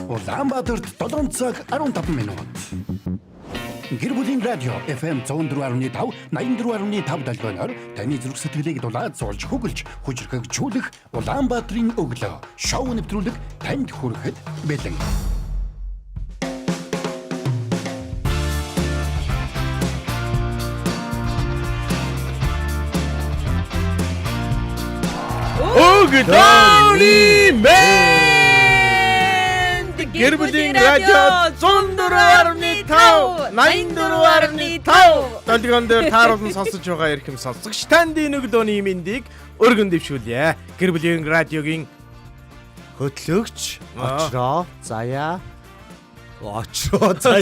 Улаанбаатарт 7 цаг 15 минут. Гэр бүлийн радио FM 104.5 84.5 долгионоор таны зүрх сэтгэлийг дулаад зуулж хөглж хүчрхэгжүүлэх Улаанбаатарын өглөө шоу нэвтрүүлэг танд хүрэхэд бэлэн. Өглөөний мэнд гэр бүлийн радио 104.5 84.5 долгион дээр тааруулан сонсож байгаа эрхэм сонсогч танд энэ өглөөний мэндийг өргөн дэвшүүлье. Гэр бүлийн радиогийн хөтлөгч очроо заяа за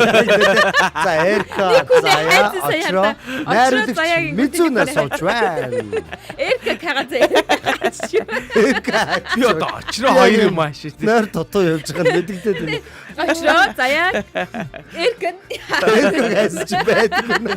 эрка заяа очроо найруулагч мэдүүнээс сууж байна. Эрка кагазээ. би одоо очроо хоёр юм ааш тий. Нойр дутуу явж байгаа нь мэдэгдээд байна. Очроо заяа эрка Эркагээс ч байдаг юм.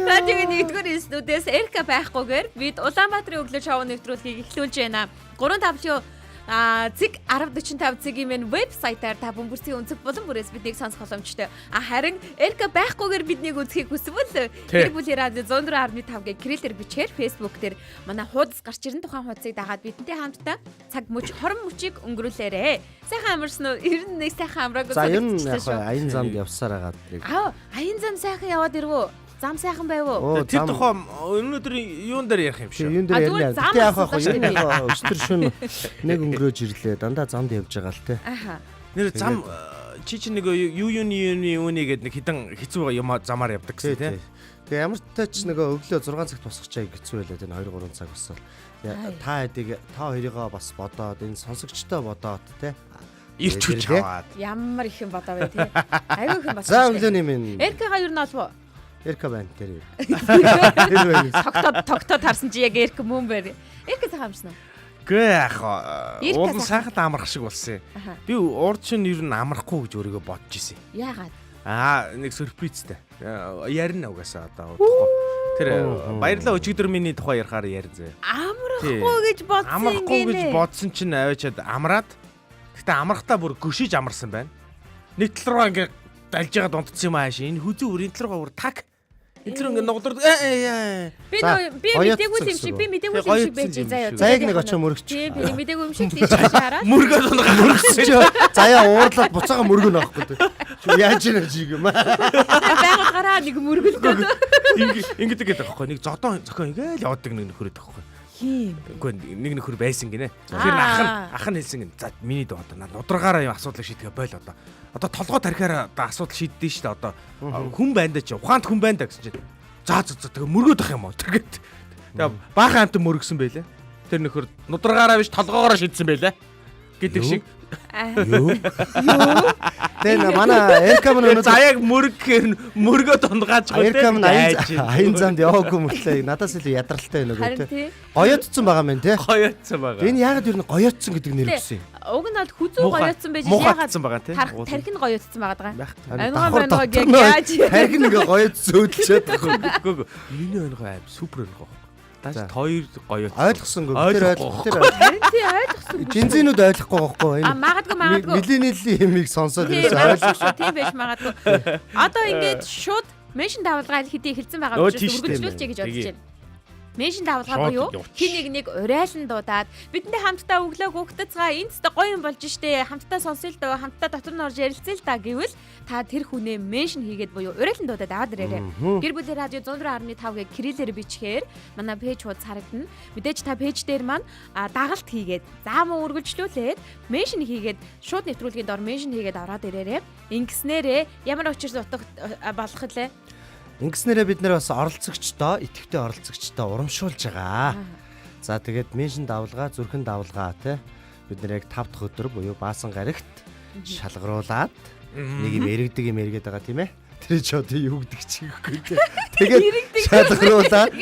Радиогийн нэгдүгээр студиэс эрка байхгүйгээр бид Улаанбаатарын өглөө шоу нэвтрүүлгийг эхлүүлж байна. 3W цэг 1045 цэгийн мэн вебсайтаар та бөмбөрсгийн өнцөг болон бүрээс биднийг сонсох боломжтой. Харин эрка байхгүйгээр биднийг үзхийг хүсвэл гэр бүлийн радио 104.5-гийн кириллээр бичгээр Facebook дээр манай хуудас гарч ирэн тухайн хуудсыг дагаад бидэнтэй хамтдаа цаг мөч хорон мөчийг өнгөрүүлээрэ. Сайхан амарсан уу? Ер нь нэг сайхан амраагүй. За ер нь яг аян замд явсаар агаад. Аян зам сайхан яваад ирвөө. Зам сайхан байв уу? Тэр тухайн өнөөдөр юун дээр ярих юм шүү. Юун дээр ярина. Тэ яах вэ? Өчтөр шөнө нэг өнгөрөөж ирлээ. Дандаа замд явж байгаа л те. Аха. Нэр зам чи нэг юуны үнийг нэг хитэн хэцүү юм замаар явдаг гэсэн тий. Тэгээ ямар ч тач нөгөө өглөө 6 цагт босгочааг хэцүү байлаа те 2 3 цаг босвол. Та хэдийг та хоёрыгоо бас бодоод энэ сонсогчтой бодоод те. Ирч хүч аваад. Ямар их юм бодоо вэ тий. Аюу их юм бодоо. За өглөөний минь. Эркага юу наалбо? Эрка байна тэр. Тогтоод харсан чи яг эрка мөн бэр. Эрка сайхан амарсан уу? Гээ яах вэ? Уулын сайхан амрах шиг болсон. Би урд чинь ер нь амрахгүй гэж өөрийгөө бодож исэн. Яагаад? Нэг сюрпризтэй. Ярина угаасаа одоо. Тэр баярлалаа өчигдөр миний тухай ярихаар ярин зэ. Амрахгүй гэж бодсон юм амрахгүй гэж бодсон чинь аваачаад амраад. Гэтэ амрахтаа бүр гөшиж амарсан байна. Нэг тал руу ингээ далж байгаа дунтсан юм ааш. Энэ хүзүү өрийн тал руугаа бүр так. Энэ тал ингээ нугдурд. Би мэдээгүй юм шиг байж заяа. Заяаг нэг очоо мөрөгч. Би мэдээгүй юм шиг тийж хараад. Мөргөөд мөрөгч. Заяа уурлаад буцаага мөргөнө авахгүй. Яаж ийна чиг юм. Байгал гараа нэг мөргөлдөө. Ингэдэг гэдэг аахгүй. Нэг зодон зохион ингээл явдаг нэг нөхөрөд аахгүй. Үгүй нэг нөхөр байсан гинэ. Тэгэхээр ах нь хэлсэн гин. За миний дөө одоо нудрагаараа юм асуудлыг шийдэхэ бойл одоо. Одоо толгой тарихаараа одоо асуудал шийддээ шүү дээ одоо. Хүн байна да чи. Ухаанд хүн байна да гэсэн чинь. За тэгээ мөргөөд ах юм уу. Тэгээд тэгээ баахан амт мөргсөн байлаа. Тэр нөхөр нудрагаараа биш толгоогоороо шийдсэн байлаа. Гэдэг шиг. Юу? Тэ манай эрка мөн заяаг мөргөхээр мөргөө дундгааж байгаа. Эрка мөн аян замд яваагүй мөртлөө надаас илүү ядралтай байна уу те. Гоёдсон байгаа мэн те. Гоёдсон байгаа. Энэ яагаад юу гоёдсон гэдэг нэр өгсөн юм? Уг нь бол хүзүү гоёдсон байж яагаад тархин гоёдсон байгаа даа. Анган байна яаж тархин ингээ гоёдсон өдлчээд байгаа. Үгүй миний өнгөө аим супер өнгөө. Тааш хоёр гоёдсон. Ойлгосонгүй. Тэр харин тий ойлгосон. Жинзэнүүд ойлгохгүй байхгүй энэ. Магадгүй. Милленилийн юмыг сонсоод ойлгосон. Тийм байж магадгүй. Одоо ингээд шууд меншн давалгаа хэдий хэлсэн байгаа учраас үргэлжлүүлчихье гэж бодож байна. Меншн давалгаа буюу хин нэг урайлан дуудаад бидэнтэй хамтдаа өглөө гүгтэцгаа энд ч гоё юм болж штэ хамтдаа сонсъё л доо хамтдаа дотор нь орж ярилцъя л да гэвэл та тэр хүнээ меншн хийгээд буюу урайлан дуудаад аваад ирээрэй. Гэр бүлийн радио 104.5-гийн кириллээр бичгээр манай пэйж хуудас харагдана. Мэдээж та пэйж дээр маань дагалт хийгээд заамаа үргэлжлүүлээд меншн хийгээд шууд нэвтрүүлгийн дор меншн хийгээд ороод ирээрэй. Ингэснээрээ ямар учир утга болох лээ? Ингэснээрээ бид нэр бас оролцогчдоо, идэвхтэй оролцогчдоо урамшуулж байгаа. За тэгээд меншн давлгаа, зүрхэн давлгаа те бид нэр яг 5 дахь өдөр буюу баасан гарагт шалгаруулад нэг юм эргэдэг юм эргээд байгаа тийм ээ. Тэр ч одоо юу гэдэг чигэхгүй те. Тэгээд шалгаруулад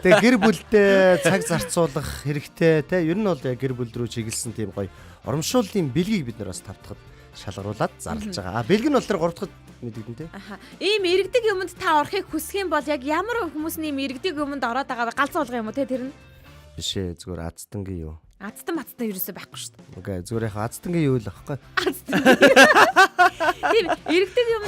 тэгээд гэр бүлдээ цаг зарцуулах хэрэгтэй те. Ер нь бол яг гэр бүл рүү чиглэсэн тийм гоё урамшууллын бэлгийг бид нэр бас 5 дахь шалгаруулад зарлж байгаа. Бэлэг нь бол тэр 3 дахь мэдэгдэн тий. Ийм иргэдэг юмд та орохыг хүсэх юм бол яг ямар хүмүүсийн ийм иргэдэг юмд ороод байгаа вэ? Галзуу болгоо юм уу те тэр нь? Биш ээ зүгээр аздангийн юу. Азтан мацтан ерөөсөө байхгүй шүү дээ. Окей, зүгээр яг азтангийн юу л аахгүй. Тийм иргэдэг юм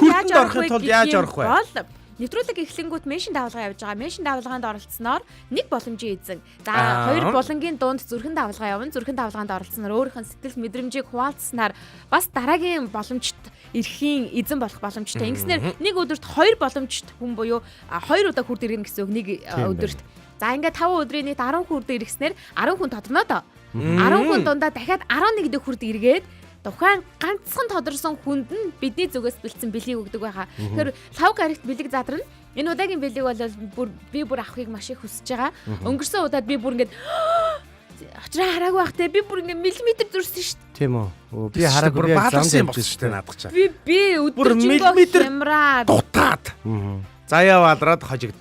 яаж орох вэ? Бол нэвтрүүлэг эхлэнгүүт меншин давалгаа явж байгаа. Меншин давалгаанд оролцсноор нэг боломжийн эзэн. За хоёр булангийн дунд зүрхэн давалгаа явна. Зүрхэн давалгаанд оролцсноор өөрийнх нь сэтгэл мэдрэмжийг хуваалцснаар бас дараагийн боломжт эрхийн эзэн болох боломжтой. Ингэснээр нэг өдөрт 2 боломжт хүн буюу 2 удаа хүрд иргэн гэсэн үг нэг өдөрт. За ингээд 5 өдрийн нийт 10 хүрд иргэснээр 10 хүн тодорноо доо. 10 хүн дундаа дахиад 11 дэх хүрд иргээд тухайн ганцхан тодорсон хүнд нь бидний зүгээс бэлдсэн бэлгийг өгдөг байхаа. Тэгэхээр лав гарагт бэлэг задарна. Энэ удаагийн бэлэг бол би бүр авахыг маш их хүсэж байгаа. Өнгөрсөн удаад би бүр ингээд очроо хараагүй байх те би бүр ингээд миллиметр зурсан шүү дээ. Тийм үү. Би хараагүй би баалсан юм болсон шүү дээ наадах чаа. Би өдөржингөө хямраад дутаад. Заяа валраад хожигд.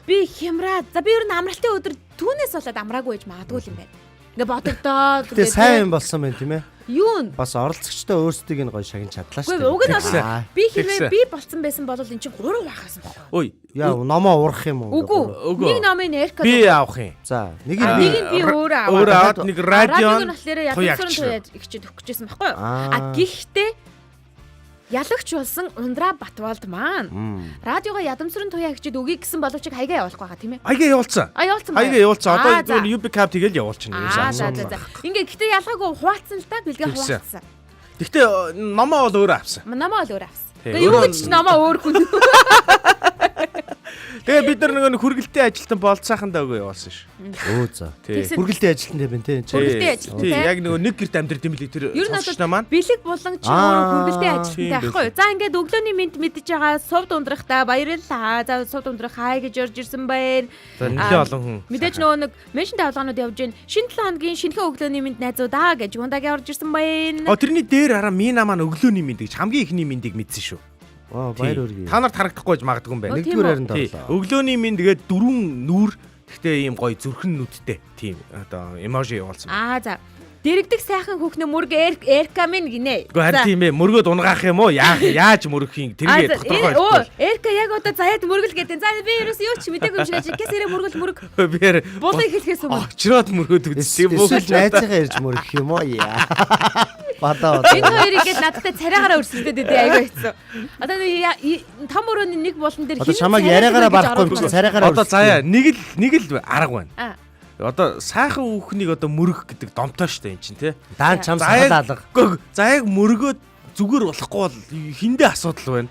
Би хямраад. За би ер нь амралтын өдөр түүнээс болоод амраагүй гэж магадгүй юм байна. Ингээ бодогдоод тэгээ сайн юм болсон байна тийм ээ. Юу н бас оролцогчтой өөрсдийг нь гоё шагнаж чадлаа шүү дээ. Уг нь бол би хэрвээ би болцсон байсан бол энэ чинь 3 байхаас юм байна. Ой, яа номоо урах юм уу? Үгүй. Нэг номын эрка би авах юм. За, нэг нь би өөрөө аваад нэг радион ядамсрын ихчээд өгөх гэжсэн байхгүй юу? Гэхдээ ялагч болсон Ундраа Батболд маань радиогоо ядамсрын туяа хичээд өгье гэсэн боловч хаягаа явуулах байгаа тийм ээ. Хаягаа явуулсан. Хаягаа явуулсан. Одоо UB Cap тэгэл явуулчихна. За. Ингээ гэтээ ялгаагүй хуваалцсан л та бэлгээ хуваалцсан. Гэхдээ номоо бол өөрөө авсан. Номоо бол өөрөө авсан. Тэгээ юу гэж ч номоо өөр хүн. Тэгээ бид нар нэг хүргэлтийн ажилтан болцсаахандаа өгөө явуулсан ш. Өө за. Хүргэлтийн ажилтан юм тий. Хүргэлтийн ажилтан тий. Яг нэг гэрт амьдрал юм лээ тэр сонсчнаа маань. Бэлэг болон ч хүргэлтийн ажилтан байхгүй юу? За ингээд өглөөний мэд мэдж байгаа сувд ундрахтаа баярлалаа. За сувд ундрах хай гэж орж ирсэн байна. За нэлээ олон хүн. Мэдээж нөгөө нэг меншин давалгаанууд явж гин шинэ 7 хоногийн шинэхэн өглөөний мэд найзуудаа гэж ундагийн орж ирсэн байна. Тэрний дээр хараа мина маань өглөөний мэд гэж хамгийн ихний мэндийг мэдсэн шүү. Баяр үргээ. Та нарт харагдахгүй гэж магадгүй юм байна. Нэгдүгээр харин дарлаа. Өглөөний минь тэгээд 4 нүур гэхдээ ийм гоё зүрхэн нүдтэй тийм одоо эможи явуулсан. За. Дэрэгдэх сайхан хүүхнээ мөрг эрка минь гинэ. Үгүй харин тийм ээ мөргөд унгаах юм уу? Яаж мөргөх юм? Тэргээ тодорхой. Эрка яг одоо заяад мөргөл гэдэг. За би ерөөс юу ч мэдээгүй юм шиг ажиг. Гэсээрээ мөрг. Би булан хэлхээс өмнө. Очроод мөргөд үзсэн юм уу? Найзынхаа ирж мөргөх юм уу? Яа. Бадаа. Энэ хоёрыг гээд надтай царайгаараа өрсөлдөд өгдөө аягүй хэцүү. Одоо том өрөөний нэг болон дээр хин чамайг яриагаараа барахгүй юм чи царайгаараа. Одоо заяа нэг л арга байна. Одоо сайхан хүүхнийг одоо мөргөх гэдэг домтой штэ эн чинь тий. Даан чам сахал алга. За яг мөргөөд зүгээр болохгүй бол хиндэ асуудал байна.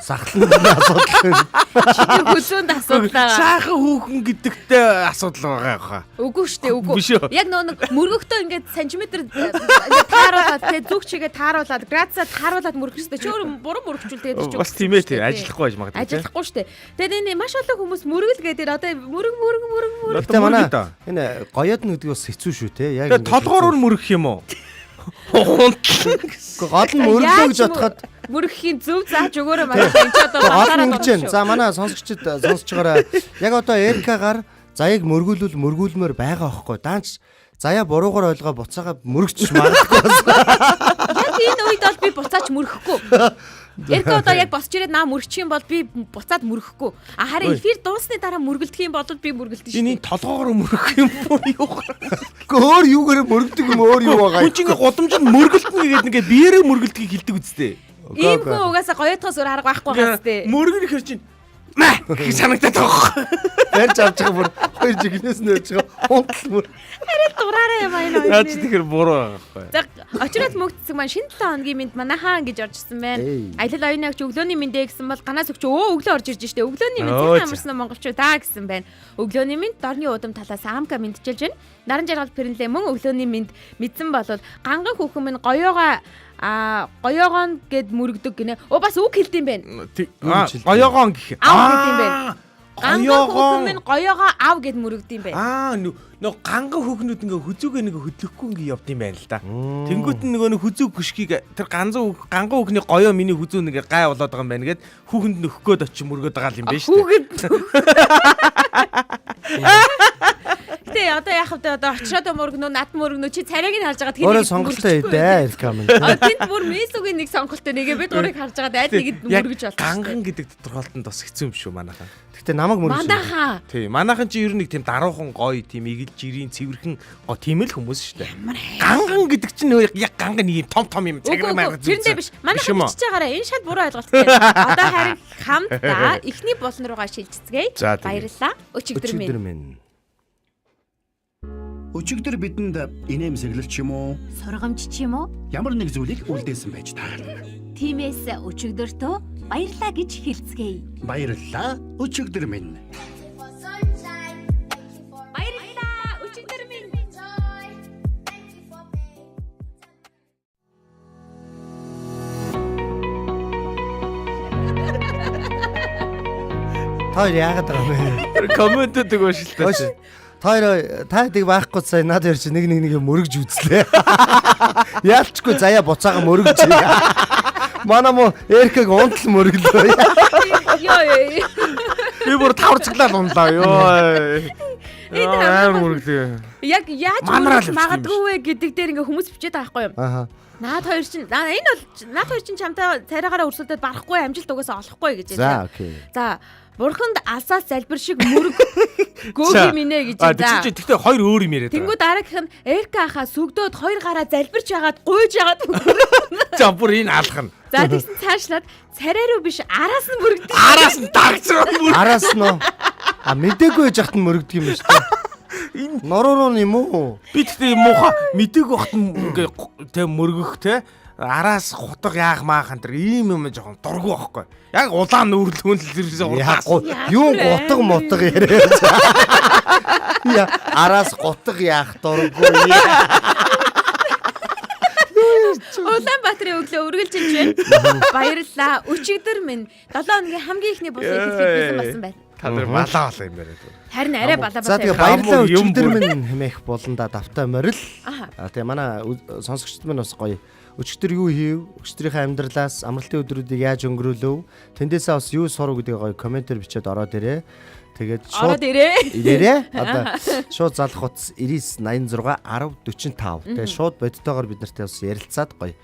Сахлын асуудал байна. Чиний хүлээнд асуудал байгаа. Сайхан хүүхэн гэдэгтэй асуудал байгаа хаа. Үгүй штэ үгүй. Яг нэг мөргөхдөө ингээд сантиметр ингээд тааруулаад тий зүг чигээ тааруулаад градусаа тааруулаад мөргөх штэ. Чи өөр буруу мөргөчүүл тэгээд чи. Бас тийм ээ тий ажиллахгүй байж магадгүй. Ажиллахгүй штэ. Тэгээд энэ маш олон хүмүүс мөргөл гэдэг одоо мөрг. Гэтэ манай энэ гоёд нүдг бас хэцүү шүү те. Яг толгоороор мөргөх юм уу? Гол нь мөргөө гэж бодоход мөрөхийн зөв зааж өгөөрэй манай энэ ч одоо батараа ингэж байна. За манай сонсогчид сонсож байгаараа яг одоо эркагаар заяаг мөргүүлмээр байгаа байхгүй. Даанч заяа буруугаар ойлгоо буцаага мөрөгч магадгүй. Яг энэ үед бол би буцаач мөрөхгүй. Эрка одоо яг босч ирээд наа мөрөгчих юм бол би буцаад мөрөхгүй. Харин эфир дуусны дараа мөргөлдөх юм бол би мөргөлдөн шүү. Энэ толгоогоор мөрөх юм уу юу? Өөр юугаар мөргөдөг юм өөр юу байгаа. Хүн чинь годомжинд мөргөлдөнө гэдэг ингээд биеэрээ мөргөлдөхийг хэлдэг үстэй. Ийм хүн угаасаа гоёдхоос өөр арга байхгүй байгаа зү. Мөргөл ихэр чинь маа санагдаад байгаа. Барьж авч байгаа бүр хоёр жигнэс нөөж байгаа. Хунтал мөр. Харин дураараа юм аа энэ хоёр. Яаж тэгэхээр буруу байгаа байхгүй. За очроод мөгцсөн маань шинэ 7 хоногийн мэд манайхаа гэж оржсэн байна. Аялал оюунагч өглөөний мэндэ гэсэн бол ганаас өгч өглөө орж ирж штэ. Өглөөний мэд цэцэн амарсан монголчууд гэсэн байна. Өглөөний мэд дорны удам талаас амка мэдчилж байна. Наран жаргал пэрнлээ мөн өглөөний мэд мэдсэн бол ганган хүүхэн минь гоёогоон гэд мөрөгдөг гинэ. Бас үг хэлдэм байна. Гоёогоон гэх. Хэлдэм байна. Ганган хүүхэн минь гоёогоо ав гэд мөрөгдөм байна. Нөгөө ганган хүүхнүүд ингээ хүзүүгээ нэг хөдлөхгүй ингээ явд юм байна л да. Тэнгүүт нь нөгөө хүзүү гүшгийг тэр ганган хүүхний гоёо миний хүзүү нэг гай болоод байгаа юм байна гэд хүүхэнд нөхөх гээд очиж мөргөд байгаа юм байна шүү дээ. Тэ одоо яах вэ одоо очроод мөргөнөө над мөргөнөө чи царайг нь харж байгаа тэгэхээр сонголтоо идэ ирэх юм. Тэнд бүр месүгийн нэг сонголтоо нэгээ бид гурыг харж байгаа дайд нэгэд мөргөж болсон. Ганган гэдэг тодорхойлолтод бас хэцүү юм шүү манайхаа. Гэтэ намайг мөрөж. Манайхаа. Тий, манайхан чи ер нь нэг тийм даруухан гоё, тийм игэл жирийн цэвэрхэн тийм л хүмүүс шүү дээ. Ганган гэдэг чинь яг ганган нэг юм том юм цаграг маяг зүг. Тэрэндээ биш. Манайхан бичиж байгаараа энэ шал буруу ойлголт байна. Одоо харин хамтдаа эхний болон руугаа шилжцгээе. Баярлалаа. Өчигдөр минь. Өчигдөр бидэнд инээмсэглэл ч юм уу, Сургамж ч юм уу? ямар нэг зүйлийг үлдээсэн байж таарна. Тиймээс өчигдөртөө баярлаа гэж хэлцгээе. Баярлалаа. Өчигдөр минь. Баярлалаа. Өчигдөр минь. Та хоёр яагаад байгаа вэ? Комментүүд өгөөшөлтэй. Та таг байхгүй сая над хоёр чи нэг юм мөрөгж үзлээ. Яалчгүй заяа буцаага мөрөгж. Манай мо Эркэг унтал мөрөглөө. Йоо. Би бүр таварцглаад унлаа ёо. Аа мөрөглөө. Яг яаж магадгүй вэ гэдэг дээр ингээ хүмүүс бичээд байгаа байхгүй юу? Аха. Наад хоёр чинь энэ бол наад хоёр чинь чамтай царайгаараа өрсөлдөд барахгүй амжилт угаасаа олохгүй гэж За окей. За бурханд алсаас залбир шиг мөрөг гөөгий минэ гэж за. Тэгтээ хоёр өөр юм яриад. Тэнгүү дараагийнх нь Эрка хаа сүгдөөд хоёр гараа залбирч ягаад гуйж ягаад. За бүр энэ алах нь. За тэгсэн цаашлаад царай руу биш араас нь мөрөгдөг. Араас нь дагцраа мөр. Араас нь мдээгүй байж хат нь мөрөгдөг юм шүү дээ. Энэ нороо юм уу? Би тэгтээ муухай мдээгүй хат ингээ тэ мөргөх тэ араас хутга яах маах энэ ийм юм жоохон дургу байхгүй. Яг улаан нүүрлүүн л зэрэгсээ Яг юу гутга яриа. Я араас гутга яах дурггүй. Улаанбаатарын өглөө үргэлжилж байна. Баярлалаа. Өчигдөр минь 7 хоногийн хамгийн ихний бус хэлбэлсэн болсон байна. та нар балаа болоо юм яриад. Харин арай балаа За тэгээ баярлалаа өчигдөр минь хэмээх болонда давтай морил. Тэгээ манай сонсогчд минь бас гоё. Өчигдөр юу хийв? Өчигдрийнхээ амьдралаас амралтын өдрүүдийг яаж өнгөрөөлөв? Тэндээсээ бас юу сурав гэдгийг гоё комментээр бичээд ороод ирээ. Тэгээд шууд ирээрээ. Одоо шууд залах утас 9986 1045. Тэгээд шууд бодтойгоор бид нартай бас ярилцаад гоё.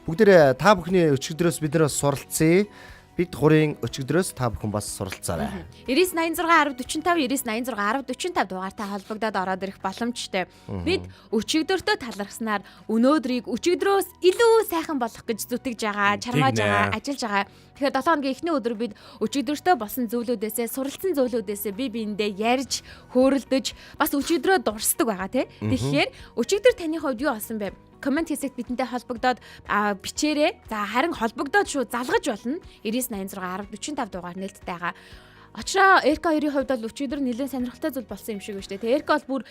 Бүгдээрээ та бүхний өчигдрөөс бид нар бас суралцъя. Бид гурийн өчигдрөөс та бүхэн бас суралцаарай. 9986 1045 9986 1045 дугаартай холбогдоод ороод ирэх боломжтой. Бид өчигдөртөө талархснаар өнөөдрийг өчигдрөөс илүү сайхан болгох гэж зүтгэж байгаа, чармааж байгаа, ажиллаж байгаа. Тэгэхээр 7 хоногийн эхний өдөр бид өчигдөртөө болсон зүйлүүдээсээ, суралцсан зүйлүүдээсээ бие биендээ ярьж, хөөрөлдөж, бас өчигдрөө дурсдаг байгаа тий. Тэгэхээр өчигдөр таны хувьд юу болсон бэ? Коммент хэсэгт бидэнтэй холбогдоод бичээрэй. За харин холбогдоод шууд залгаж болно. 9986 1045 дугаар нээлттэй байгаа. Очроо Эрка хоёрын хувьд бол өчигдөр нэлээд сонирхолтой зүйл болсон юм шиг байна шүү дээ. Эрка бол бүр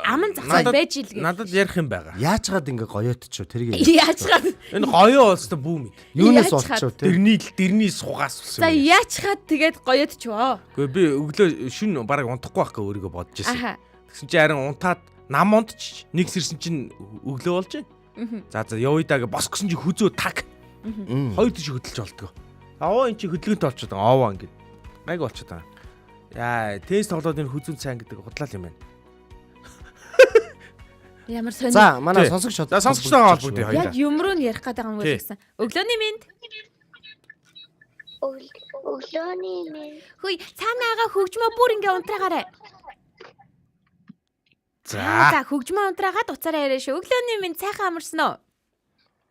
аман зацаад байж ил гэж. Надад ярих юм байгаа. Яачгаад ингэ гоёотчоо тэрийг. Яачгаад. Энэ гоёо олстой бүүм. Юунаас олчоо тэр. Дэрний сугаас болсон. За яачгаад тэгээд гоёотчоо. Гэхдээ би өглөө шүн бараг унтахгүй байх гэ өөрийгөө бодож байсан. Тэгсэн чинь харин унтаад нам унтч нэг сэрсэн чинь өглөө болж байна. За явъя бос гсэн чинь хүзөө таг. Хоёр тийш хөдөлж болдгоо. Аваа эн чи хөдөлгөөнтэй болчиход байгаа. Аваа ингэ. Гайг болчиход байгаа. Яа, тест тоглоод энэ хүзүүн сайн гэдэг худлаа юм байна. Ямар сонир. За, манай сонсогч шууд. За сонсогчтойгоо холбогдъё хоёулаа. Яг юм руу нь ярих гэдэг юм уу гэсэн. Өглөөний минь. Өглөөний минь. Хөөе, цаанаага хөгжмөө бүр ингээ унтраагаарай. За хөгжмөө унтраагаад уцаараа яриа шүү. Өглөөний минь сайхан амарсан уу?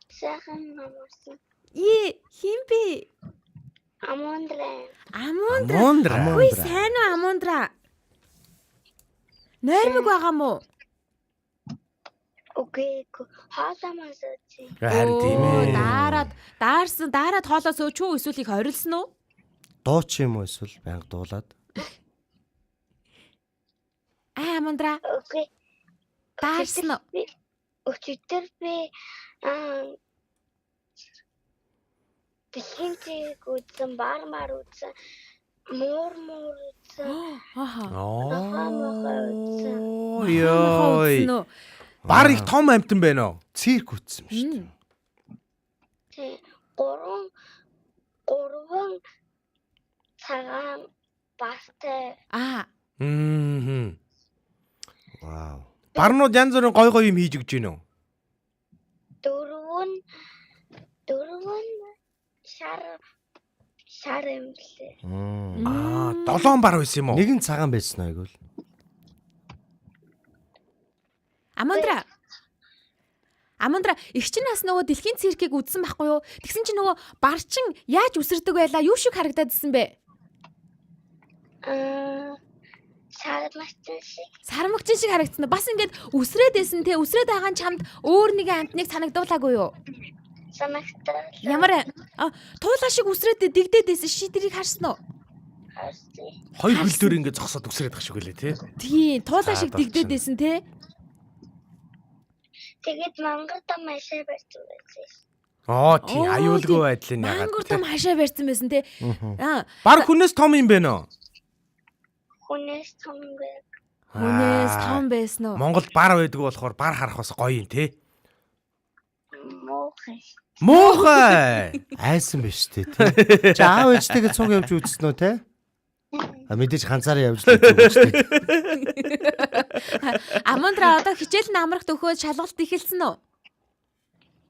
Сайхан амарсан. Хин бэ? Амундра. Хөөе, сайн уу Амундра? Нойрмог байгаа мó? Окей, хааламаас үгүй. Харин тийм ээ. Даарад хоолоо сөөч үү эсвэл их орилсон уу? Дууч юм уу эсвэл байнга дуулаад. Амундра. Окей. Даарсан уу? Өчигдөр би бэлхинцэг үзсэн, бармаар үзсэн, муур үзсэн. Йой. Бар их том амтан байна уу? Цирк үтсэн юм шүү дээ. Тэ гурван цагаан бастай. Вау. Барнууд янз бүрийн гой юм хийж өгч гинөө. Дөрвөн Сар юм лээ. 7 бар байсан юм уу? Нэгэн цагаан байсан айгуул. Амандра их чинь бас нөгөө дэлхийн циркийг үзсэн байхгүй юу? Тэгсэн чинь нөгөө барчин яаж үсэрдэг байлаа? Юу шиг харагдаад ирсэн бэ? Сармагчин шиг харагдсан. Бас ингээд үсрээд байсан те. Үсрээд байгаа нь чамд өөр нэгэн амтныг санагдуулаагүй юу? Санагтаа. Ямар туулаа шиг үсрээд дэгдээд байсан ши тэрийг харсан уу? Харсан. Хоёр хөл дээр ингээд зогсоод үсрээд байгаа шиг үлээ тий. Тийм, туулаа шиг дэгдээд байсан те. Тэгээд мангар том хашаа барьсан байсан. Тийм аюулгүй байдлын ягаад. Мангар том хашаа барьсан байсан те. Баг хүнээс том юм бэ нөө? Хүнээс том байг. Хүнээс том байсан уу? Монголд бар байдаг болохоор бар харах бас гоё юм тий. Муухай. Айсан биш үү те. Чи аав ээжтэйгээ цуг явж үзсэн үү те? Мэдээж ганцаараа явж л үзсэн. Амандра одоо хичээл намрахт өгөөд шалгалт эхэлсэн үү?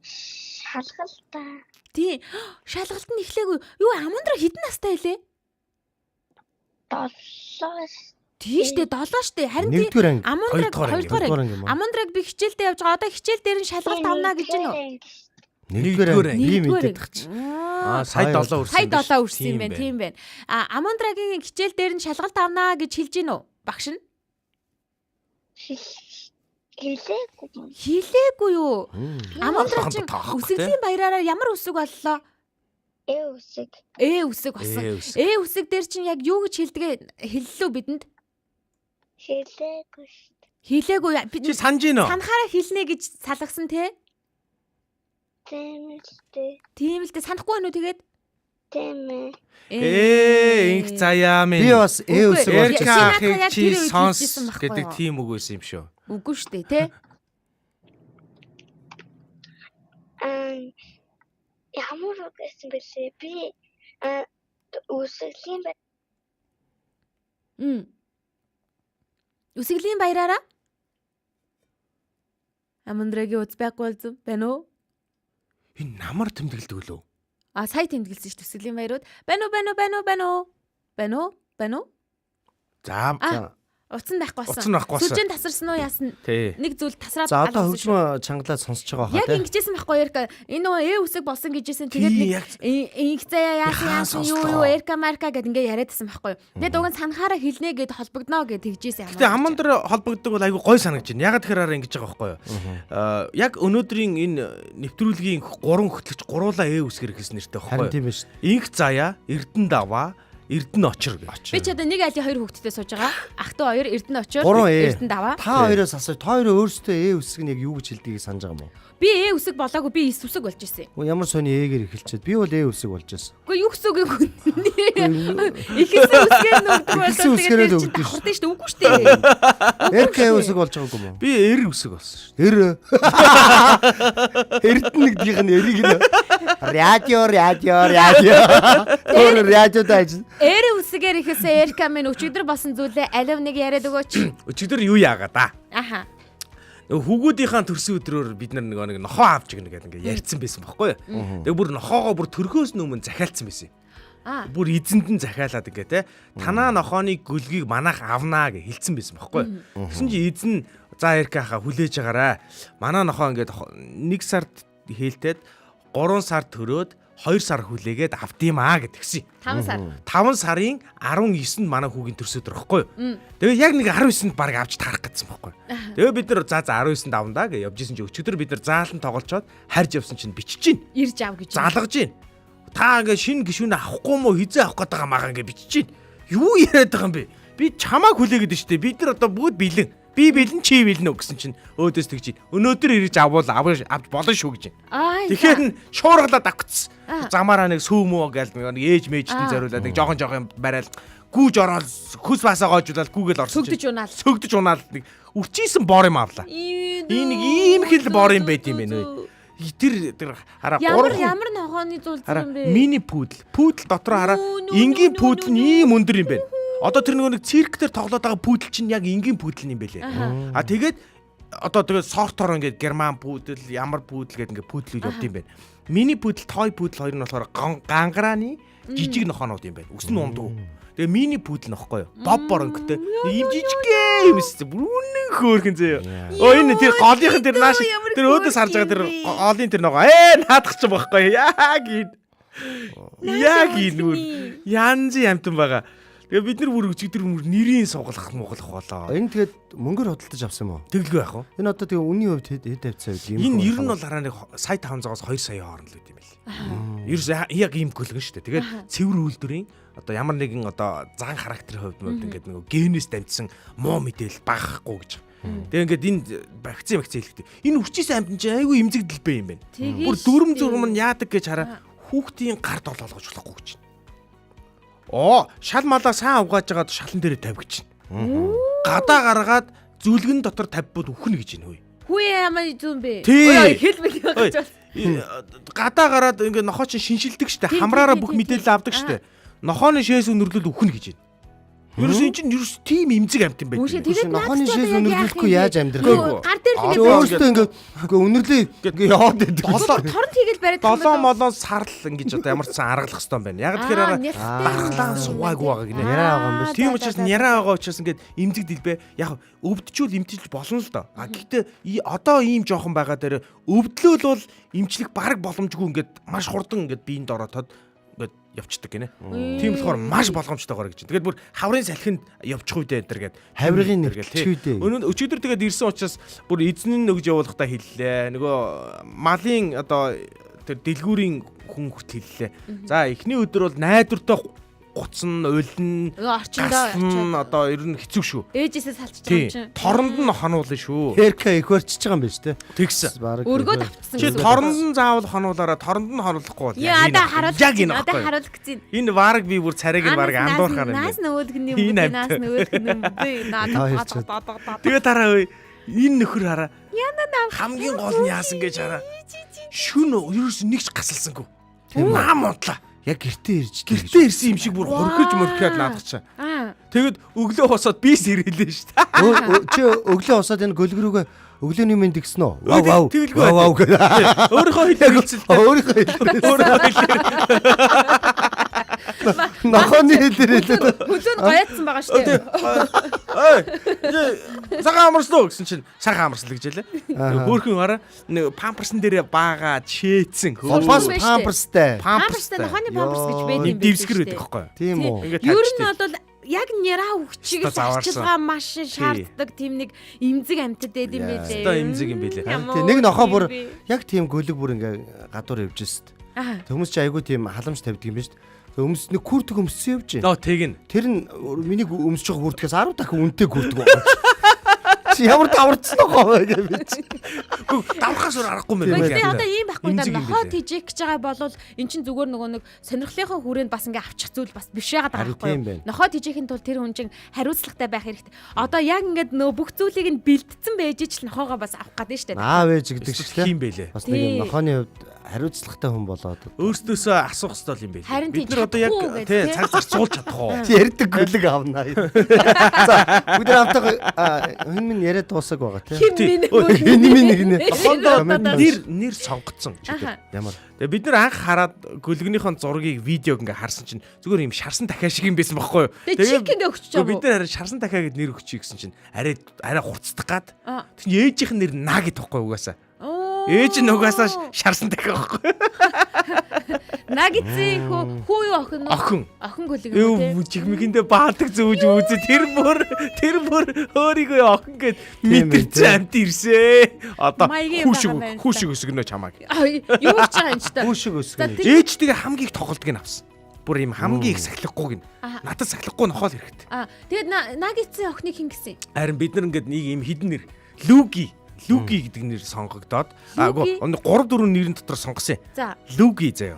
Шалгалтаа. Тий. Шалгалт нь эхлэегүй. Юу Амандра хэдэн настай илээ? 7. Тийш дээ 7 штэ. Харин тий Амандраг 2 дугаар анги. Амандраг би хичээлдээ явж байгаа. Одоо хичээл дээр нь шалгалт авна гэж байна уу? 1-р анги мэдээд тах чи. Сая 7 үрсэн. Сая 7 үрсэн юм байна. Тийм байна. Амандрагийн хичээл дээр нь шалгалт авна гэж хэлж гин үү? Багш нь? Хэлээгүй юу? Амандраг чинь үсгэлийн баяраараа ямар үсэг боллоо? Ээ үсэг болсон. Ээ үсэг дээр чинь яг юу гэж хэлдгээ хэллээ бидэнд? Хэлээгүй шүү дээ. Хэлээгүй. Чи санаж гин үү? Санахаараа хэлнэ гэж салгасан те? Тийм л дээ. Тийм л дээ. Санахгүй байна уу тэгээд? Тийм ээ. Инх заяа минь. Би бас ээ үсэг болж Эрхийг чи сонс гэдэг тийм үг байсан юм шүү. Үгүй шүү дээ те. Ямар үг гэсэн бэлээ би үсгэлийн Үсгэлийн баяраараа Амандрагийн үз байхгүй болсон байна уу? Энэ намар тэмдэглэдэг лөө. Сая тэмдэглэсэн шүү дээ үсгэлийн баярууд. Байна уу? За. Утсан байхгүй Утсан байхгүй болсон. Сүлжээнд тасарсан уу яасан? Нэг зүйл тасраад За одоо хөгжмөө чангалаад сонсож байгаа хаа те. Яг ингэжсэн байхгүй Эрка. Энэ нөгөө ээ үсэг болсон гэжсэн. Тэгээд нэг инх заяа яасан юу Эрка марка гэд ингээ яриадсан байхгүй. Тэгээд уг нь санахаараа хэлнэ гэд холбогдно гэд тэгжсэн юм. Гэтэ Амандр холбогддог бол айгүй гой санагдаж байна. Ягаад тэгэхээр ингэж байгаа байхгүй юу? Яг өнөөдрийн энэ нэвтрүүлгийн 3 хөтлөгч гуруулаа ээ үсгэр гэсэн нэртэй байхгүй юу? Харин тийм биш. Инх заяа, Эрдэнэ даваа, Эрдэнэ очир гэж. Би ч одоо нэг айлын 2 хүүхэдтэй сууж байгаа. Ах トゥ 2 Эрдэнэ очир, Эрдэнэ даваа. Та хоёроос асууж, та хоёроо өөрсдөө ээ үсэг нь яг юу гэж хэлдгийг санаж байгаа юм уу? Би ээ үсэг болоогүй, би эс үсэг болж ирсэн. Ямар сони ээгээр эхэлчихэд би бол ээ үсэг болж ирсэн. Үгүй юу гэсэн үг юм. Ихэсэн үсгээр нүгдэг болоо тэгээд давхардаг шүү дээ. Үгүй шүү дээ. Эрк ээ үсэг болж байгаагүй юм уу? Би эр үсэг болсон шүү. Эр. Эрдэнэгдийнх нь эрийг нь радио. Өөр радиод ажил. Эр үсгээр ихэсэн Эрка минь өчигдөр болсон зүйлээ алив нэг яриад өгөөч. Өчигдөр юу яагаад аа? Аха. Хүүгүүдийнхаа төрсөн өдрөөр бид нэг нохоо авч игнэ гэдэг ингээ ярьсан байсан байхгүй юу? Тэгээ бүр нохоогоо бүр төрхөөс өмнө захиалцсан байсан. Бүр эзэнд нь захиалаад ингээ те танаа нохооны гөлгийг манайх авнаа гэж хэлсэн байсан байхгүй юу? Тэгсэн чи эзэн за Эрка хаа хүлээж агаарай. Манаа нохоо ингээ 1 сард хэлтээд 3 сар төрөөд 2 сар хүлээгээд авдимаа гэдгсэн. 5 сар. 5 сарын 19-нд манай хүүгийн төрсөн өдөр байхгүй юу? Тэгээ яг нэг 19-нд баг авч таарах гэсэн байхгүй юу? Тэгээ бид нар за 19-нд авандаа гэж явж исэн чи өчигдөр бид нар заалан тоглолцоод харж явсан чинь бичиж гин. Ирж ав гэж. Залгаж гин. Та ингээ шинэ гişүнээ авахгүй мó хизээ авах гээд байгаа маа ингээ бичиж гин. Юу яриад байгаа юм бэ? Би чамааг хүлээгээд штэ. Бид нар одоо бүгд бэлэн. Би бэлэн чи бэлэн үү гэсэн чинь өөдөөс тэгж гин. Өнөөдөр ирж авч болно шүү гэж гин. Тэгэхээр нь шуургалаад авчихсан. Замаараа нэг сүүмөө гээл нэг ээж мэйжтэн зориулаад нэг жоохон барайл гүүж ороод хөс баасаа гоожуулаад гүүгээл орсон. Сөгдөж унаал нэг үрчийсэн бор юм авлаа. Энэ нэг ийм хэл бор юм байт юм байна үү? Тэр хараа ямар нохооны зулцсан юм бэ? Мини пүүдл. Пүүдл дотроо хараа энгийн пүүдл нь ийм өндөр юм байна. Одоо тэр нэг цирк дээр тоглоод байгаа пүүдл чинь яг энгийн пүүдл юм байлээ. Тэгээд одоо тэгээд сортоор ингээд герман пүүдл, ямар пүүдл гэдэг ингээд пүүдлүүд явд юм байна. Мини пүүдл, той пүүдл хоёр нь болохоор гангарааны Жижиг нохоонууд юм байна. Өс нь ундуу. Тэгээ мини пудл нөхгүй юу? Боб боронгтой. Ийм жижигхэн юм эсвэл бүр үнэн хөөрхөн зөө. Энэ тэр голынхан тэр нааш тэр өөдөөс харж байгаа тэр голын тэр ногоо наадах ч байхгүй яг ин. Яг инүүр янз амтан байгаа. Тэгээ бид нар бүр өчигдөр нэрийн сугалах мугалах болоо. Энэ тэгээд мөнгөөр хөдөлж авсан юм уу? Тэглгүй яах вэ? Энэ одоо тэгээ үнийн хувьд хэд тавьцаа вэ? Энэ ер нь бол хараа нэг сая 500-аас 2 сая хооронд л үт юм байл. Ерөөс яг ийм гөлгөн шүү дээ. Тэгээд цэвэр үйлдвэрийн одоо ямар нэгэн одоо зан характерын хувьд ингээд нэг генээс дамжсан муу мэдээлэл багахгүй гэж. Тэгээ ингээд энэ вакцин хэлэхдээ энэ хүчээс амтан чи айгүй эмзэгдэлбэ юм байна. Бүр дүрм зурм нь яадаг гэж хараа хүүхдийн гард олоолгож болохгүй гэж. Шал малаа сайн угааж байгаад шалан дээрээ тавь гэж байна. Гадаа гаргаад зүлгэн дотор тавьбууд өхнө гэж байна. Хүү ямар юм бэ? Хэлбэл гэж байна. Гадаа гараад ингээ нохоо чинь шиншилдэг штэ. Хамраараа бүх мэдээлэл авдаг штэ. Нохооны шээс өнөрлөл өхнө гэж байна. Ерөөс энэ чинь ерөөс тийм эмзэг амт юм байдаг. Тэгээд нохооны шээс өнөрлөхгүй яаж амьдрах вэ? Гар дээр л өөрөөсөө ингээ өнөрлөө ингээ яваад байдаг. Торон хийгээл бариад долоон молоон сарл ингэж одоо ямар ч сан аргалах хэрэгтэй юм байна. Яг тэгэхээр бархлаа суугаагүй байгаа гинэ. Яраа байгаа юм биш. Тийм учраас яраа байгаа учраас ингээд эмзэг дэлбэ. Яг өвдчүүл эмчилж болно л доо. Гэхдээ одоо ийм жоохон байгаа дээр өвдлөөл бол эмчлэх бараг боломжгүй ингээд маш хурдан ингээд биеинд ороотод ингээд явцдаг гинэ. Тийм болохоор маш болгоомжтойгоор гэж. Тэгээд бүр хаврын салхинд явчих үедээ энэ гээд хаврын нэгтгэж үедээ. Өчигдөр тэгээд ирсэн учраас бүр эзэн нь өгж явуулахдаа хэллээ. Нөгөө малын одоо тэр дэлгүүрийн хүн хүртэл хэллээ. За эхний өдөр бол найдвартай гуцсан, уйлн, орчиндоо одоо ер нь хэцүү шүү. Ээжээсээ салчиж байгаа юм чинь. Торонд нь хонуулна шүү. Хэрка их өрчиж байгаа юм биш үү? Тэгсэн. Өргөө тавцсан. Чи торонд нь заавал хонуулаараа торонд нь хонуулахгүй бол яг энэ одоо харуулах гэж. Энэ варг би бүр царайг нь варг андуурхаар юм. Наас нөгөөдг нь юм бэ? Наас нөгөөдг нь юм бэ? Надад. Тэгээ тараа энэ нөхөр хараа. Хамгийн гол нь яасан гэж хараа. Шүн ерөөс нэг ч гасалсангүй. Наам унтлаа. Яг гэртээ ирсэн юм шиг бүр хорхиж мөрхөд наадах чаа. Тэгэд өглөө босоод би сэргэлээ шүү дээ. Чи өглөө босоод энэ гөлгөрөөгөө өглөөний мэнд гисэн үү? Вау. Өөрийнхөө хэлээ. Нохооны хэлээ. Хөлөөнд гоёдсан байгаа шүү дээ. Сагаа амарслаа гэсэн чинь сагаа амарсал гэж хэлээ. Хөөхөн хараа нэг памперсэн дээр баагаад шээцэн. Бас памперстай. Памперстай нохооны памперс гэж байдаг юм байна. Дивсгэр байдаг байхгүй юу? Тийм үү. Ер нь бол яг няраа хүчийг авчилгаа маш шаарддаг тийм нэг эмзэг амьтад байд юм билээ. Одоо эмзэг юм билээ. Нэг нохоо бүр яг тийм гөлөг бүр ингээ гадуур явж шít. Хүмүүс чи айгүй тийм халамж тавьдаг юм биш. Өмс нэг күртэг өмссөн явж байна. Тэг нь. Тэр нь миний өмсөж байгаа күртгээс 10 дахин үнэтэй күртэг байна. Чи ямар даварцсан нохоо вэ гэж. Давхаас өөр аргагүй мэн. Тэгээд одоо ийм байхгүй да нохоо тижээх гэж байгаа бол эн чин зүгээр нөгөө нэг сонирхлынхаа хүрээнд бас ингээ авчих зүйл бас биш байгаа байхгүй. Нохоо тижээхийн тулд тэр хүн чин хариуцлагатай байх хэрэгтэй. Одоо яг ингээд нөгөө бүх зүйлийг нь бэлдсэн байж ч нохоогоо бас авах гэдэг нь шүү дээ. Аав ээж гэдэг шүү дээ. Тийм байлээ. Бас нэг нохооны хувьд хариуцлагатай хүн болоод өөртөөсөө асуух ёстой юм байл. Бид нар одоо яг тий цаг зарцуулж чадах уу? Ярддаг гөлөг авнаа. За бүгд хамтаа хүн минь яриад дуусаг байгаа тий. Нэр сонгоцсон ч гэдэг. Ямар. Тэгээ бид нар анх хараад гөлгөнийхон зургийг видеог ингээ харсан чинь зүгээр юм шарсан дахиа шиг юм байсан байхгүй юу? Тэгээд өгч чаа. Бид нар шарсан дахиа гэд нэр өгчий гэсэн чинь арай хурцдах гад. Тэгвэл ээжийнх нь нэр наа гэдэг байхгүй угаасаа. Ээж нь угаасаа шарсан дахиа байхгүй. Нагицээ хүү юу охин гөлөг юм тий. Жигмэгэндээ баадаг зөөж үзээ тэр бүр өөрийгөө охин гэд мэдэрсэн амт ирсээ. Одоо хүүшиг өсгөнө чамааг. Юу ч байгаа юм ч та. Хүүшиг өсгөнө. Ээж тэгээ хамгийн их тоглолтыг нь авсан. Бүр юм хамгийн их сахилахгүй гин. Надад сахилахгүй нохоол хэрэгтэй. Тэгээд нагицээ охиныг хин гэсэн. Харин бид нар ингээд нэг юм хідэн нэр Луги гэдэг нэр сонгогдоод 3 4 нэрийн дотор сонгосон. Луги заяа.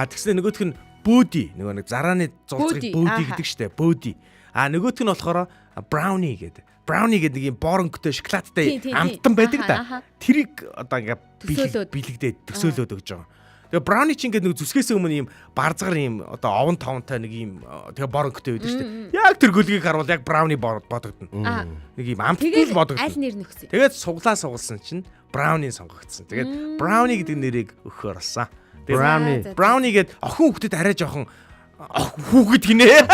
Тэгснэ нөгөөх нь Бөөди нэг зарааны зулцгийг Бөөди гэдэг штэ. Бөөди. Нөгөөх нь болохоор Брауни гэдэг. Брауни гэдэг нэг юм боронктой шоколадтай амттан байдаг да. Тэрийг одоо ингээд бэлэгдээд төсөөлөд өгж байгаа. Тэгээ брауни чи ингээд нэг зүсгээс өмнө ийм барзгар ийм одоо овон товонтой нэг ийм тэгээ боронктой байдаг шүү дээ. Яг тэр гөлгийг харуул яг брауни бодогдно. Нэг ийм амттай бодогдно. Аль нэр нөхсөн. Тэгээд суглуулсан чинь брауни сонгогдсон. Тэгээд брауни гэдэг нэрийг өгөхөөр болсон. Брауни гэдэг охин хүүхдэд арай жоохон Хүүхэд гинэ.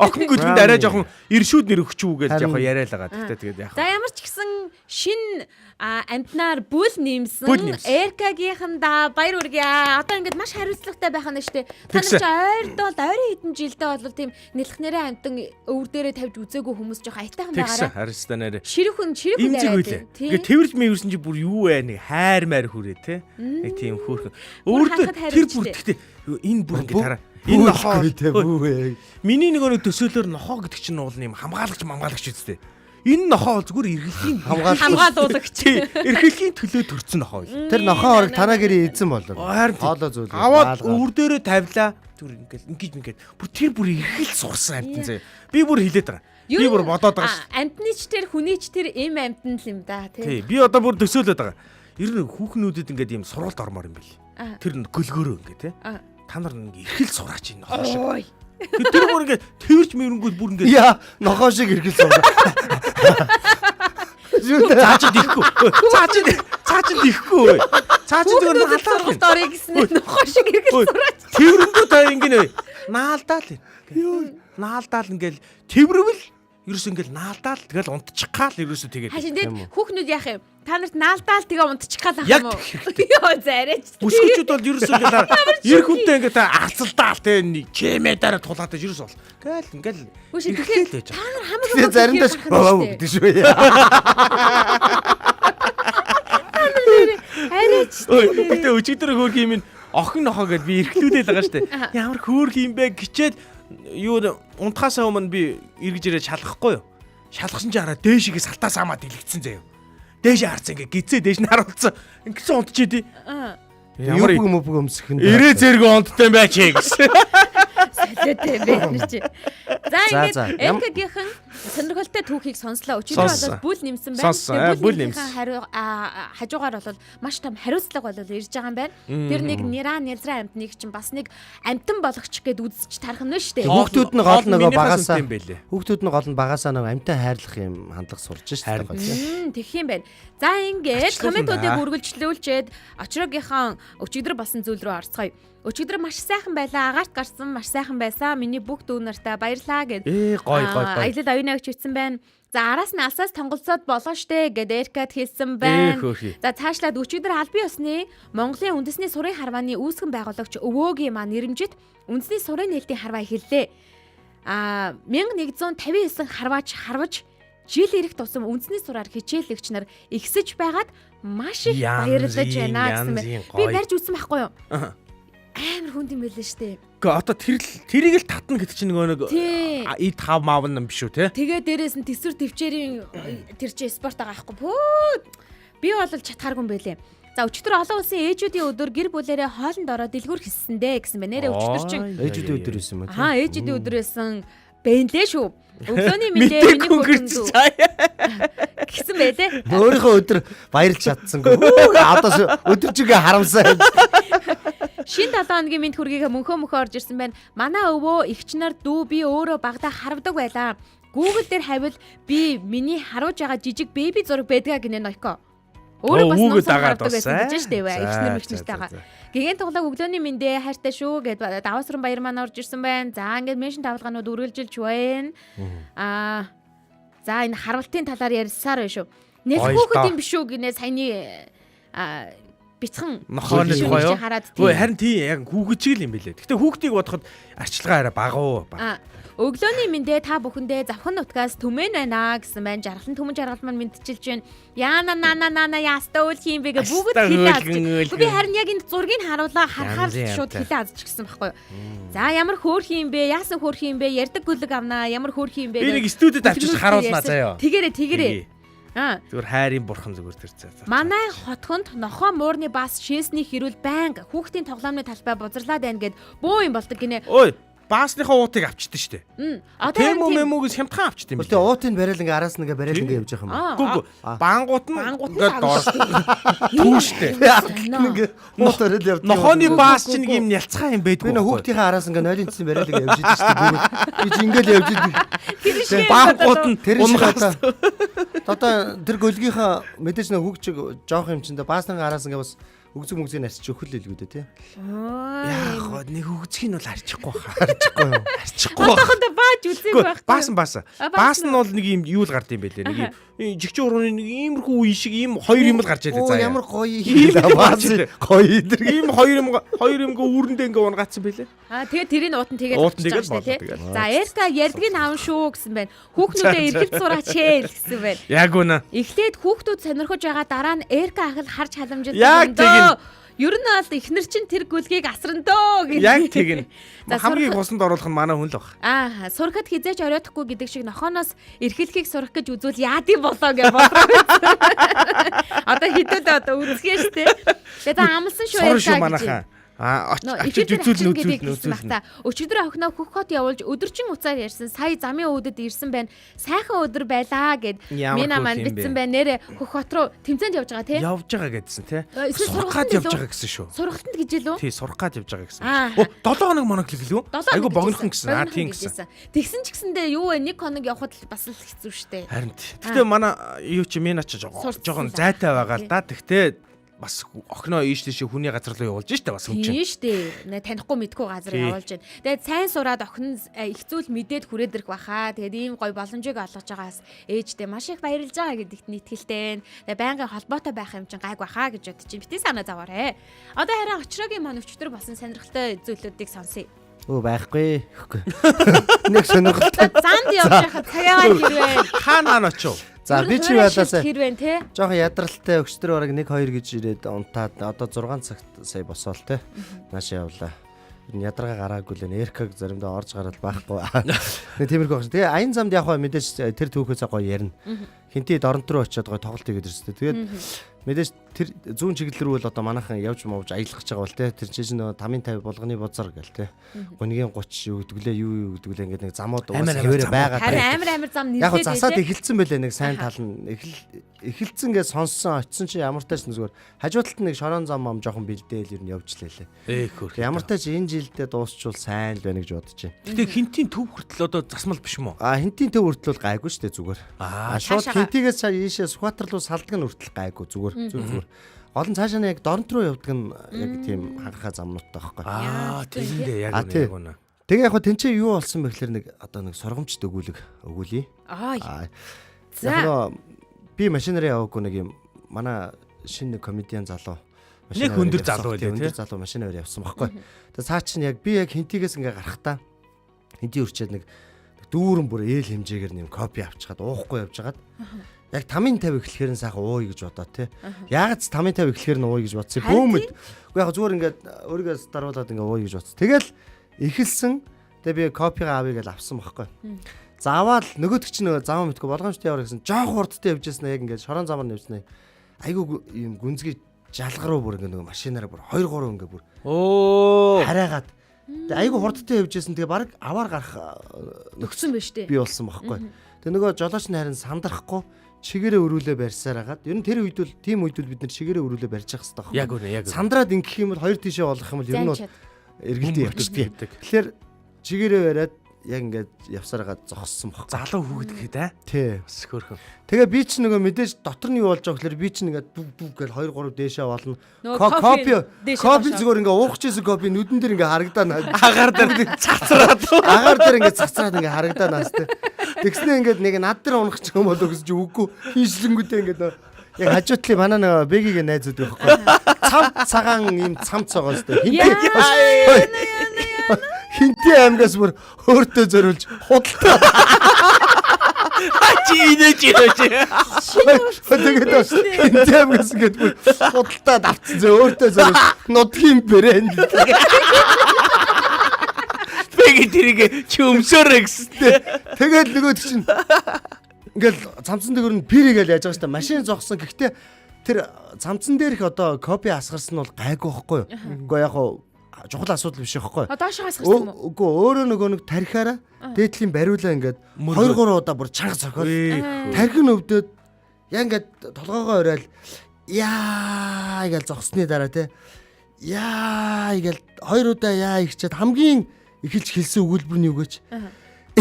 Охин гүлгэнд арай жоохон иршүүд нэр өгчүү гэж жоохон яриа л байгаа. Тэгтээ тэгээд яах. За ямар ч гэсэн шин амтнаар бүл Бүл нэмсэн нэмсэн. Эркагийнхандаа баяр хүргэе. Одоо ингээд маш хариуцлагатай байх нь шүү дээ. Та нар Тэгсэн. чи ойрын хэдэн жилдээ бол тийм нэлхнэрээ амтан өвөр дээрээ тавьж үзээгүй хүмүүс жоохон айтайхан Тэгсэн байгаараа. хариуцтай нэрэ. Ширүүхэн Имзэг яриад үлээ. тийм. Ингээ тэрвэрж мэвэрсэн чи бүр юу вэ? Нэг хайр майр хүрээ те. Нэг тийм хөөрхөн. хахад Тэр хариулж бүр дээ. гэхдээ энэ бүр ингээ тараа. Энэ нохоо бүү. миний нэг төсөөлөөр нохоо гэдэг чинь уул юм хамгаалагч үстэй. Энэ нохоо бол зүгээр эргэлгийн Хамгаалуулагч. Эргэлгийн төлөө төрцөн нохоо юм. Тэр нохоо орог танаа гэрээ эзэн болов. Харин тийм. Хоолоо зүйл. Аваад өвөр дээрээ тавилаа. Зүр ингээд бүр тэр бүр эргэл сурсан амтан заяа. Би бүр хилээд байгаа. Би бүр бодоод байгаа ш. Амтныч тэр хүнийч тэр эм амтан л юм да Тий, тий. би одоо бүр төсөөлөд байгаа. Ер нь хүүхнүүдэд ингээд ийм сургалт ормоор юм бэл. Тэр нь гөлгөөрөө ингээд те. Та нар ингээд эргэл сураач энэ нохоо шиг. Ой. Тэр бүр ингээд тэрвэрч мэрэнгүүл бүр ингээд Яа, нохоо шиг иргэл суугаа. цаачд ихгүй. Цаачд ихгүй. Цаачд зүгээр Хүүхдүүдэд сургалт орё гэсэн нохоо шиг иргэл сураач. тэрвэрэнгүү та ингээд наалдаал. Наалдаал ингээд тэрвэрвэл ерөөс ингээд наалдаал тэгэл унтчих гал ерөөсөө тэгээд. Хашин тэгээд хүүхнүүд яах юм? Та нарт наалдаал тэгээ унтчих гал ах Яг юм уу? тэр Йоо зарайч. Бүсгүүчүүд бол ерөөсөө ингээд эр хүнтэй ингээд арцалдаал те чимээдаараа тулаатай ерөөсөө бол. Ингээл Үгүй ирэхэл тэгэхээр байж та байгаа. нар хамаг Тэгээ заримдаа гэдэг шүү. Хараач. Гэтэ өчигдөр хөөрх юм охин нохоо гэдээ би эрхлүүлээд байгаа штэ. Ямар хөөрх юм бэ гिचээд юу унтахаасаа өмнө би эргэж ирээд шалгахгүй юу? Шалгасан чи хараа дээшигээ салтаас хамаад дэлгэцсэн заяа. Дээшээ харцсан ингээ гизээ дээш нь харуулсан. Ингэсэн унтчээ тий. Ямар Мөбөг өмсөх нь. ирээ зэрэг унттай байж гэсэн. Солиотой байна чи. За За, ингээд Эркагийнхэн сонирхолтой түүхийг сонслоо. Өчигдөр Сонссон. бол бүл нэмсэн байна. Сонссон. Тэгээ Бүл нэмсэн хажуугаар бол маш том хариуцлага бол ирж байгаа юм байна. Тэр нэг нэлзраа амтныг чинь бас нэг амтан болгочих гээд үзэж тарах нь шүү дээ. Хүүхдүүд нь гол нөгөө Минийхээс багасаа үнэтэй юм байлээ. Хүүхдүүд нь гол нь багасаа нөгөө амтай хайрлах юм хандлага сурж штэ. Тэгэх юм байна. За ингээд Ачлуулсан комментуудыг да. үргэлжлүүлчихэд очрогийнхан өчигдөр болсон зүйл рүү орцгоё. Өчигдөр маш сайхан байлаа. Агаарт гарсан маш сайхан байсан. Миний бүх дүү нартай баярлаа гэд. Гой. Аялал оюунаа өгч ütсэн байна. За араас нь алсаас тонголцоод болоо штэ гэд Эркад хэлсэн байна. Хөөхий. За цаашлаад өчигдөр албан ёсны Монголын үндэсний сурын харвааны үүсгэн байгуулагч өвөөгийн маань нэрэмжит үндэсний сурын нээлтийн харваа эхэллээ. 1159 харваж жил ирэх тусам үндэсний сураар хичээлэгч нар ихсэж байгаад маш их баярлаж байна гэсэн байна. Би барьж үзсэн байхгүй юу? Амар хүнд юм байлаа штэ. Гэхдээ одоо тэрийг л татна гэдэг чинь нөгөө Тий. ид хав мав юм биш үү те? Тэгээ дээрээс нь тэсвэр төвчээрийн тэр чи спорт байгаа байхгүй. Пүү. Би бол чатхааргүй юм байлээ. За өчигдөр олон улсын ээжүүдийн өдөр гэр бүлэрээ хоолнд ороод дэлгүүр хийсэндээ гэсэн байна. Нэрээ өчигдөр чинь Ээжүүдийн өдөр байсан юм уу? ээжүүдийн өдөр байсан бэнлээ шүү. Өглөөний мэндээ миний хөрөндөө гэсэн байлээ. Өөрийнхөө өдөр баярлж чадсангүй. Одоо өдөржигээ харамсаа. Шин 7 хоногийн мэд хүргийг мөнхөө орж ирсэн байна. Манай өвөө эгч нар дүү би өөрөө багада харавдаг байлаа. Google дээр хавил би миний харуулж байгаа жижиг беби зураг байдгаа гинэ ноёко. Өөрөө бас ноос харавдаг байсан гэж штэ вэ. Эгчнэр мэгчнэртэйгаа. Гэгээн тоглоог өглөөний мэндээ хайртай шүү гэд даваасран баяр маань орж ирсэн байна. За ингээд меншн тавлгаанууд үргэлжилж байна. За энэ харуултын талаар ярьсаар байна шүү. Нэлхүүхэд юм биш үү гинэ саяны бицхан нохооны тухай юу? хараад Өө харин тий яг хүүхэд юм билээ. Гэтэ хүүхдийг бодоход арчилгаа арай багуу. Өглөөний мэндээ та бүхэндээ завхан нутгаас түмэн байна гэсэн байна. Жаргалан түмэн жаргал маань мэдчилж байна. Яна нана яста үл хийм бэ гэ бүгд хэлээ. Би харин яг энэ зургийг харуулаа харахаар шууд хэлээ азч гисэн байхгүй юу. За ямар хөөрх юм бэ? Яасан хөөрх юм бэ? Ярддаг гүлэг авнаа. Ямар хөөрх юм бэ? Би нэг студид авчиж харуулнаа заяа. Тэгэрээ. Зүгээр хайрын бурхан зүгээр тэр цаа. Манай хотхонд нохоо муурны бас шээсний хэрүүл байнга хүүхдийн тоглоомны талбай бузарлаад байна гэд бөө юм болдог гинэ. Ой, баасныхаа уутыг авчихдээ штэ. Одоо тийм мөмөгөөс хямдхан авчт юм Гэтэ уутыг барайл ингээ араас нэгэ барайл ингээ явж байгаа юм. Гүг баангууд нь ингээд доор түүштэй. Ингээ мотор л явдаг. Нохооны баас чинь нэг юм нялцхан юм байдгүй. Би нөх хүүхдийнхээ араас ингээ нойлын цэцэн барайл ингээ явж идэв штэ. Би чи ингээл явж идэв. Баангууд нь Тэр шиг одоо тэр гөлгийнхаа мэдээж нэг хүүхчиг жоох юм чинь баасны араас ингээ бас өгзөг мөгзгийн арч өхөл илгүүдээ тий. Яг нэг өгзгийг нь бол арчихгүй хаа. Арчихгүй юу? Арчихгүй. Одоохондоо бааж үзег байхгүй. Баасан нь бол нэг юм юу л гард юм бэлээ. Нэг юм жигчэн урууны нэг иймэрхүү үе шиг ийм хоёр юм л гарч ийлээ заа. Ямар гоё хийлээ бааз гоё идэр. Ийм хоёр юмгаа үүрэндээ ингээ унгацсан бэлээ. Тэгээд тэрийг уутан тэгээд болчихсон шүү дээ тий. За Эрка ялдгийг аав шүү гэсэн байна. Хүүхнүүдээ эргэлт зураач ээ гэсэн байна. Яг үнэ. Эхлээд хүүхдүүд сонирхож байгаа дараа нь Эрка ах л харж халамжилсан. Яг тэгин. Ер нь бол эхнэр чинь тэр гүлгийг асрандоо гэж. Яг тэгин. Хамгийн хусанд оруулах нь манай хүн л баг. Сурахад хизээч оройтхгүй гэдэг шиг нохооноос эрхлэхийг сурах гэж үзвэл яадий болоо гэж бодлоо. Одоо хидэд одоо үзгээ штэ. Тэгээд амлсан шүү Эрка гэж. Очиж үзүүл. Өчигдөр охиноо хөх хот явуулж өдөржин уцаар ярьсан. Сая замын өөдөд ирсэн байна. Сайхан өдөр байлаа гэд Мина маань битсэн байна. Нэрэ хөх хот руу тэмцээнд явж байгаа тий. Явж байгаа гэдсэн тий. Сурахад явж байгаа гэсэн шүү. Сурахтанд гэж илүү. Тий, сурахад явж байгаа гэсэн. 7 хоног моног хэлээ үү? Айгу богинохон гэсэн. Тийм гэсэн. Тэгсэн ч гэсэндээ юу вэ? 1 хоног явахад бас л хэцүү штэ. Харин. Гэтэ манай юу чи Мина ч жоохон зайтай байгаа л да. Тэгтээ бас охиноо ийш тийш хүний газар руу явуулж штэ бас юм чинь. Тийм штэ. Танихгүй мэдгүй газар явуулж байна. Тэгээд сайн сураад охин их зүйл мэдээд хүрээд ирэх баха. Тэгээд ийм гоё боломжийг олгож байгаас ээждээ маш их баярлж байгаа гэдэгт нь итгэлтэй. Тэгээд байнгын холбоотой байх юм чинь гайг баха гэж бодож чинь битгий санаа заваарэ. Одоо харин очрогийн маань өчтөр болсон сонирхолтой зүйлүүдийг сонсъё. Байхгүй. Нэг сонирхолтой. Занд явж байхад цагаагаар хэрвээ хаана очив? За би чи яалаасаа хэрвээ те. Жохон ядралтай өчтөр бараг 1-2 гэж ирээд унтаад одоо 6 цагт сая босоол те. Наашаа явлаа. Ядаргаа гараагүй л Эркаг заримдаа орж гараад байхгүй. Нэг тиймэрхүү байна. Тэгээ аян замд явах мэдээж тэр түүхээс гоё ярина. Хинтээ дорнт руу очиод гоё тоглолт хийгээд ирсэн. Тэгээд мэдээж тэр зүүн чиглэл рүү л одоо манайхан явж мовж аялах гэж байгаа бол те. Тэр чинь нөгөө 5-50 болгоны бузар гэл те. Гүнгийн 30 юу гэдгэлээ юу гэдгэлээ ингээд нэг замууд хэвээрээ байгаа. Харин амар зам нэлээд. Яг го засаад эхэлсэн байлээ нэг сайн тал нь эхэлсэн гэж сонссон очсон чи ямар тач зүгээр хажуу талд нэг шорон зам ам жоохон бэлдээл ер нь явж лээ. Ямар тач энэ жилдээ дуусчвал сайн л байна гэж бодож байна. Гэтэ хинтийн төв хүртэл одоо засмал биш мó? Хинтийн төв хүртэл бол гайгүй шүү дээ зүгээр. Шууд хинтигээс цаа ийшээ Сүхбаатар руу салдаг нь хүртэл гайгүй зүгээр. Зүгээр. Гол нь цаашаа яг дорнт руу явдаг нь яг тийм ханхаа замнуудтай байхгүй. Тэрэндээ яг үнэ. Тэгээ яг тэнцээ юу болсон бэ гэхээр нэг одоо нэг сургамжт өгүүлье. За би машинаараа яваагүй нэг юм манай шинэ комедиан залуу нэг өндөр залуу байлээ өндөр залуу машинаар явсан байхгүй. Тэгээ цаа чинь яг би яг хинтигээс ингээ гарахтаа хинтий өрчөөд нэг дүүрэн бүр ээл хэмжээгээр нэм копи авчихад уухгүй явж хагаад яг 5-50 эхлэхээр нь сайхан ууя гэж бодоо те. Яагаад 5-50 эхлэхээр нь ууя гэж бодсон. Бөөмөд. Уу яг зүгээр ингээд өөрийгөө даруулаад ингээ ууя гэж бодсон. Тэгэл эхэлсэн. Тэгээ би копигаа авъя гэж авсан байхгүй. Заавал нөгөөдөг чинь нөгөө зам мэдгүй болгоомжтой яваа гэсэн жоох хурдтай явж яснаа яг ингээд шорон замаар явснаа. Айгу юм гүнзгий жалгаруу бүр ингээ нөгөө машинаараа бүр 2-3 ингээ бүр хараагаад айгу хурдтай явж ясан. Тэгээ баг аваар гарах нөхцөн биш үү? Би болсон байхгүй. Тэгээ нөгөө жолооч нь харин сандрахгүй чигээрээ өрүүлээ барьсаар хагаад ер нь тэр үед бол тийм үед бид нар чигээрээ өрүүлээ барьж явах хэрэгтэй байхгүй. Яг үнэ яг. Сандраад ингэх юм бол хоёр тишээ болох юм бол ер нь бол эргэлдээ явдаг. Тэгэхээр чигээрээ бариад яг ингээд явсараагаа зогссон баг. Залуу хүүхэд гэхэд аа. Тий. Бас хөөрхөн. Тэгээ би ч нөгөө мэдээж дотор нь юу болж байгаа гэхээр би ч ингээд бүг гэл 2-3 дээшээ болно. Копи зүгээр ингээд уухч ийсэн копи нүдэн дээр ингээд харагдана. Агаар дээр цацраад. Агаар дээр ингээд цацраад ингээд харагдана нас тий. Тэгснээ ингээд нэг над дээр унах ч юм болоо гэж үгүй. Хийшлэнгүүдээ ингээд яг хажуутлын манай нэг бэгийн найзууд байхгүй. Цам цагаан ийм цам цогоос тий. Хинтээ аймгаас бүр өөртөө зориулж худалдаа. Чи инеж ирэж. Тэгээд хинтээ аймгаас ингээд бүр худалдаа давцсан зөө өөртөө зориулж нутгийн брэнд. Бэги тэрийг чи өмсөөрэй гэстэй. Тэгээд нөгөөд чинь ингээл цамцсан дээр нь пирэгээл яаж байгаа шүү дээ. Машин зогсон. Гэхдээ тэр цамцсан дээрх одоо копи асгарсан нь бол гайгүй байхгүй юу? Үгүй яг чухал асуудал биш байхгүй. Доошоо асгарсан юм уу? Үгүй өөрөө нөгөө нэг тархиараа дээдлийн бариулаа ингээд 2-3 удаа бүр чанга цохол. Тархин өвдөд яг ингээд толгоогоо ороод яа гэж зогсны дараа те. Яа гэж 2 удаа яа ихчээд хамгийн эхэлж хэлсэн өгүүлбэр нь юу гэж?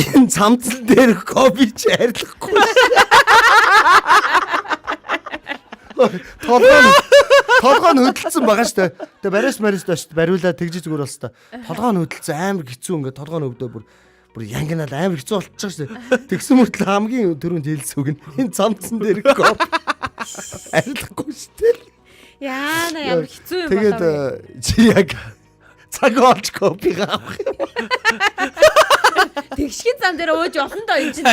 Энэ цамцал дээр копич арилахгүй. Толгой нь хөдөлсөн байгаа шүү дээ. Тэгээ бариас доош бариулаа тэгж зүгээр болсон та. Толгой нь хөдөлсөн амар хэцүү ингээд толгой нь өвдөө бүр янгинаад амар хэцүү болчихсон шүү дээ. Тэгсэн мөртлөө хамгийн түрүүнд хэлсэн үг нь энэ цамцсан дээр гоп. Арилахгүй шүү дээ. Яана ямар хэцүү юм болоо. Тэгээд чи яг цаг олж копиг авах юм. Тэгшгийн зам дээр ууж олон доо юм чинь.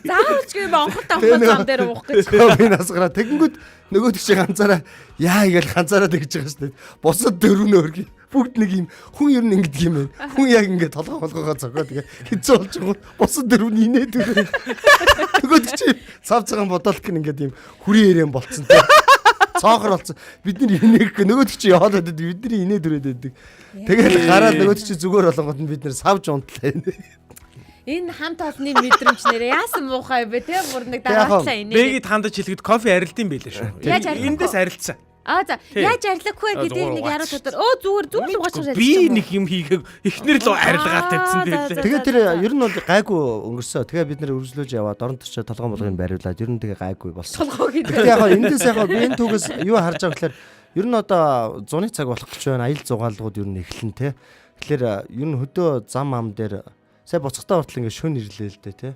Заавалч юм онхот авах зам дээр уух гэж. Би насгараа тэгэнгүүт нөгөө тийш ганцаараа яа гээл ганцаараа тэгж байгаа шүү дээ. Бусад дөрвнөө өргий. Бүгд нэг юм хүн ер нь ингэдэг юм байна. Хүн яг ингэ толгоогоо цогоо тэгээ хэцүү болж байгаа. Бусад дөрв нь инээд өрөө. Нөгөө тийш цав цагаан бодолт гин ингээд юм хүрээ ирээн болцсон те. Цоохор болсон. Бид нар инээх нөгөө тийш яваад байдаг. Бидний инээд өрөөд байдаг. Тэгээд гараад нөгөө тийш зүгээр болгонгод нь бид нар савж унтлаа. Энэ хамт олонны мэдрэмж нэрээ яасан муухай бэ те бүр нэг дараатлаа инээ. Бэгийг хандаж хэлэхэд кофе арилдсан байлээ шүү. Яаж арилсан? Эндээс арилсан. За яаж арилахгүй гэдэг нэг яруу тодор. Зүгээр угаачих шээ. Би нэг юм хийгээг эхнэр л арилгаад тавьсан байлээ. Тэгээд тэр ер нь бол гайгүй өнгөрсөө. Тэгээ бид нэр үргэлжлүүлж яваад орон төрчөө толгойн болгыг бариулаад ер нь тэгээ гайгүй болсон. Толгоо гэдэг. Тэгээ яг эндээс яг би энэ түүгээс юу харж байгаа гэхээр ер нь одоо зуны цаг болох гэж байна. Аял зугаалгууд ер нь эхлэн те. Тэгэхээр ер нь хөдөө зам ам дээр сая буцахтаа хүртэл ингээ шөн ирлээ л дээ те.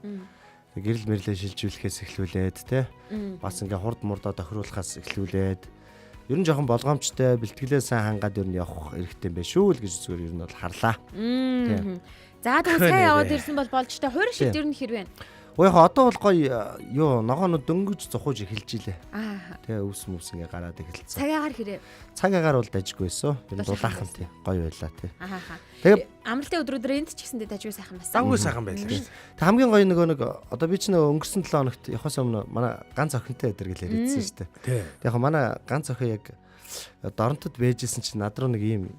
Гэрэл мэрлээ шилжүүлэхээс эхлүүлээд те. Бас ингээ хурд мурдаа тохируулахаас эхлүүлээд ер нь жоохон болгоомжтой бэлтгэлээ сайн хангаад ер нь явах хэрэгтэй юм байна шүү л гэж зүгээр ер нь бол харлаа. За тэгвэл сайн яваад ирсэн бол болж та хуурай шид ер нь хэр вэ? Өө яг одоо бол гоё юу ногоонууд дөнгөж зохиож эхэлж илээ. Тэгээ өвс мөс ингээ гараад эхэлсэн. Цагаагаар хэрэг. Цагаагаар бол дажгүй байсан. Ер нь дулаахан тий гоё байлаа тий. Тэгээ амралтын өдрөдөр энд ч гэсэндээ дажгүй сайхан байсан. Даггүй сайхан байлаа шүү. Тэг хамгийн гоё нөгөө нэг одоо би ч нөгөө өнгөрсөн 7 хоногт явахаас өмнө манай ганц охинтой өдөр гэлээр ирсэн шүү дээ. Тий. Тэг яг манай ганц охин яг доронтод байжсэн чинь над руу нэг юм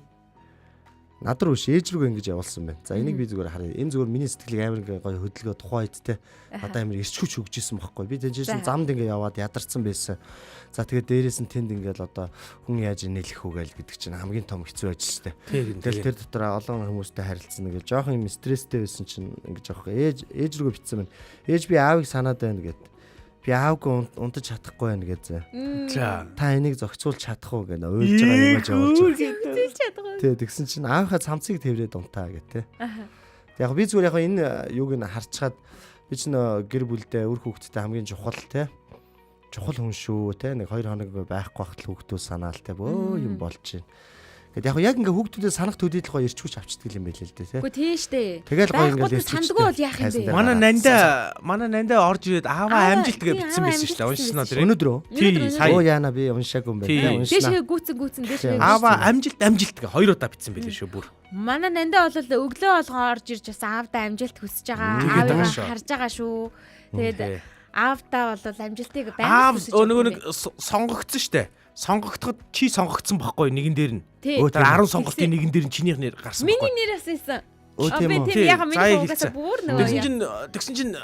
над руу ээж рүүгээ ингэж явуулсан байна. За энийг би зүгээр харъя. Энэ зүгээр миний сэтгэлийг амар ингээ гоё хөдөлгөө тухайд те. Одоо амар ирчүүч хөгжижсэн байхгүй. Би тэнцсэн замд ингээ яваад ядарсан байсан. За тэгээд дээрээс нь тэнд ингээл одоо хүн яаж нэлэх үгээл гэдэг чинь хамгийн том хэцүү ажил шүү дээ. Тэгэл тэр дотор олон хүмүүстэй харилцсан нэг жоохон юм стресстэй байсан чинь ингээ жоох ээж рүүгээ битсэн байна. Ээж би аавыг санаад байна гэд. Би аавгүй унтаж чадахгүй байна гэж. За Та энийг зохицуулж чадах уу гэж уйлж байгаа юм ажиж. Зохицуулж чадахгүй. Тэ тэгсэн чинь аавынхаа цамцыг тэрврээд унтаа гэх тэ. Яг би зүгээр яг энэ юуг нь харцгаад би ч нөө гэр бүлдээ үр хүүхдтэй хамгийн чухал тэ. Чухал хүн шүү тэ. Нэг 2 хоног байхгүй хахтал хүүхдүүд санаал тэ. Бөө юм болж байна. Гэт яг ингээ хүүхдүүдээ санах төдийлэх гоё ирчүүч авчдаг юм байл л дээ тэ. Үгүй тийш дээ. Тэгэл гоё ингээ сандгүй бол яах юм бэ? Манай нандаа орж ирээд ааваа амжилт гэж бичсэн байсан шүү дээ. Уншсноо тэр. Өнөөдөр Тий, сая. оо яана би уншаагүй юм байна. Дэшээ гүцэн дэшээ. Ааваа амжилт гэж 2 удаа бичсэн байлээ шүү бүр. Манай нандаа бол өглөө болгоо орж ирж бас аавдаа амжилт хүсэж байгаа. Аавыг харж байгаа шүү. Тэгээд аавдаа бол амжилтыг байнга хүсэж байгаа. Аав нөгөө нэг сонгогдсон шүү дээ. Сонгогдоход чи сонгогдсон байхгүй нэгэн дээр нь. Тэр 10 сонголтын нэгэн дээр нь чинийх нэр гарсан байхгүй. Миний нэр бас ийсэн. Тийм үү. Яг миний фокусаа бүр нөгөө. Тэгсэн чинь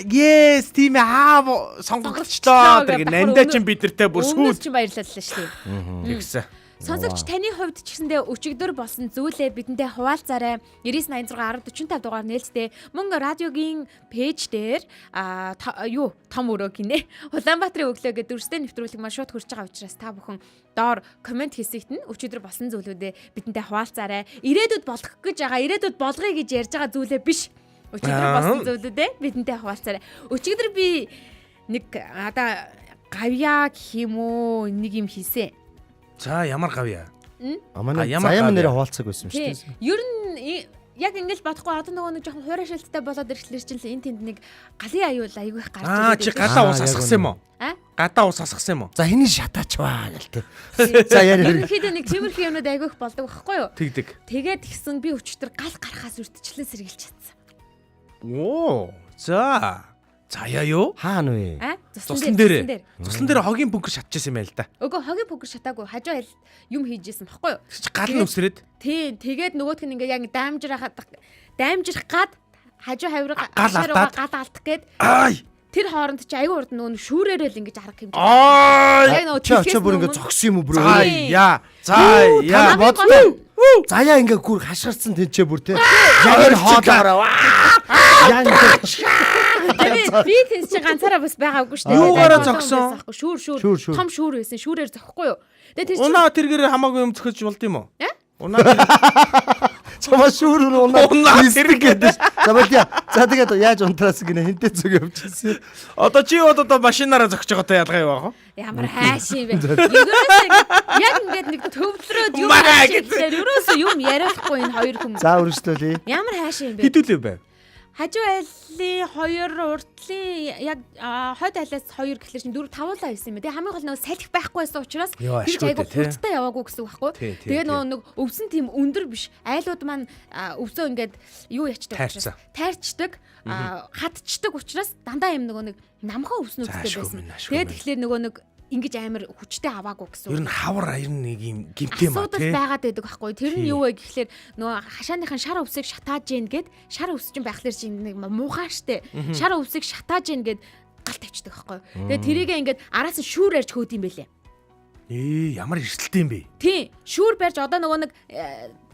yes тийм аав сонгогдчихлоо. Тэгээ нандаа чинь бид нартай бүр сүүл. Өмнөс чинь баярлалаа шүү дээ. Тэгсэн. Сонсогч таны хувьд ч гэсэндээ өчигдөр болсон зүйлээ бидэндээ хуваалцаарай. 99861045 дугаар нээлттэй мөн радиогийн пэйж дээр том өрөө гинэ. Улаанбаатарын өглөө гэдэг дүрстэй нэвтрүүлэг маань шууд хүрч байгаа учраас та бүхэн доор комент хэсэгт нь өчигдөр болсон зүйлүүдээ бидэндээ хуваалцаарай. Ирээдүйд болох гэж байгаа, ирээдүйд болгоё гэж ярьж байгаа зүйлээ биш. Өчигдөр болсон зүйлүүдээ бидэндээ хуваалцаарай. Өчигдөр би нэг одоо гавьяа гэх юм уу нэг юм хийсэн. За ямар гавьяа? Манай заяа нэрээ хуваалцаг байсан шүү дээ. Ер нь яг ингэж бодохгүй одоо нөгөө нэг жоохон хуурай шилттэй болоод ирэхлээр чинь энэ тэнд нэг галын аюул айгүй их гарч ирээд. Чи гадаа ус асгасан юм уу? Гадаа ус асгасан юм уу? За хэний шатаач баа гэлтэй. За яа. Ерөнхийдөө нэг тиймэрхүү юмнууд айгүй их болдог байхгүй юу? Тэгдэг. Тэгээд гисэн би өчтөр гал гарахаас үрдчлэн сэргийлж чадсан. Оо. За. Заяа юу? Хаана вэ? Туслан дээр. Туслан дээр хогийн бөмбөр шатчихсан юм байл та. Үгүй хогийн бөмбөр шатаагүй. Хажуу юм хийжсэн баггүй юу? Гал нь өсрээд. Тийм. Тэгээд нөгөөх нь ингээ яг даймжрах гад хажуу хавраг гал алдах гээд тэр хооронд чи аягүй урд нөгөө шүүрээрэл ингэж арга хэмжээ. Яг нөгөө чи бүр ингээ зогсон юм уу бро? Заяа. Бодлоо. Заяа ингээ гүр хашгирсан тэнцээ бүр те. Яг энэ хоолоороо. Яг Би тэнд чинь ганцаараа бас байгаагүй шүү дээ. Юугаараа зогсон? Шүүр. Том шүүр байсан. Шүүрээр зогхгүй юу? Тэгээ тэр чинь Унаа тэргээр хамаагүй юм зөхөж болд юм уу? Унаа Чамаа шүүр унаа эсрэг гэдэг. За болио. За тэгээд яаж унтраас гинэ хинтээ зүг явчихсан. одоо чи одоо машинаараа зогсож байгаа та ялгаа юу аа? ямар хайш юм бэ? Яг ингээд нэг төвлөрөөд юм ярьчихлаа. Ерөөсөө юм ярихгүй энэ хоёр хүмүүс. За үргэлжлүүлээ. Ямар хайш юм бэ? Хэдүүлээ бай. Хажуу айлын 2 уртлын яг хойд айлаас 2 гэхлээр чинь 4 5-уулаа байсан юм. Тэгээ хамгийн гол нөгөө салхи байхгүй байсан учраас айгу хурцтай яваагүй гэсэн үг байхгүй. Тэгээ нөгөө өвсөн тийм өндөр биш. Айлууд маань өвсөө ингээд юу ячдаг учраас тайрчдаг, хатчдаг учраас дандаа юм нөгөө нэг намхан өвснүүдтэй байсан. Тэгээ тэгэхээр нөгөө нэг ингэж амар хүчтэй аваагүй гэсэн. Ер нь хавар аяр нэг юм гимтэй маа тий. Асуудал байгаад байдаг байхгүй. Тэр нь юу вэ гэхлээр нөгөө хашааныхын шар өвсийг шатааж гин гэд шар өвс чинь байхлаар чинь нэг муухай штэ. Шар өвсийг шатааж гин гэд гал тавьчихдаг байхгүй. Тэгээ тэрийгээ ингээд араас нь шүүр ярьж хөөд юм бэлээ. Ямар эрсдэлтэй юм бэ? Тий. Шүүр барьж одоо нөгөө нэг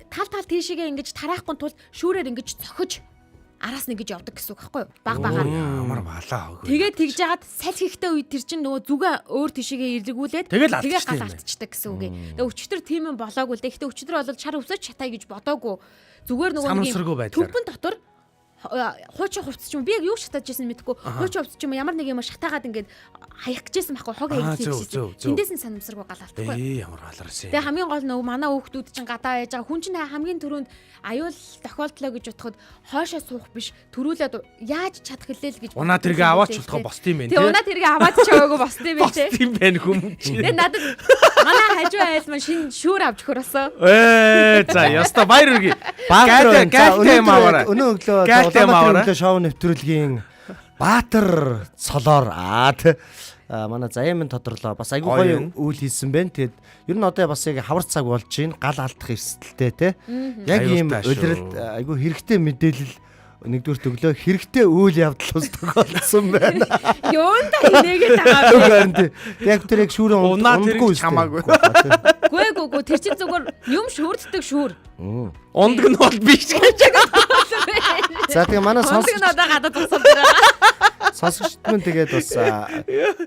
тал тийшээгээ ингэж тараахгүй тул шүүрээр ингэж цохиж араас нэг гэж явдаг гэсэн үг байхгүй юу? Баг багаар. Ямар балаа. Тэгээд тэгж яагаад салхи ихтэй үед тэр чинь нөгөө зүгээ өөр тишээгээ эргүүлээд тэгээ гал алдчихдаг гэсэн үг. Тэгээ өчтөр тийм юм болоогүй л дээ. Гэхдээ өчтөр бол шар өвсөж чатай гэж бодоогүй. Зүгээр нөгөө нэг төмпөн дотор хуучин хувцс ч юм би яг юу шатааж байсан мэдэхгүй. Хуучин хувцс ч юм ямар нэг юм шатаагаад ингээд хаях гэжсэн байхгүй хог хаягдчихсэн. Тэндээс нь санамсаргүй гал алдахгүй. Ямар балаарсан. Тэгээ хамгийн гол нөгөө манай хүүхдүүд чинь гадаа яаж байгаа хүн чинь хамгийн түрүүнд аюул тохиолдлоо гэж бодоход хойшоо суух биш төрүүлээд яаж чадах хэлээ л гэж. Унаа тэргээ аваач болохоо босд юм байна тий. Тэгээ унаа тэргээ аваад чаваагүй босд юм байна тий. Босд юм байна хүмүүс. Тэгээ надад манай хажуу айл маань шинэ шүүр авч хөрөөсөө. За яста баяр үргээ. Галтай юм аваарай. Өнөө өглөө Улаанбаатарын шоу нэвтрүүлгийн Баатар цолоор манай Заяамын тодорлоо бас айгүй гоё үйл хийсэн байна. Тэгээд ер нь одоо бас яг хавар цаг болж байна. Гал алдах эрсдэлтэй те. Яг ийм удиралд айгүй хэрэгтэй мэдээлэл нэгдүгээр өглөө хэрэгтэй үйл явдал ус тохиолдсон байна. Юунда хинээгээд байгаа бэ? Яг тэр яг шүүрэн ундаггүй хамаагүй. Гүгүү тэр чинь зүгээр юм шүүрддэг шүүр. Ундаг нь бол биш гэж. За тэгээ манай сонсогч надад гадаад тусаад байгаа. Сонсогчд мөн тэгээд бас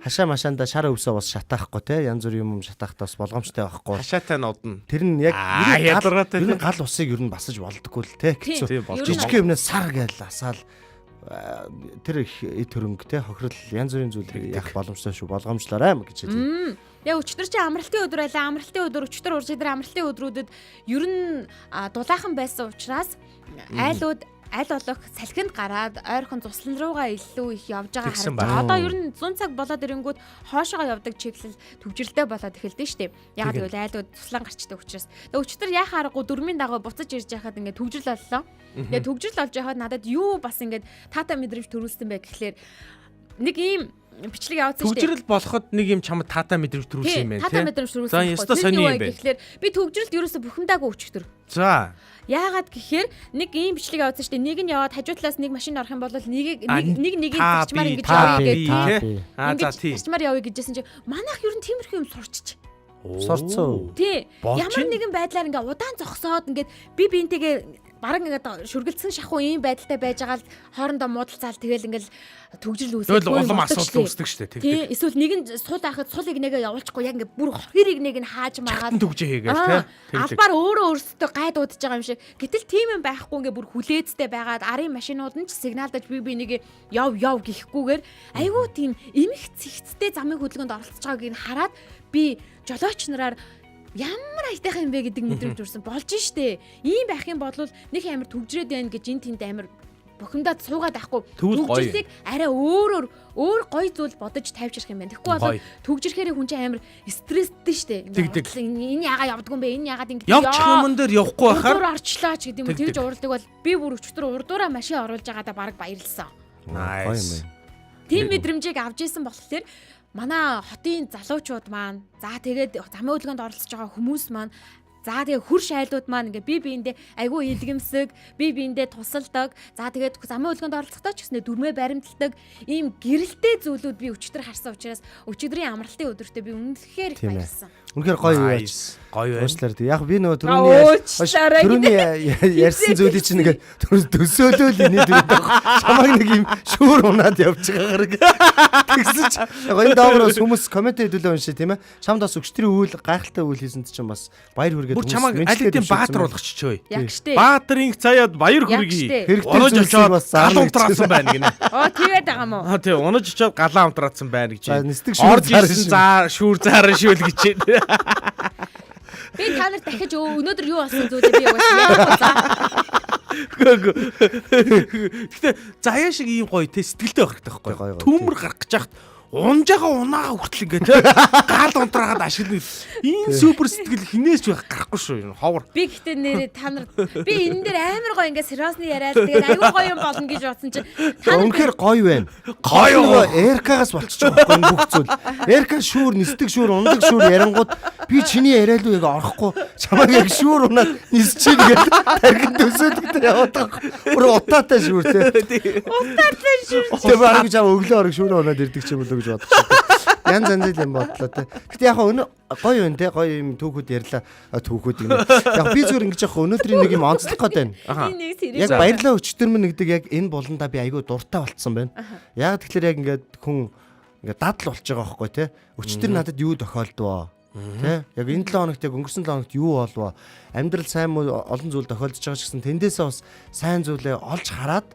хашаа машаанда шар өвсөө бас шатаахгүй те янз бүрийн юм шатаахтаа бас болгоомжтой байхгүй. Хашаатай нодно. Тэр нь яг ялгараатай ер нь гал усыг ер нь басаж болдоггүй л те. Жижиг юмнаас сар гээл асаал тэр их эд хөрөнгө те хохирол янз бүрийн зүйлийг яах боломжтой шүү болгоомжлоорой гэж хэлээ. Яг өчтөр чи амралтын өдөр байлаа. Амралтын өдөр өчтөр урж идэр амралтын өдрүүдэд ер нь дулаахан байсан учраас айлууд аль болох салхинд гараад ойрхон цуслан руугаа илүү их явж байгаа харагдаж. Одоо ер нь 100 цаг болоод ирэнгүүт хоошоогоо явдаг чиглэл төвжирэлтэй болоод эхэлдэж штеп. Яг гэвэл айлууд цуслан гарчдаг учраас. Тэгээ өчтөр яхаа аргагүй дөрмийн дагуу буцаж ирж яхад ингээд төвжирэл боллоо. Тэгээ төвжирэл олж яхад надад юу бас ингээд таата мэдрэмж төрүүлсэн бэ гэхлээр нэг ийм бичлэг явуулсан шүү дээ. Төвжирэл болоход нэг юм чамд таата мэдрэмж төрүүлсэн юм байна тий. Таата мэдрэмж төрүүлсэн. За яста сони юм бэ. Тэгэхээр би төвжирэлд ерөөсө бухимдаагүй өчтөр. За. Яагаад гэхээр нэг ийм бичлэг явуулсан шүү дээ. Нэг нь яваад хажуу талаас нэг машин орох юм бол нэг зарчмаар ингэж явъя гэдэг. За тий. Зарчмаар явъя гэжсэн чинь манайх ер нь тиймэрхүү юм сурчиж. Сурцсан. Тий. Ямар нэгэн байдлаар ингээ удаан зогсоод ингээд би биентэйгээ бараг ингээд шүргэлцсэн шахуу ийм байдалтай байж байгаа л хоорондоо муудалцаал тэгэл ингээл төгжрөл үүсэх. Тэгэл улам асуудал үүсдэг шүү дээ. Тий. Эсвэл нэг нь сул байхад сулыг нэгэ явуулчихгүй яг ингээд бүр хоёрыг нэг нь хааж маагаад төгжээ хийгээл тий. Албаар өөрөөсөө гайдуудаж байгаа юм шиг. Гэтэл тийм юм байхгүй ингээд бүр хүлээцтэй байгаад арын машинууд нь ч сигналдаж би нэг яв гэхгүйгээр айгүй тийм эмх цэгцтэй замын хөдөлгөөнд оролцож байгааг нь хараад би жолооч нараар ямар айтайхан юм бэ гэдэг мэдрэмж төрсэн болж штэ. Ийм байх юм бол нэг амар төгжрээд байна гэж эн тэнд амар бухимдаад суугаад байхгүй. Төгжрэлийг арай өөр гоё зүйл бодож тавьчих юм байна. Тэгэхгүй бол төгжрэхээр хүн чинь амар стресстэй штэ. Энэ яага явдгүй юм бэ? Энэ яагаад ингэ явчих юм дээр явахгүй байхаар урдуур орчлаа ч гэдэг юм. Тэгж уралдаг бол би бүр өчтөр урдуураа машин оруулж байгаадаа баг баярлсан. Nice. Тийм мэдрэмжийг авч исэн болохоор манай хотын залуучууд маань за тэгээд замын хөдөлгөөнд оролцож байгаа хүмүүс маань за тэгээд хөрш айлууд маань ингээ би биэндээ айгүй илгэмсэг би биэндээ тусалдаг за тэгээд замын хөдөлгөөнд оролцохдоо ч гэснээр дүрмээ баримталдаг ийм гэрэлтэй зүйлүүд би өчтөр харсан учраас өчигдрийн амралтын өдөртөө би үнэхээр их баярлсан. Үнэхээр гоё юу яаж. Гоё байна. Уучлаарай. Яг би нөгөө Уучлаарай түрүүний ярьсан зүйлийг чинь ингээд төсөөлөөл инээд байдаг. Чамайг нэг юм шүүр унаад явж байгаа хэрэг. Тэгсэн чи яг энэ доогоос хүмүүс коммент хийдүүлээ уншаа тийм ээ. Чамд бас өчтөрийн үйл гайхалтай үйл хийсэнд чинь бас баяр хүргээд Бүр чамайг алидийн баатар болгочихчөө. Яг штэ. Баатарын цаяад баяр хүргэе. Унаж очоод галаа унтраасан байна гинэ. Тэгээд байгаа мó. Тий, унаж очоод галаа унтраасан байна гэж. За нисдэг шүүр заар шүүл гэж байна. Би та нарт дахиж өнөөдөр юу болсон зүйлээ би угаасаа Гэтэ заяа шиг ийм гоё те сэтгэлтэй байх хэрэгтэй байхгүй. Төмөр гарах гэж яхад унжаага унаага хүртэл ингээд гал унтраагаад ашиглана. Энэ супер сэтгэл хинээс ч байх гарахгүй шүү. Ховор. би гэхдээ нэрээ та нар би энэ дээр амар гоё ингээд сериосны яриад тэгээд аюу гоё юм болно гэж бодсон чинь та нар Үнэхээр гоё байна. Гоё. Эркагаас болчих жоохгүй энэ бүх зүйл. Эрка шүүр, нисдэг шүүр, ундаг шүүр ярангууд би чиний яриа л үг орохгүй. Чамайг яг шүүр унаад нисчихээ гэдэг тархинд төсөөлөлтөд яваад байгаа. Бүр утаатай шүүр те. утаатай шүү. Тэгээ баг гэж өглөө орог шүүр унаад ирдэг ч юм уу гэж бодчих. Янз янз юм бодлоо те. Гэтэ яг гоё байна те. Гоё юм түүхүүд ярьлаа. Түүхүүд юм. Яг би зүгээр ингэж яг өнөөдрийн нэг юм онцлох гээд байна. Нэг сериал. Яг баярлаа өчтөр минь гэдэг яг энэ болондоо би айгүй дуртай болцсон байна. Яг тэгэхээр яг ингээд хүн ингээд дадал болж байгаа байхгүй те. Өчтөр надад юу тохиолдвоо? Тэ? Яг энэ 7 хоногт яг өнгөрсөн 7 хоногт юу болвоо? Амьдрал сайн муу олон зүйл тохиолдож байгаа ч гэсэн тэндээсээ бас сайн зүйлээ олж хараад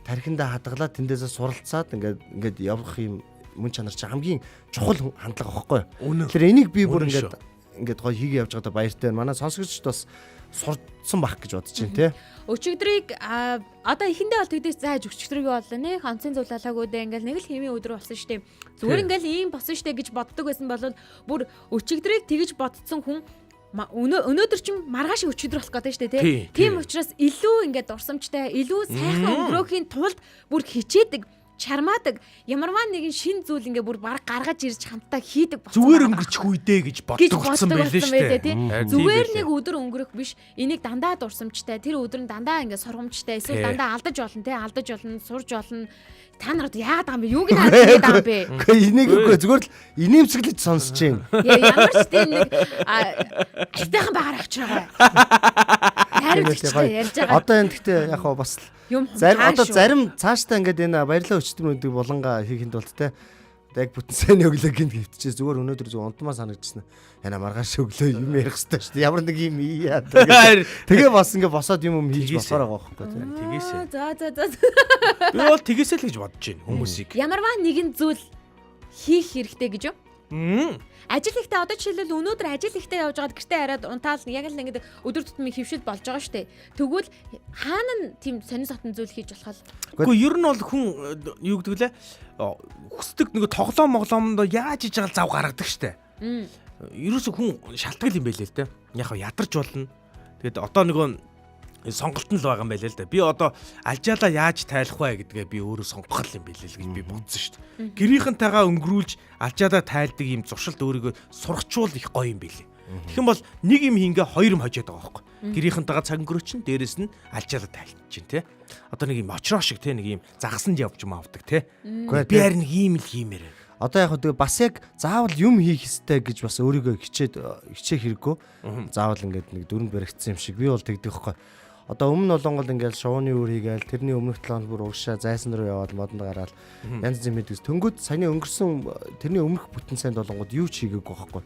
тархиндаа хадгалаад тэндээсээ суралцаад ингээд явах юм мөн чанар чи хамгийн чухал хандлага байхгүй. Тэгэхээр энийг би бүр ингээд гоё хийгээ явж байгаадаа баяртай байна. Манай сонсогчд бас сурцсан бах гэж бодож байна те. Өчигдрийг одоо эхэндээ бол тэгдэж зааж өчигдрийг боллоо нэ хонцын зулаалаагүй дэ ингээл нэг л хэмээ өдөр болсон штеп. Зүгээр ингээл ийм болсон штеп гэж боддог байсан бол бүр өчигдрийг тэгж бодсон хүн өнөөдөр ч маргааш өчигдөр болох гэдэг штеп те. Тийм учраас илүү ингээд дурсамжтай, илүү сайхан өнгөрөөхийн тулд бүр хичээдэг, чармаадаг ямарваа нэгэн шин зүйл ингээ бүр баг гаргаж ирж хамтаа хийдэг болсон. Зүгээр өнгөрчих үедээ гэж боддогцсон байлээ шүү дээ. Зүгээр нэг өдөр өнгөрөх биш. Энийг дандаа дурсамжтай, тэр өдөр нь дандаа ингээ сургамжтай, эсвэл дандаа алдаж болно те, алдаж болно, сурж болно. Та нарт яагаад байгаа юм бэ? Юуг нь хаадаг байгаа юм бэ? Гэхдээ энийг үгүй зүгээр л инээмсэглэж сонсож байна. Ямар ч тийм нэг айтайхан багаар авч байгаа. Хариуцлагатай ярьж байгаа. Одоо энэ гэхдээ яг хаа бас зарим цаашдаа ингээд энэ баярлалаа өчтөрмөдийг булангаа хийхэд бол те яг бүтэн сайн өглөө гинт хөвтчихээ зүгээр өнөөдөр зөв унтмаа санагдчихна. Яна маргааш өглөө юм ярих хэрэгтэй шүү дээ. Ямар нэг юм яа. Тэгээ бас ингээд босоод юм хийж болохоор байгаа байхгүй те. Тэгээсээ. За. Би бол тэгээсээ л гэж бодож байна хүмүүсийг. Ямарваа нэгэн зүйл хийх хэрэгтэй гэж юу? Ажил ихтэй одоо жишээлбэл өнөөдөр ажил ихтэй явж байгаад гэртээ хараад унтаал яг л ингэ өдөр тутмын хөвшил болж байгаа штэ. Тэгвэл хаана нь тийм сонир сотон зүйл хийж болох вэ? Гэхдээ ер нь бол хүн юу гэдэг лээ хүсдэг нэг тоглоомоглоомдоо яаж хийж байгаа зав гаргадаг штэ. Ерөөсө хүн шалтгаал юм байлээ л дээ. Яг ядарч болно. Тэгээд одоо нөгөө сонголт нь л байгаа юм байлээ л да. Би одоо алжаалаа яаж тайлах вэ гэдгээ би өөрөө сонгох юм байлээ л гэж би бодсон шүү дээ. Гэрийнхэнтэйгээ өнгөрүүлж алжаалаа тайлдаг юм зуршилд өөрийгөө сурхчуул их гоё юм байлээ. Тэгэх юм бол нэг юм хингээ хоёр юм хожоод байгаа байхгүй. Гэрийнхэнтэйгээ цаг өнгөрөөчин дээрэс нь алжаалаа тайлж чинь тий. Одоо нэг юм очроо шиг тий нэг юм загсанд явж юм авдаг тий. Би харин нэг юм л хиймээр байна. Одоо яг тэгээ бас яг заавал юм хийх ёстой гэж бас өөрийгөө хичээх хэрэггүй. Заавал ингээд нэг дөрөнд баригдсан юм шиг би бол тэгдэг байхгүй. Одоо өмнө болонгол ингээл шууны үр хийгээл тэрний өмнөх 7 хоног бүр уушаа зайсан руу яваад модонд гараад янз бүр мэдээс төнгөд саяны өнгөрсөн тэрний өмнөх бүтэн санд болонгод юу ч хийгээгүй байхгүй.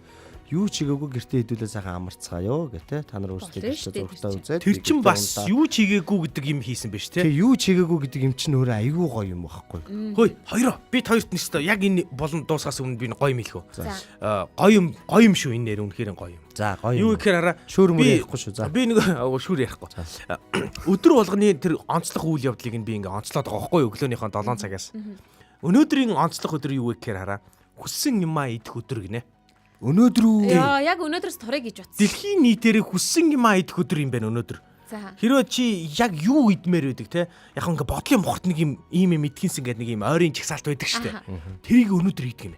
Юу ч хийгээгүй гэртээ хэдүүлээ сайхан амарцгаая гэх тэ та нар өөрсдөө зургатаа үзээд тэр чин бас юу ч хийгээгүй гэдэг юм хийсэн байж тэ. Тэгээ юу ч хийгээгүй гэдэг юм чинь өөрөө айгүй гоё юм байхгүй. Хөөе хоёроо бид хоёрт нь өстой яг энэ болон дуусгаас өмнө би гоё юм хэлэх үү. Гоё юм шүү энэ нэр үнэхээр гоё юм. За гоё юу гэхээр хараа шүүр мөр ярихгүй шүү. За би нэг шүүр ярихгүй. Өдөр болгоны тэр онцлог үйл явдлыг нь би ингээ онцлоод байгаа байхгүй юу өглөөнийхөө 7 цагаас. Өнөөдрийн онцлог өдөр юу вэ гэхээр хараа хүссэн юмаа идэх өдөр гинэ. Өнөөдөр үү? Яа, яг өнөөдрөөс турыг гэж бодсон. Дэлхийн нийтээрээ хүссэн юмаа идэх өдөр юм байна өнөөдөр. Хэрвээ чи яг юу идмээр байдаг те? Яг ингээ бодлын мохот нэг юм идхийнсэн гэдэг нэг юм ойрын чагсаалт байдаг штэ. Тэрийг өнөөдөр идэх юм.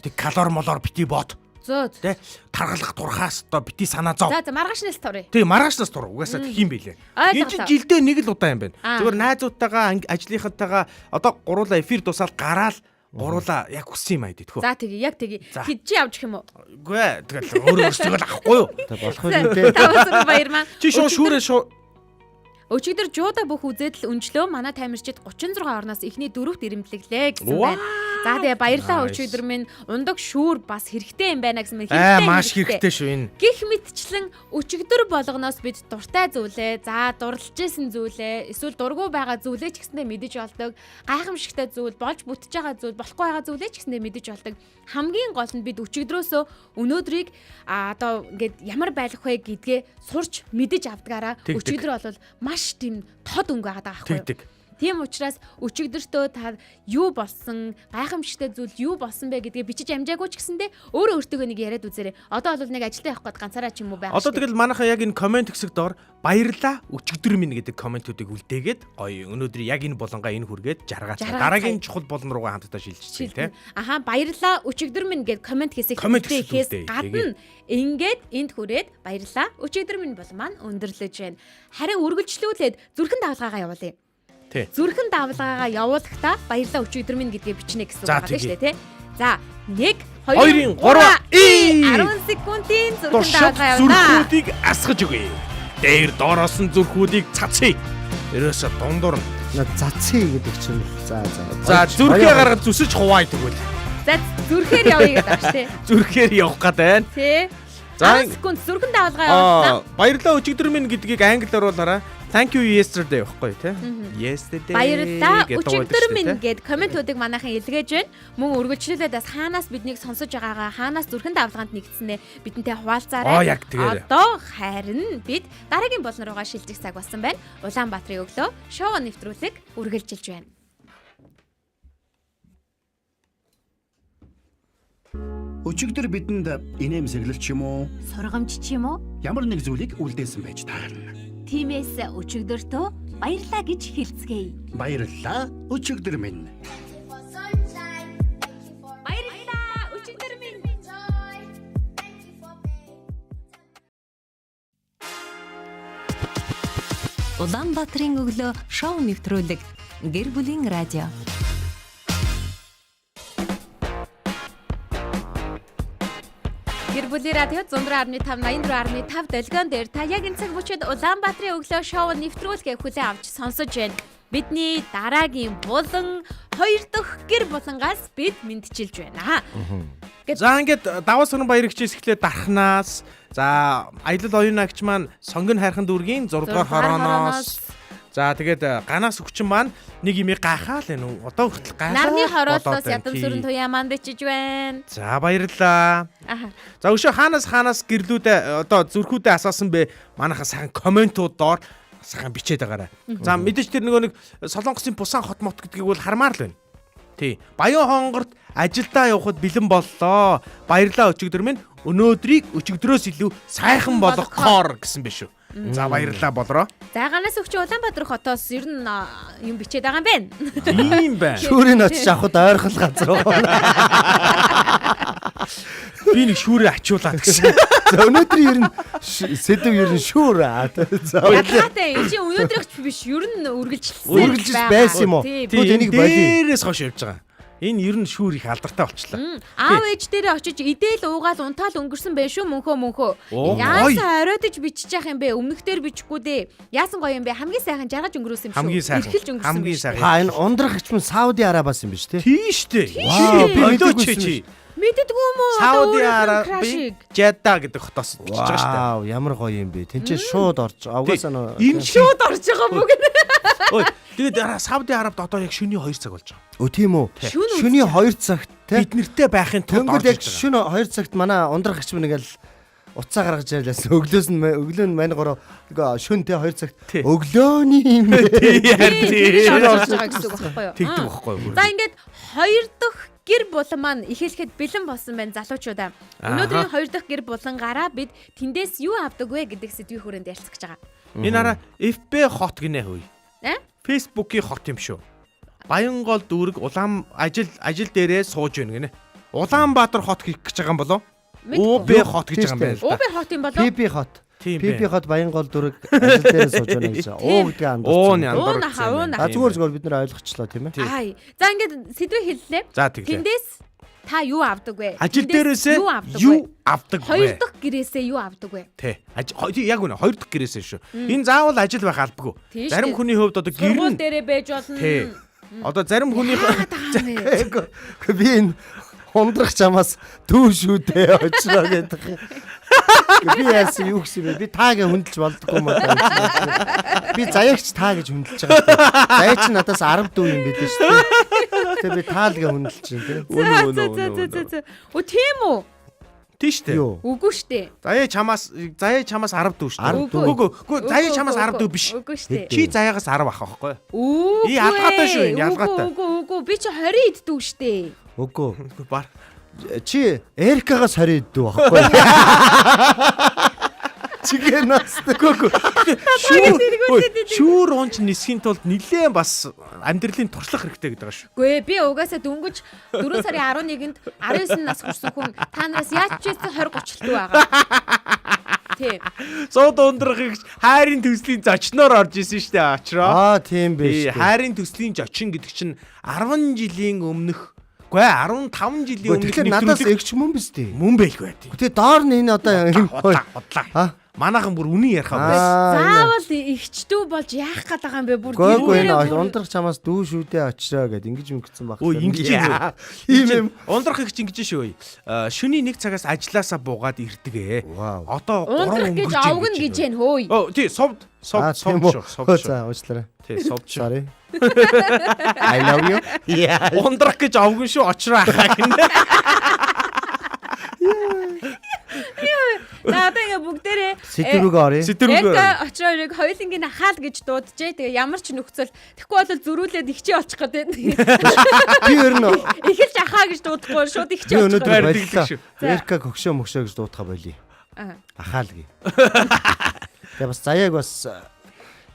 Тэг калори молоор бити бот. Тэ таргалах турхаас одоо бити санаа зов. За маргаашнаас туръя. Тэг маргаашнаас тур. Угаасаа тэх юм билээ. Энэ чинь жилдээ нэг л удаа юм байна. Зүгээр найзуудтайгаа ажлынхантайгаа одоо гуруула эфир дуусаад гараал Гуруула яг хүссэн юм аа идэв. За тэгээ яг тэгээ чи авч гэх юм уу? Үгүй ээ тэгэл өөрөө өөрсдөө авахгүй юу? Тэг болох юм дээ. Тавсар баяр маань. Чи шүүрээ Өчигдөр жуута бүх үзэдэл өнжлөө манай тамирчид 36 орноос эхний 4-т ирэмтлэглээ гэсэн байна. За тэгээ баярлалаа өчигдөр минь ундаг шүүр бас хэрэгтэй юм байна гэсэн мэт маш хэрэгтэй шүү энэ. Гэх мэтчлэн өчигдөр болгоноос бид дуртай зүйлээ, за дурлж исэн зүйлээ, эсвэл дургу байгаа зүйлээ ч гэсэндээ мэдэж болдог. Гайхамшигтай зүйл, болж бүтэж байгаа зүйл, болохгүй байгаа зүйлээ ч гэсэндээ мэдэж болдог. Хамгийн гол нь бид өчигдрөөсөө өнөөдрийг одоо ингээд ямар байх вэ гэдгээ сурч мэдэж авдгаараа өчигдөр бол маш тийм тод өнгө байгаа байхгүй юу? Тийм учраас өчигдөртөө та юу болсон, гайхамшигтай зүйл юу болсон бэ гэдгээ бичиж амжаагүй ч гэсэндээ өөрөө өөртөө нэг яриад үзээрэй. Одоо бол нэг ажилтаа явах гээд ганцаараа ч юм уу байгаа. Одоо тэгэл манайхаа яг энэ комент хэсэг доор баярлаа өчигдөр минь гэдэг комментуудыг үлдээгээд гоё өнөөдөр яг энэ болонгаа энэ хүргээд жаргаач. Дараагийн чухал болон руугаа хамтдаа шилжчихье тий. Аха баярлаа өчигдөр минь гэдэг комент хэсэг үлдээхээс гадна ингээд энд хүрээд баярлаа өчигдөр минь бол маань өндөрлөж байна. Харин үргэлжлүүлээд зүрхэн давалгаагаа явуулъя. Зүрхэн давалгаагаа явуулахдаа баярлалаа өчигдөр минь гэдгээ бичнэ гэсэн үг байна шүү дээ тий. За 1 2 3 10 секундын зүрхэн давалгаа явуулна. Зүрхүүдийг асгаж өгье. Дээр доороос нь зүрхүүдийг цацъя. Ерөөсө дундуур нь зацъя гэдэг чинь. За зүрхээ гаргаж зүсэж хуваа тэгвэл. За зүрхээр явъя гэдэг байна тий. Зүрхээр явах гээд байна. Тий. За 10 секунд зүрхэн давалгаа явуулна. Баярлалаа өчигдөр минь гэдгийг англиар болоораа thank you yesterday байхгүй тий. Yesterday. Баярлалаа өчигдөр минь гэд комментуудыг манайхан илгээж байна. Мөн үргэлжлүүлээд бас хаанаас биднийг сонсож байгаагаа хаанаас зүрхэн давалгаанд нэгдсэнээ бидэнтэй хуваалцаарай. Одоо харин бид дараагийн болон руугаа шилжих цаг болсон байна. Улаанбаатарын өглөө шоу нэвтрүүлэг үргэлжилж байна. Өчигдөр бидэнд инээмсэглэл ч юм уу, Сургамж ч юм уу? ямар нэг зүйлийг үлдээсэн байж таарна. Тиймээс өчигдөртөө баярлаа гэж хэлцгээе. Баярлалаа өчигдөр минь. Баярлалаа өчигдөр минь. Улаанбаатарын өглөө шоу нэвтрүүлэг гэр бүлийн радио. Гэр бүлийн радио 104.5 84.5 долгион дээр та яг энэ цаг бүчид Улаанбаатарын өглөө шоу нэвтрүүлгээ хүлээн авч сонсож байна. Бидний дараагийн булан 2 дахь гэр булангаас бид мэдчилж байна. За ингээд даваа суран баяр хичээс эхлээд дархнаас за аялал оюун агч маань сонгон хайрхан дүүргийн 6 дугаар хорооноос за тэгээд ганаас өгчин маань нэг имийг гайхаал энэ одоо хүртэл гайхаа. Нарны хороолоос ядам сүрэн туяа маань бичиж байна. За баярлалаа. За өшөө хаанаас гэрлүүдээ одоо зүрхүүдээ асаасан бэ? Манайхаа сайхан комментууд доор сайхан бичээд байгаарай. За мэдээж тэр нөгөө нэг Солонгосын Бусан хот мот гэдгийг бол хармаар л байна. Тий. Баян хонгорт ажилдаа явхад бэлэн боллоо. Баярлалаа өчигдөр минь өнөөдрийг өчигдрөөс илүү сайхан болгохоор гэсэн биш үү? За баярлалаа болроо. За ганаас өгч Улаанбаатар хотоос ер нь юм бичээд байгаа юм байна. Тийм байна. Шүүрийг очиж авахд ойрхон газар байгаа. Би нэг шүүрээ ачуулаад гэсэн. За өнөөдрийн ер нь сэдв ер нь шүүр аа. За ялгаатай энэ чинь өнөөдрийнх биш ер нь үргэлжилсэн байсан юм уу? Тэгвэл энийг болий. Дээрээс хойш явж байгаа. Энэ ер нь шүүр их алдартай болчихлоо. Аав ээж дээрээ очиж идээл уугаал унтаал өнгөрсөн байх шүү мөнхөө. Яасан ороодож бичиж яах юм бэ? Өмнөхдөр бичихгүй дээ. Яасан гоё юм бэ? Хамгийн сайхан жаргаж өнгөрөөсөн юм шүү. Эрхэлж өнгөрсөн. Хамгийн сайхан. Хаа энэ ундрах хчмэн Сауди Арабиас юм биш үү? Тийш дээ. Би мэддэггүй юм уу? Сауди Араби Жадда гэдэг хотоос бичиж байгаа шүү дээ. Вау, ямар гоё юм бэ. Тэнцээ шууд орж авгаасаа нөө. Им Шууд орж байгаа мөг. Ой, тэгээд Сауди Арабид одоо яг шөнийн 2 цаг болж байгаа. Өө тийм үү. Шөнийн 2 цагт те. Бид нэртэй байхын тулд Тэнгүүд яг шөнө 2 цагт манай ундрах хчмэн ингээл уцаа гаргаж ирлээс өглөө нь мань гороо шөн те 2 цагт өглөөний юм. Шууд орж байгаа гэсэн үг байхгүй юу? Тэгдэг байхгүй юу? За ингээд 2 дахь гэр булан маань эхлэхэд бэлэн болсон байна залуучуудаа. Өнөөдрийн 2 дахь гэр булангаараа бид тэндээс юу авдаг вэ гэдэг сэдвийн хүрээнд ярилцах гэж байгаа. Энэ араа FB хот гинэ хөөе. Facebook-ийн хот юм шүү. Баянгол дүүрэг улаан ажил дээрээ сууж байна гинэ. Улаанбаатар хот гэж байгаа юм болов? УБ хот гэж байгаа юм байна л да. УБ хот юм болов? ПП хот. Пипи хот Баянгол дүрэг ажил дээр сууж байна гэж. Уу гэдэг Ууны андуурч. андуурч. Зүгээр бид нар ойлгочлоо тийм ээ. Аа. За ингээд сэдвээ хэллээ. За тэглээ. Тэндээс та юу авдаг вэ? Ажил дээрээсээ юу авдаг вэ? Хоёр дахь гэрээсээ юу авдаг вэ? Тий. Яг үнэ хоёр дахь гэрээсээ шүү. Энэ заавал ажил байх албагүй. Зарим хүний хувьд одоо гэр Сургууль нь дээрээ байж болно. тий. Одоо зарим хүний Би энэ хундрах чамаас дүү шүү дээ очроо гэдэг. Би яасан юу гэсэн бэ? Би таагээ хүндэлж болдгоо юм байна. Би заяагч таа гэж хүндэлж байгаа. Заяа чи надаас 10 дүү юм билээ шүү дээ. Тэгээ би таалгээ хүндэлж байна тийм. Оо тийм үү? тийш дээ. Үгүй штэ. Заяа чамаас 10 дүү шүү дээ. Үгүй заяа чамаас 10 дүү биш. Үгүй штэ. Чи заяагаас 10 авах байхгүй. Үгүй. И ялгаатай шүү энэ ялгаатай. Үгүй. Би чи 20 иддэг штэ. Үгүй. Бар. Чи Эрикагаас 20 иддэг байхгүй. Чигээр настаггүй. Шүүр унч нисхийн тулд нилээн бас амьдралын туршлах хэрэгтэй гэдэг байгаа шүү. Гүй би угаасаа дөнгөж 4 сарын 11-нд 19 нас хүрсэн хүн та нараас яаж ч 20 30 л байгаа. Тийм. Сууд ундрахыг хайрын төслийн зочноор орж исэн шүү дээ очроо. Тийм биш. Хайрын төслийн зочин гэдэг чинь 10 жилийн өмнөх 15 жилийн өмнөх тэгэхээр надаас эгч мөн биз дээ. мөн байлгүй байт. Тэгээ доор нь энэ одоо бодлаа. Манайхан бүр үнэн ярих аваа. Заавал ихчдүү болж яах гээд байгаа юм бэ? Бүр гойгүй энэ ундрах чамаас дүү шүү дээ очроо гэд ингэж мөнгөцсөн баг. Өө ингэж юм. Ундрах их ингэж шүү. Шөнийн 1 цагаас ажилласаа буугаад ирдэг ээ. Одоо 3 гэж авгна гэж байна хөөе. Оо тий совд шүү. За уучлаарай. Тий совд шүү. Sorry. I love you. Ундрах гэж авгна шүү очроо ахаа гинэ. Надаа ингээ бүгдээрээ Сэдврүүг орё. Яг очроо хоёулынгийн хаал гэж дууджээ. Тэгээ ямар ч нөхцөл тэгэхгүй бол зөрүүлээд ихчээ очих гэдэг. Би ер нь Ихэлж ахаа гэж дуудахгүй шууд ихчээ очих. өнөөдөр боллоо. Эрика хөгшөө мөгшөө гэж дуудахаа болий. Ахаал гээ. Тэгээ бас заяаг бас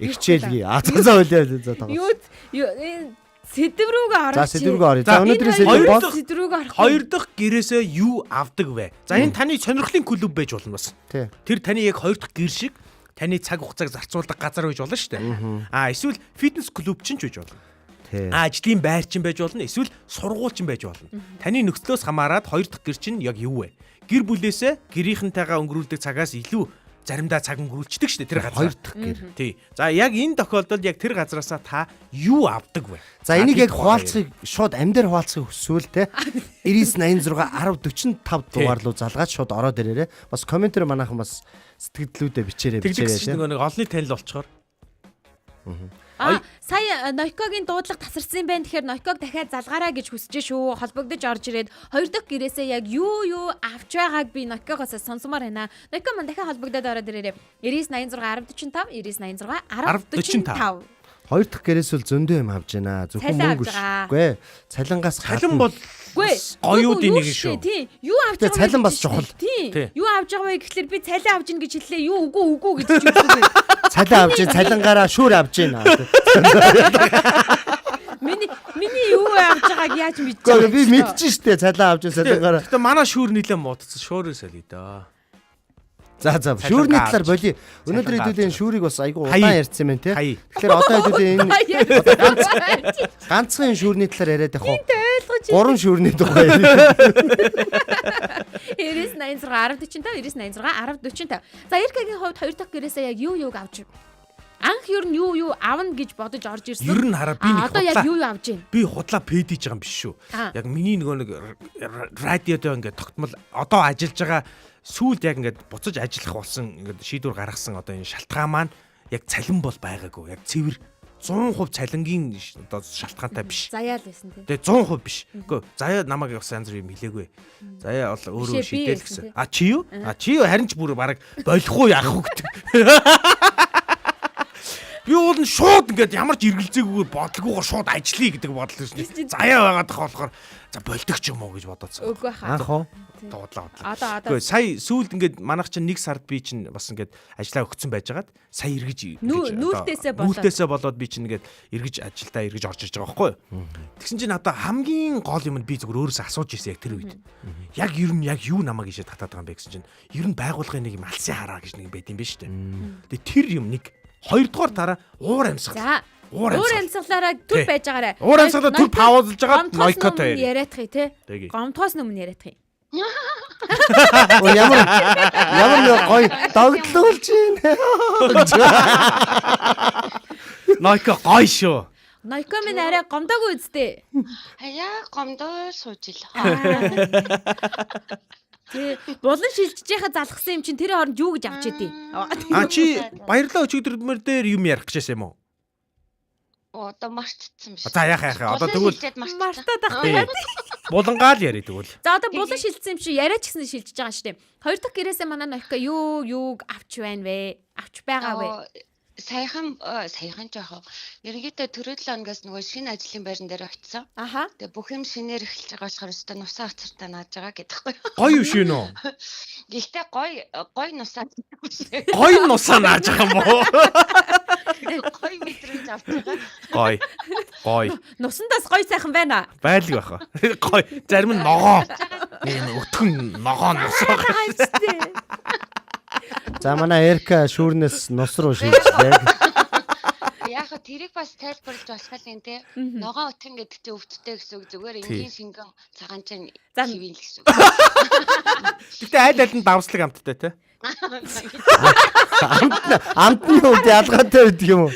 ихчээлгий. За болоо. Юу сэдв рүүгээ орооч. За сэдврүүг орё. За өнөөдрийн сэдв бол Хоёр дахь гэрээсээ юу авдаг вэ? За энэ таны сонирхлын клуб байж болно бас. Тэр таны яг хоёр дахь гэр шиг таны цаг хугацааг зарцуулдаг газар байж болно шүү дээ. Эсвэл фитнес клуб ч байж болно. Ажлын байр ч байж болно. Эсвэл сургууль ч байж болно. Таны нөхцлөөс хамаарат хоёр дахь гэр чинь яг юу вэ? Гэр бүлээсээ гэрийнхэнтэйгээ өнгөрүүлдэг цагаас илүү заримдаа цаг өнгөрүүлчихдэг шүү дээ тэр газар. хоёр дахь гэр. Тий. За яг энэ тохиолдолд яг тэр газараасаа та юу авдаг вэ? За энийг яг хуваалцахыг шууд амдэр хуваалцахыг хүсвэл те 9986 1045 дугаар руу залгаад шууд ороод ирээрээ. Бас комментээр манайхан бас сэтгэлдлүүдээ бичээрэй те. Нэг олонний танил болчоор. Сая Нойкогийн дуудлага тасарсан байна. Тэгэхээр Нойког дахиад залгаараа гэж хүсэж шүү. Холбогдож орж ирээд хоёр дахь гэрээсээ яг юу авч байгааг би Нойкогоос сонсомоор байна. Нойко маань дахиад холбогдоод ороод ирээрээ. 9986 1045 9986 1045. Хоёр дахь гэрээс бол зөндөө юм авж байна. Зөвхөн мөнгө шгүй. Цалингаас цалин бол гоёудын нэг шүү. Тий. Юу авч байгаа вэ? Цалин бас чухал. Тий. Юу авч байгаа вэ гэхэлэр би цалин авж ийн гэж хэллээ. Юу үгүй гэж хэлсэн. Цалин авж ийн, цалингаараа шүүр авж ийн. Миний юу авч байгааг яаж мэдчихвэ? Би мэдчихэж штэ цалин авж ийн, цалингаараа. Гэтэ манай шүүр нилээ муудсан. Шүүрээ солиё доо. За шүүрний талаар болий. Өнөөдөр хэдүүлээ шүүрийг бас айгу удаан ярьсан юм те. Тэгэхээр одоо хэдүүлээ энэ ганцхан шүүрний талаар яриад яг хоо. 3 шүүрний тухай. 9986 1045 9986 1045. За Эрикагийн хувьд хоёр дахь гэрээсээ яг юу авч анх ер нь юу авна гэж бодож орж ирсэн. Ер нь хараа би нэг одоо яг юу авж ийн? Би худлаа пэдэж байгаа юм биш шүү. Яг миний нэг радиодоо ингээд тогтмол одоо ажиллаж байгаа сүүлд яг ингээд буцаж ажиллах болсон ингээд шийдвэр гаргасан одоо энэ шалтгаан маань яг цалин бол байгаагүй. Яг цэвэр 100% цалингийн одоо шалтгаантай биш. Заяа л байсан тийм. Тэгээ 100% биш. Үгүй заяа намайг бас янз бүр юм хэлээгүй. Заяа бол өөрөө шийдээл гэсэн. Чи юу харин ч бүр бараг болохгүй яах вэ гэдэг. Би уул нь шууд ингээд ямар ч эргэлзээгүй бодлогоогоор шууд ажиллая гэдэг бодол ирсэн. Заяа байгаад болохоор за болдог ч юм уу гэж бодоцсон. Үгүй хаа. Анх уу? Дуудлаа. Одоо Гэхдээ сая сүүлд ингээд манайх чинь 1 сард би чинь бас ингээд ажиллаа өгцөн байжгаад сая эргэж нүүлтээсээ болоод би чинь ингээд эргэж ажилдаа эргэж орж ирж байгаа байхгүй юу. Тэгсэн чинь одоо хамгийн гол юм нь би зүгээр өөрөөсөө асууж ирсэн яг тэр үед. Яг ер нь яг юу намайг ишээ татаад байгаа юм бэ гэсэн чинь ер нь байгуулгын нэг юм алсын хараа гэж нэг байд юм байна шүү дээ. Тэгээ тэр юм нэг хоёрдугаар дараа уур амьсгал. За. Уур амьсгалаараа төр байж байгаарэ. Уур амьсгалаа төр паузлж байгаа нойкотой. Яриадах тий. Гомтоос өмнө яриадах юм. Ямар нэг гоё догтлуулж байна. Нойко гоё шүү. Нойко минь арай гомдоогүй үсттэй. Хаяа гомдоо сууж ил. Тэ булан шилжиж яхаа залгсан юм чинь тэр хооронд юу гэж авч идэв. Чи баярлалаа өчигдөрмөр дээр юм ярих гэжсэн юм уу? Одоо марцсан биш. За яхаа. Одоо тэгвэл мартаад ах. булангаал яриа тэгвэл. За одоо булан шилжсэн юм чи яриач гэсэн шилжиж байгаа шүү дээ. Хоёр дахь гэрээсээ манай Нойко юуг авч байна вэ? Авч байгаа вэ? Саяхан жоохоо. Ерөнхийдөө төрөлөө онгоос нөгөө шинэ ажлын байран дээр очсон. Аха. Тэгээ бүх юм шинээр эхэлж байгаа болохоор өстө нусаа хацартаа нааж байгаа гэдэгхгүй. Гоё шүү нөө. Гэхдээ гоё нусаа. Гоё нусаа нааж байгаа юм уу? Гоё мэдрэмж авч байгаа. Гоё. Нусандаас гоё сайхан байна. Байлг баха. Гоё. Зарим нь ногоо. Нэг өтгөн ногоо нусаа. За манай Эрка шүүрнээс нус руу шилжлээ. Яг тэрийг бас тайлбарлаж болох юм те. Ногоо өтгөн гэдэг чинь өвдөлттэй гэсэн үг зүгээр энгийн шингэн цагаан чинь хивэн л гэсэн үг. Гэтэ айл нь давслаг амттай те. Амтны үед ялгаатай байдаг юм уу?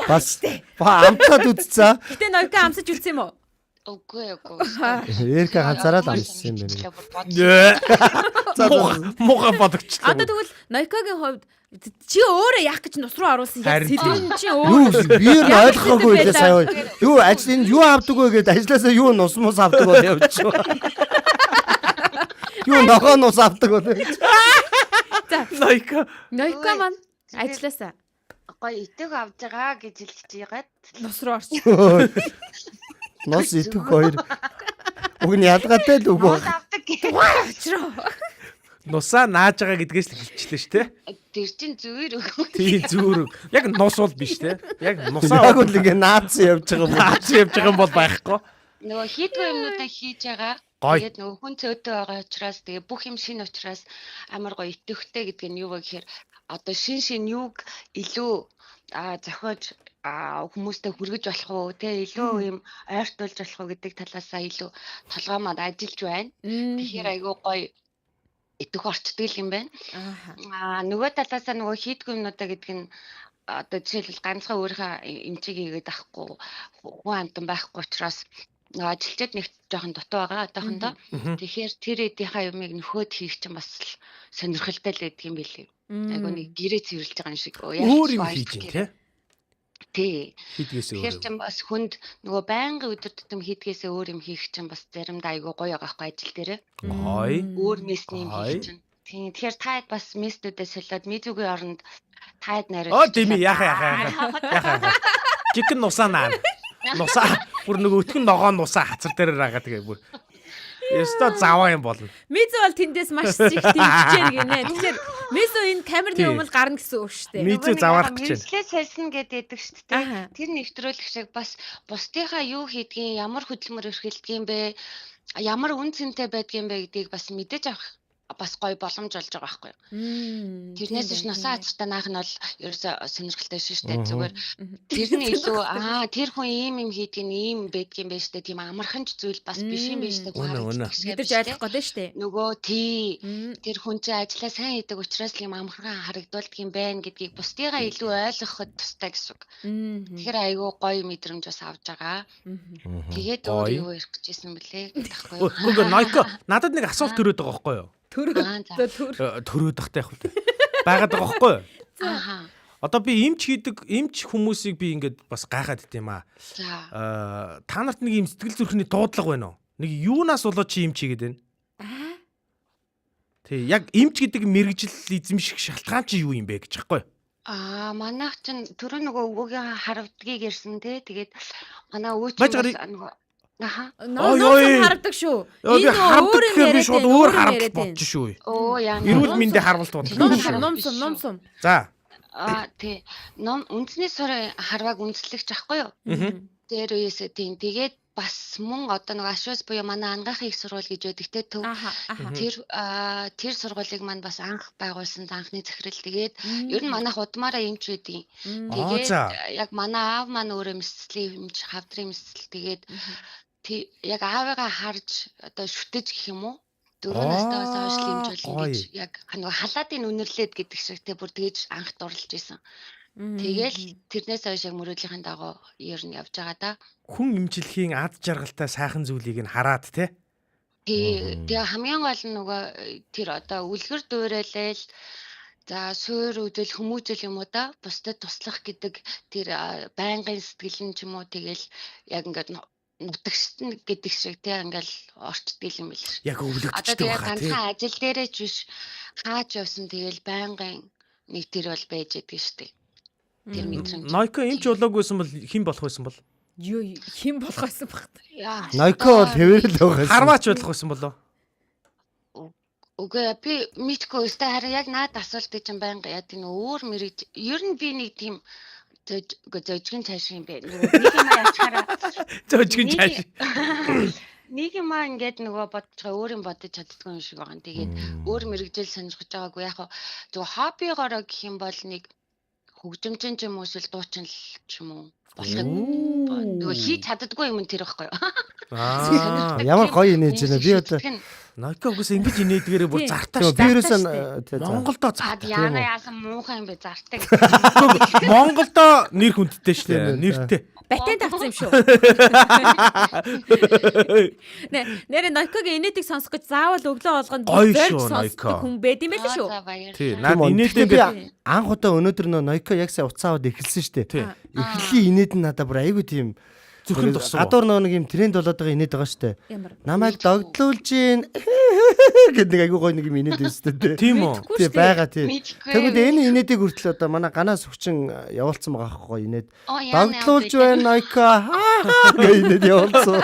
Бас амтад үзцээ. Гэтэ Нойко амсаж үлдсэн юм уу? Үгүй. Эрка ганцаараа л амссан юм байна. Муухай бодогчлаа. Одоо тэгвэл Нойкогийн хувьд чи өөрөө яах гэж нус руу оруулсан яг сэдвэн чи Юу өөрөө би нь ойлгоогүй лээ сая. Юу ажлын юу авдаг вэ гэдээ ажлаасаа юу нус мус авдаг бол явчих. Юу ногоо нус авдаг бол. За Нойко маань ажилласаа Гоё итэг авж байгаа гэж хэлж яагаад нус руу орчих. Нос итэг хоёр. Уг нь ялгаатай л үгүй. авдаг Очроо. нусаа нааж байгаа гэдгээс л хэлчихлээ шүү те. тэр чин зүүр өгөө. Тийм зүүр. Яг нус бол биш те. Яг нусаа Яг л ингэ наацсан явж байгаа юм. наацсан явж байгаа юм бол байхгүй. Нөгөө хийдгүй юмнуудаа хийж байгаа. Тэгээд нөгөө хүн цөөтэй байгаа учраас тэгээ бүх юм шинэ учраас амар гоё итэхтэй гэдэг нь юу вэ гэхээр одоо шин юуг илүү зохиож хүмүүстэй хүргэж болох уу те илүү юм ойртуулж болох уу гэдэг талаасаа илүү толгоомод ажиллаж байна. Тэгэхээр айгүй гоё идэх орчдөг юм байна. Нөгөө талаасаа нөгөө хийдгүй юмнуудаа гэдэг нь одоо жишээлбэл ганцхан өөрийнхөө эмчиг хийгээд авахгүй хүн амтан байхгүй учраас ажилчид нэг жоохон дутуу байгаа одоохондоо. Тэгэхээр тэр эдийнхаа юмыг нөхөд хийх чинь бас сонирхолтой л байдаг юм билий. Айгуу нэг гэрээ цэвэрлж байгаа юм шиг. Өөр юм хийж юм те. Тий. Хийдгээсээ өөр. Тэгэхээр чинь бас хүнд нөгөө байнгын өдөр тутам хийдгээсээ өөр юм хийх чинь бас заримдаа айгуу гоё байгаа байхгүй ажил дээрээ. Гой. Өөр месний юм хийх чинь. Тийм. Тэгэхээр таад бас местүүдээс солиод мизүүгийн оронд таад найруулж. Оо тийм яхаа. Чикен нусаа наа. Нусаа бүр нөгөө өтгөн ногоо нусаа хацар дээр байгаа тэгээ бүр. Яста заваа юм болно. Мизу бол тэндээс маш их дэмжиж гинэ. Тэгэхээр Мизу энэ камерны өмнө гарна гэсэн үг шүү дээ. Мизу заваарах гэж байна. Мэржлээ сольно гэдэг шүү дээ. Тэр нэвтрүүлэх шиг бас бусдынхаа юу хийдгийг, ямар хөдөлмөр эрхэлдэг юм бэ? Ямар үн цэнтэй байдгийг юм бэ гэдгийг бас мэдээж авах бас гоё боломж болж байгаа байхгүй юу. Тэрнээс ч нусаа хацтай наах нь бол ерөөсө сонирхолтой шүү дээ. Зүгээр тэр нь илүү тэр хүн ийм юм хийдэг нь ийм байдгийн байж тээ тийм амарханч зүйл бас биш юм биш тээ. Мэдэрч ойлгох гэдэг шүү дээ. Нөгөө тэр хүн чинь ажиллаа сайн хийдэг учраас л юм амархан харагдуулдаг юм байна гэдгийг бусдыгаа илүү ойлгоход тустай гэсэн үг. Тэгэхээр айгүй гоё мэдрэмж бас авж байгаа. Тэгээд өөр юу ярих гэжсэн бэлээ гэхгүй юу. Үгүй Нойко надад нэг асуулт төрөөд байгаа байхгүй юу? Төрөөд тахтай явах үү? Байгаад байгаа байхгүй юу? Одоо би эмч хүмүүсийг би ингээд бас гайхаад ит юм аа. Та нарт нэг юм сэтгэл зүрхний дуудлага байна уу? Нэг юунаас болоод чи эмч хийгээд байна? Тэг яг эмч гэдэг мэрэгжил эзэмших шалтгаан чи юу юм бэ гэж байхгүй юу? Манайх чинь түрүү нөгөө өвгөгийн харавдгийг ярьсан те. Тэгээд манай өвөө Байж чинь гарыг- нөгөө аха. Нууц хардаг шүү. Би хардаг гэхээр би шууд өөр харамт бодчих шүү. Оо яа. Эрүүл мэндийн харамт бодлоо. Номсон. За. Тий. Ном үндэсний сурын харваг үндэслэгч ахгүй юу? Тэр үеэсээ тийм. Тэгээд бас мөн одоо нөгөө ашуус буюу манай ангаахын их сургууль гэж байдаг те төв. Тэр сургуулийг маань бас анх байгуулсан анхны захирал. Тэгээд ер нь манайх удмаараа юмч байдیں۔ Тэгээд яг манай аав маань өөрөө мэсцлийн юмч хавдрын мэсцэл. Тэгээд яг аавыгаа харж одоо шүтэж гэх юм уу? 4 настайгаас хойш лимж болно гэж яг нөгөө халаадын үнэрлээд гэдэг шиг те бүр тэгэж анх дурлж исэн. Тэгэл тэрнээс хойш яг мөрөөдлийн дагуу ер нь явж байгаа да. Хүн имжлэхийн ад жаргалтай сайхан зүйлийг нь хараад те. Тэгээ хамгийн гол нь нөгөө тэр одоо үлгэр дуурайлал за суур үдэл хүмүүжил юм уу да бусдад туслах гэдэг тэр байнгын сэтгэл нь ч юм уу тэгэл яг ингээд нутагшд гэдэг шиг те ингээл орчдөг юм бэл. Яг өвлөгдчихтэй байгаа тий. Ганцхан ажил дээрээ ч биш хаач явсан тэгэл байнгын нэг тэр бол байж идэг штеп. Тэр мэдрэмж. Нойко эмч болоогүйсэн бол хэн болох байсан бол? Юу хэн болох байсан баг. Нойко бол хэвэрэл байгаа. Харваач болох байсан болоо. Үгүй би мэдгүй өстэй харин яг наад асуултыг чинь байнга яа тийм өөр мэрэг ер нь би нэг тийм зөжгөн цааш юм бэ. Нэг юм яачаараа зөжгөн цааш. Нэг юм ингээд нөгөө бодцоо өөр юм бодож чаддгүй юм шиг байгаа. Тэгээд өөр мэрэгжил сонирхож байгаагүй яг зөв хоббигоороо гэх юм бол нэг хөгжимчин ч юм уу эсвэл дуучин л ч юм уу болохыг нөгөө хийж чаддгүй юм тэр байхгүй юу. Ямар гоё инээж байна. Би одоо Нойко үгүйс ингэж инээдгээрээ бүр зартаа шүү. Вирус Монголдо зартаа. Яага яасан муухай юм бэ зартаа. Монголдо нэр хүндтэй шүү дээ. Нэртэй. Патент авсан юм шүү. Нэр Нойкогийн инээдэг сонсох гэж заавал өглөө болгонд зорж сонсдог хүн байд юм байл шүү. Тий, наад инээдэг анх удаа өнөөдөр Нойко яг сая уцаа аваад эхэлсэн шүү дээ. Эхлэлийн инээд нь надад бүр айгүй тийм зүрхэн тусуу. Гадуур нэг юм тренд болоод байгаа инээд байгаа шүү дээ. Намайг догдлуулж гин гэдэг нэг айгүй гоё нэг юм инээд байсан дээ. Тийм үү? Тий байгаа тий. Тэгвэл энэ инээдийг хүртэл одоо манай ганаас хүчин явуулсан байгаа байхгүй инээд. Догдлуулж байна Нойко. Гээ инээд явуулсан.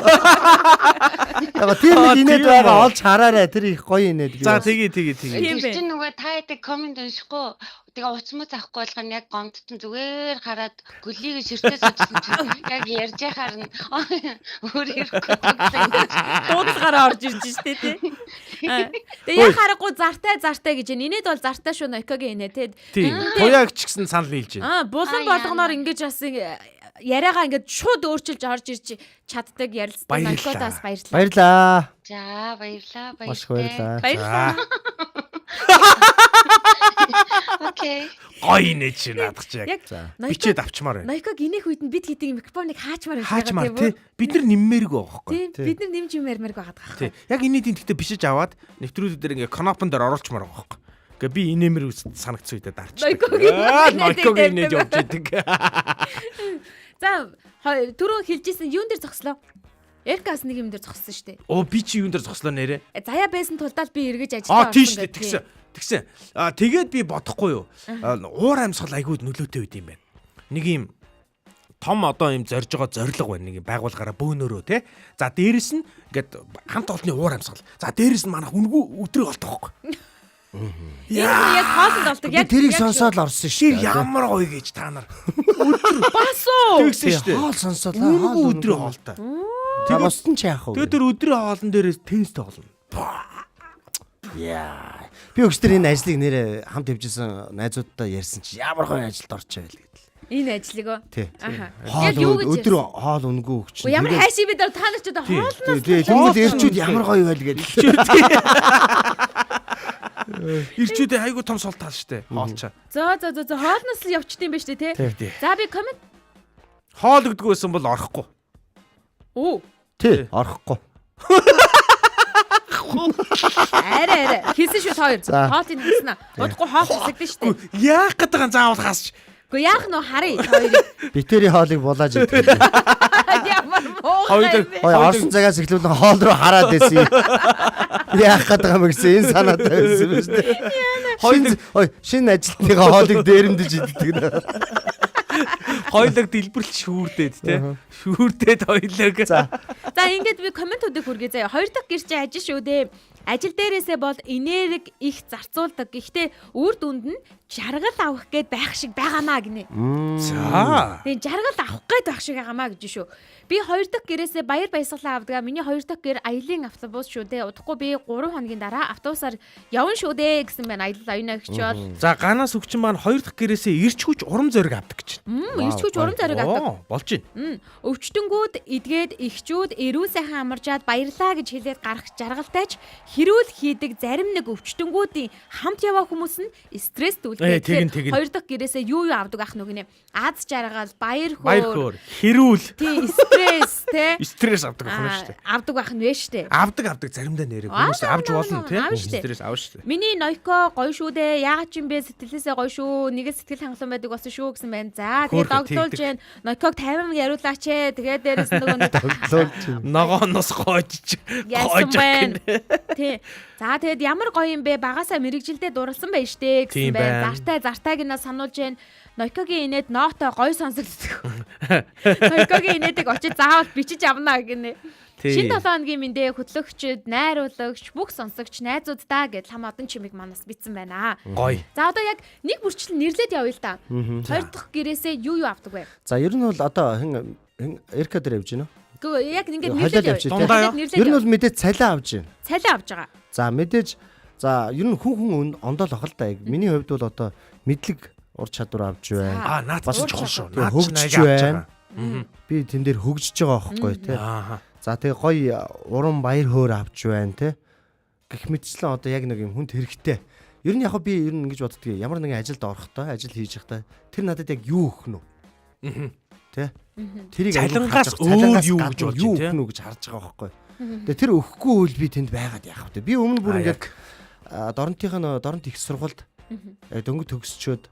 Яг тийм нэг инээд байгаа олж хараарай тэр их гоё инээд. За тэгээ. Тэр чинь нөгөө та яадаг комент уншихгүй. Тэгээ уцмаа заахгүй болгоно яг гомдсон зүгээр хараад гөлийг ширтээ сочсон чинь яг ярьж яхаар нь өөр ирэхгүй дуудлагаараа орж ирж штэ тий. Тэгээ яг харахгүй зартай гэж инээд бол зартай шүү Нойкогийн инээд тий. Туяаг ч гэсэн санал нийлж байна. Булан болгоноор ингэж бас яриагаа ингэж шууд өөрчилж орж ирж чаддаг ярилцдаг Нойкодоос баярлалаа. За баярлалаа. Маш баярлалаа. Баярлалаа. Окей. Гоё нэж наадах чи яг. Бичээд авчмаар байна. Нойког инех үед нь бид хийдэг микрофоныг хаачмаар тий. Бид нар нэммээргүй байгаа байхгүй. Тий. Бид нар нэмж юмэрмэр байгаа даа. Тий. Яг инээдийн тэгтээ бишиж аваад нэвтрүүлэг дээр ингээ кнопон дээр оруулчмаар байгаа байхгүй. Гэ би инээмэр санагдсан үедээ дарч. Нойкогийн инээж явж идэг. За түрүү хэлжсэн юун дээр зогслоо? Эркас нэг юм дээр зогссон шүү дээ. Оо би чи юун дээр зогслоо нэрэ? Заяа байсан тулдаа би эргэж ажиллаа. Тийм шүү дээ. Тэгсэн. Тэгээд би бодохгүй юу. Уур амьсгал айгууд нөлөөтэй байд юм байна. Нэг юм том одоо юм зорж байгаа зориг байна. Нэг юм байгуулгаараа бөөнөрөө те. За дээрэс нь ингээд хамт олонны уур амьсгал. За дээрэс нь манайх үнгүү өдрөө олдох байхгүй. Яг хоолнд олдог. Яг тэрийг сонсоод орсон шүү. Ямар гоё гэж та нар. Өдөр басуу. Тэгсэн шүү дээ. Хоол сонсоод үнгүү өдрөө хоолтой. Тэгээд босton ч яах вэ? Тэгээд тэр өдрийн хоолн дээрээс тест тоглоно. Яа. Би өгчдөр энэ ажлыг нэрээ хамт явжсэн найзуудтай ярьсан чи ямар гоё ажилд орчоо байл гэдэг. Энэ ажлыг оо. Тий. Яг юу гэж өдөр хоол өнгөө өгч. Ямар хайши бид та нар ч одоо хоолноос тэгвэл ирчүүд ямар гоё байл гэдэг. Ирчүүдээ айгу том сул тал штэ. Хоолчаа. За хоолноос л явчдсан юм ба штэ тий. За би комент хоол гэдг байсан бол орохгүй. Оо. Тий, орохгүй. Арай. Хийсэн шүү хоёр. Хоолыг хийснэ. Удахгүй хоол хийсэгдэн штэ. Яах гэдэг заавал хаасч. Гэхдээ яах нь харъя хоёрыг. Битэрийн хоолыг булааж идэх. Ямар Орсон цагаас эхлүүлэн хоол руу хараад байсан юм. Яах гэдэг юм гэсэн энэ санаатай байсан юм шүү дээ. Шинэ ажилтныхаа хоолыг дээрэмдэж иддэг нэ. Хоёулаг дэлбэрэлт шүүрдээд тий. Шүүрдээд хоёулаг. За ингээд би комментуудыг хүргэе заяа. 2 дахь гэр чи ажил шүү дээ. Ажил дээрээсээ бол энерги их зарцуулдаг. Гэхдээ үр дүнд нь жаргал авах гээд байх шиг байгаамаа гинэ. За. Тэгээ жаргал авах гээд байх шиг байгаамаа гэж шүү. Би 2 дахь гэрээсээ баяр баясгалан авдаг. Миний 2 дахь гэр аялын автобус шүү дээ. Удахгүй би 3 хоногийн дараа автобусаар явна шүү дээ гэсэн байна. Аялал оюуна гэгч бол. За ганаас өгчин маань 2 дахь гэрээсээ ирч хүч урам зориг авдаг гэж. Ирч хүч урам зориг авдаг. Болж байна. Өвчтөнгүүд эдгээд эхчүүд эрүүл сайхан амарчаад баярлаа гэж хэлээд гарах жаргалтайч хэрүүл хийдэг зарим нэг өвчтөнгүүдийн хамт яваа хүмүүс нь стресс Тэгин. түлхээд 2 дахь гэрээсээ юу авдаг ах нүгнэ. Аз жаргал, баяр Баяр хөөр, хөөр, хэрүүл. тий стресс те. Стресс авдаг ах нь шүү дээ. Авдаг байх нь вэ штэ. Авдаг заримдаа нэрээ хүмүүс авч болно тий. Стресс авна шүү дээ. Миний Нойко гоё шүү дээ. Яагаад ч юм бэ сэтгэлээсээ гоё шүү. Нэгэд сэтгэл хангалуун байдаг болсон шүү гэсэн байна. За тэгээд догтлуулж जैन Нойког 50 яриулаач ээ. Тэгээд дээрэс нөгөө ногооноос гоожч. Тий. За тэгээд ямар гоё юм бэ? Багасаа мэрэгжилдээ дурлсан байж штэ гэсэн байна. Зартайг нь сануулж जैन Нойкогийн инээд ноото гоё сонсогддог. Нойкогийн инээдэг очиж заавал бичиж авна гинэ. Шинэ 7 хоногийн мэндэ хөтлөгчд, найруулагч, бүх сонсогч, найзуудаа гэдэл хам одон чимиг манаас битсэн байна. Гоё. За одоо яг нэг бүрчлэн нэрлээд явъя л да. 2 дахь гэрээсээ юу авдаг вэ? За ер нь бол одоо Эрка дээр явж байна уу? Гэхдээ яг ингээд нэрлээд явъя. Ер нь бол мэдээж цалиа авж байна. Цалиа авж байгаа. За мэдээж ер нь хүн ондоол ах л да. Миний хувьд бол одоо мэдлэг ур чадвар авч байна. Наад бас чухал шүү. Наад хөгжиж байна. Би тэн дээр хөгжиж байгаа байхгүй тий. За тэгээ гоё уран баяр хөөр авч байна тий. Гэх мэтчлэн одоо яг нэг юм хүнд хэрэгтэй. Ер нь яг би ер нь ингэж боддгийг ямар нэгэн ажилд орохдоо, ажил хийж байхдаа тэр надад яг юу өгөх нь вэ? Тий. Тэрийг цалингаас өөр юу гэж бодож юу өгөх нь гэж харж байгаа байхгүй. Тэгээ тэр өгөхгүй үл би тэнд байгаад яах вэ? Би өмнө бүр ингээд дорнт их сургуульд дөнгөж төгсчөөд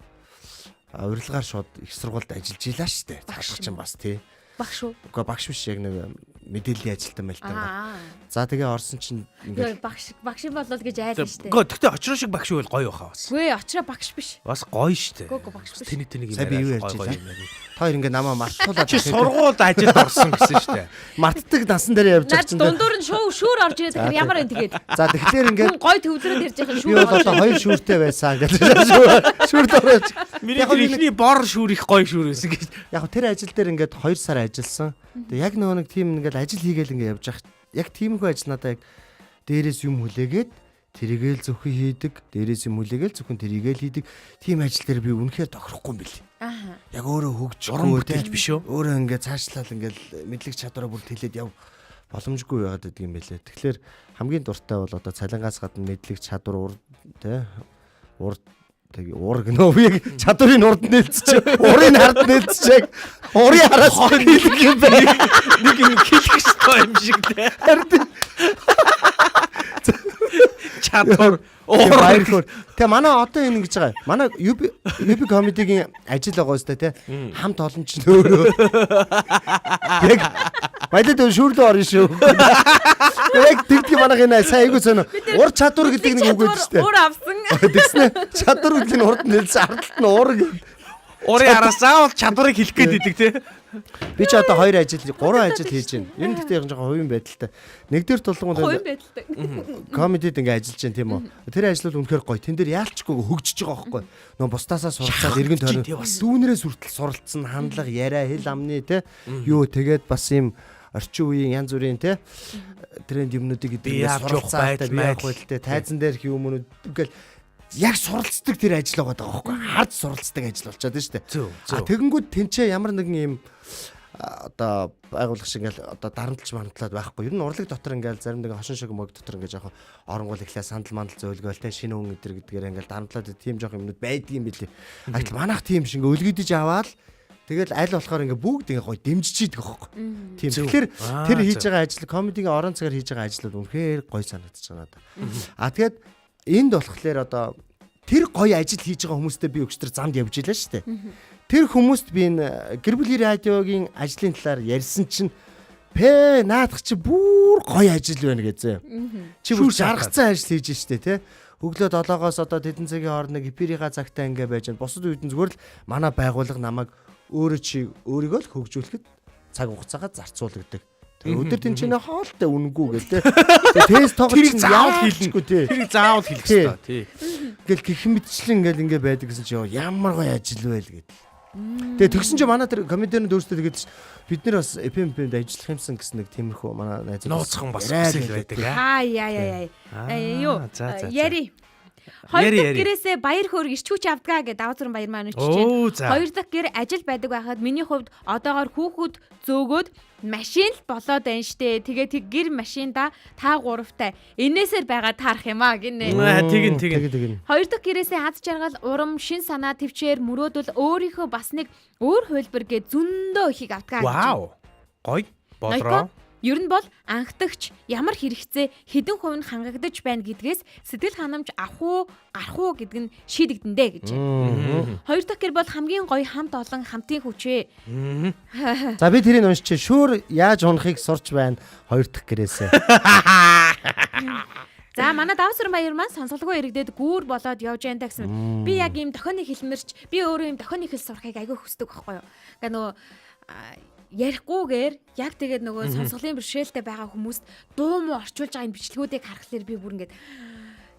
урилгаар шууд их сургуульд ажиллаж илаа штэ. Цааш чинь бас тий. Багш уу? Үгүй багш биш яг нэг мэдээллийн ажилтан байлтаа. За тэгээ орсон чинь ингээд багш болол гэж айлна штэ. Үгүй тэгтээ очроо шиг багш байвал гоё баха бас. Үгүй очроо багш биш. Бас гоё штэ. Үгүй багш биш. Тэнийг юм яриа. Та хоёр ингээд намаа мартуулаад чи сургуульд ажилд орсон гэсэн штэ. Мартдаг насан дээр явж байгаа чинь. Дундуур нь шүүр орж ирээд тэгэхээр ямар энэ тэгээд. За тэгэхээр ингээд гой төвлөрөд ирж байгаа шүүр. Би бол одоо хоёр шүүртэй байсан гэж. Шүүр дөрөж. Миний ихний бор шүүр их гоё шүүр байсан гэж. Яг тэр ажил дээр ингээд 2 сар ажилласан. Тэгээ яг нөгөө нэг тим ингээд ажил хийгээл ингээд явж байгаа. Яг тиймгүй ажил надаа яг дээрээс юм хүлээгээд тэрийгээл зөвхөн хийдэг. Дээрээс юм хүлээгээл зөвхөн тэрийгээл хийдэг. Тим ажил дээр би үнэхээр тохирохгүй юм бэл. Яг өөрөө хөгжихгүй тийм биш үү? Өөрөө ингээд цаашлал ингээд мэдлэг чадвараа бүр тэлээд яв боломжгүй байгаад байдаг юм байлээ. Тэгэхээр хамгийн дуртай бол одоо цалингаас гадна мэдлэг чадвар уур гэнэ яг чадварын урд нээлтсэж урын хард нээлтсэж урын хараас хэлэх юм байна. Нэг юм хэлэх ёстой юм шиг дээ. Чадвар баяр хөөр. Тэгээ манай одоо энэ гэж байгаа. Манай UB comedy-гийн ажил байгаа өстэй те. Хамт олон ч нөөрөө. Яг баялаад шүүрлөө орно шүү. Яг тэгдэг манайх энэ сайн айгуу сонио. Ур чадвар гэдэг нэг үг өгдөө шүү дээ. Ур авсан. Тэгснэ чадвар гэдэг нь урд нэлсэн ардалт нь уур гэдэг. Урын араас заавал чадварыг хэлэх гээд идэг те. Би ч одоо 3 ажил хийж байна. Ер нь гэхдээ яг жоохон хувийн байдалтай. Нэгдүгээр тулгуунд хувийн байдалтай. Комедид ингээ ажиллаж байна тийм үү. Тэр ажил бол үнэхээр гоё. Тэн дээр яалчгүй хөгжиж байгаа байхгүй. Нөө бусдаасаа суралцаад эргэн тойрон дүүнэрээс хүртэл суралцсан хандлага, яриа, хэл амны те. Юу тэгээд бас юм орчин үеийн янз бүрийн те тренд юмнуудыг эдгээр суралцаад бий авах байлтай. Тайзан дээр их юмнууд ингээл яг суралцдаг тэр ажил байгаа байхгүй. Хард суралцдаг ажил болчиход шүү дээ. Тэгэнгүүт тэнцээ ямар нэгэн юм одоо байгууллага шиг ингээл одоо дарамтлж мантлаад байхгүй. Ер нь урлаг дотор ингээл зарим нэг хошин шиг мөг дотор ингээд яг оронгуул ихлэ сандал мандал зөөлгөөл те шинэ хүн өдр гэдгээр ингээл дарамтлаад тийм жоох юмнууд байдгийн билээ. Агтл манайх тийм шиг ингээ өлгөдөж аваад тэгэл аль болохоор ингээ бүгд ингээ гоё дэмжиж идэг байхгүй. Тийм. Тэгэхээр тэр хийж байгаа ажил комедигийн орон цагаар хийж байгаа ажлууд үнэхээр гоё санагдаж байна надад. Тэгээд энд болохоор одоо тэр гоё ажил хийж байгаа хүмүүстэй би өчтөр замд явж илаа шүү дээ. Тэр хүмүүст би энэ гэр бүлийн радиогийн ажлын талаар ярьсан чинь наадах чи бүр гоё ажил байна гэзээ. Чи бүр жаргацсан ажил хийж штэ тий. Өглөө 7-оос одоо тэдэн цагийн хооронд гиперийнхаа цагтаа ингээ байж байна. Бусад үед нь зүгээр л манай байгууллага намайг өөрийгөө л хөгжүүлэхэд цаг хугацаагаа зарцуулдаг. Тэгээ өдөр тэнцэнэ хоолтой үнэгүй гэдэг. Тэгээ тест тоглож заавал хийлэхгүй тий. Тэр заавал хийх хэрэгтэй тий. Ингээл гэх мэтчлэн ингээл ингээ байдаг гэсэн чи ямар гоё ажил вэ л гэдэг. Тэгээ тэгсэн чи манай тэр комедианы дүүрстэй тэгээд бид нэр бас FM-д ажиллах юмсан гэсэн нэг тиймэрхүү манай найз нууцхан бас хүсэл байдаг яа. Юу яри. Хоёр дахь гэрээсээ баяр хөөр ирчүүч авдгаа гэдэг даваа зүрэн баяр маань үчиж. Хоёр дахь гэр ажил байдаг байхад миний хувьд одоогоор хүүхэд зөөгөөд машин л болоод байна штэ. Тэгээд гэр машинда та гуравтай энээсээр байгаа таарах юм аа гинэ. Тэгин. Хоёр дахь гэрээсээ аз жаргал, урам, шин санаа, төвчээр мөрөөдөл өөрийнхөө бас нэг өөр хөлбөр гэ зөндөө ихийг авдгаа гэж. Вау. Гоё болроо. Ер нь бол анхдагч ямар хэрэгцээ хэдэн хувь нь хангагдаж байна гэдгээс сэтгэл ханамж авах уу гарах уу гэдэг нь шийдэгдэндэ гэж. Хоёр дахь гэр бол хамгийн гоё хамт олон хамтын хүчээ. За би тэрийг уншиж шүүр яаж унахыг сурч байна хоёр дахь гэрээсээ. За манай давсар баяр маань сонсолгүй иргэдэд гүүр болоод явж байна гэсэн. Би яг ийм дохионы хэлмэрч би өөрөө ийм дохионы хэл сурахыг айгүй хүсдэг байхгүй юу. Гэхдээ нөгөө ярихгүйгээр яг тэгээд нөгөө сонсголын бэрхшээлтэй байгаа хүмүүст дуу муу орчуулж байгаа энэ бичлэгүүдийг харахаар би бүр ингээд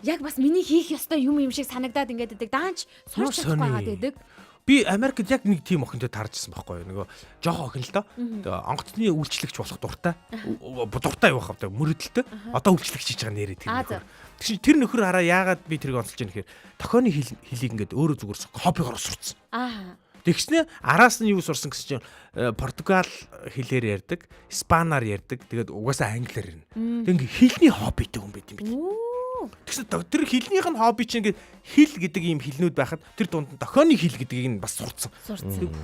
яг бас миний хийх ёстой юм шиг санагдаад ингээд байдаг. Даанч сурч чадахгүй байгаад байдаг. Би Америкт яг нэг тийм охинтой таарчсан байхгүй юу. Нөгөө жоох охин л доо. Онгоцны үйлчлэгч болох дуртай явах авдаг мөрөдөлтөй. Одоо үйлчлэгч хийж байгаа нэрээ тийм. Тэгшин тэр нөхөр хараа яагаад би тэрийг онцолж яах гэхээр тохионы хэлийг ингээд өөрөө зүгээр хоббигоор сурцсан. Тэгснэ араас нь юу сурсан гэсэн чинь Португал хэлээр ярьдаг, Испанаар ярьдаг. Тэгээд угаасаа англиар ярина. Тэг ингээ хэлний хоббитэй хүн байт юм бит. Тэгсэн тэр хэлнийх нь хобби чинь ингээ хэл гэдэг ийм хэлнүүд байхад тэр дунд нь дохионы хэл гэдгийг нь бас сурцсан.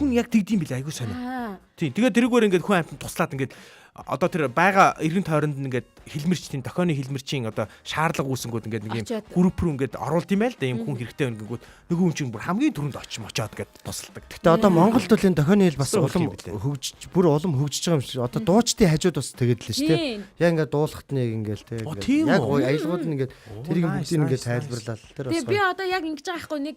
Хүн яг тэгдэм билээ айгуу сонио. Тийм. Тэгээд тэрүүгээр ингээ хүн амтнд туслаад ингээ одоо тэр байгаа эргэн тойронд ингээд хэлмэрчдийн дохионы хэлмэрчийн одоо шаардлага үүсэнгүүд ингээд нэг юм групп руу ингээд оруулд юм байл да юм хүн хэрэгтэй өнгөнгүүд нөгөө хүн чинь бүр хамгийн түрүүнд очоод ингээд тусалдаг. Гэтэ одоо Монголд бол энэ дохионы хэл бас улам хөгжиж байгаа юм шиг. Одоо дуучдын хажууд бас тэгээд л шүү дээ. Яг ингээд дуулахт нэг ингээд те. Яг аялгууд нь ингээд тэрийг бүгдийг ингээд тайлбарлал тэр бас. Би одоо яг ингэж байгаа байхгүй нэг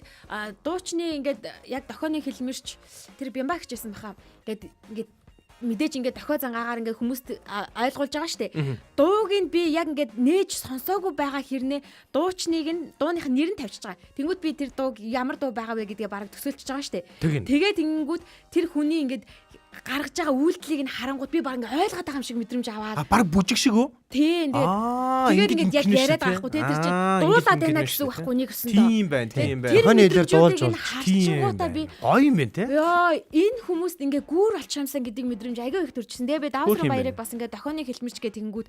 дуучны ингээд яг дохионы хэлмэрч тэр бямба гэжсэн баха. Ингээд мэдээж ингээд дохио зангаагаар ингээд хүмүүст ойлгуулж байгаа штэ. Дууг нь би яг ингээд нээж сонсоогүй байгаа хэрнээ дуучныг нь дууных нь нэр нь тавьчихж байгаа. Тэнгүүд би тэр дууг ямар дуу байгаа вэ гэдгээ бараг төсөөлчихж байгаа штэ. Тэгээд тэнгүүд тэр хүний ингээд гаргаж байгаа үйлдэлийг нь харангууд би баг ингээд ойлгоод байгаа юм шиг мэдрэмж аваад. Баг бүжиг шиг үү? Тийм. Тэгээд ингээд яг яриад байгаа хгүй тэр чинь дуулаад байна гэсэн үг байхгүй нэг өсөн доо. Тийм байна. Дохионы хэлээр дуулж байна. Харчгуудаа би гоё юм байна те. Йоо энэ хүмүүст ингээд гүүр болчихсансан гэдэг мэдрэмж айгүй их төрчихсөн. Тэгээ би давсрын баярыг бас ингээд дохионы хэлмэрч гэх тэнгүүд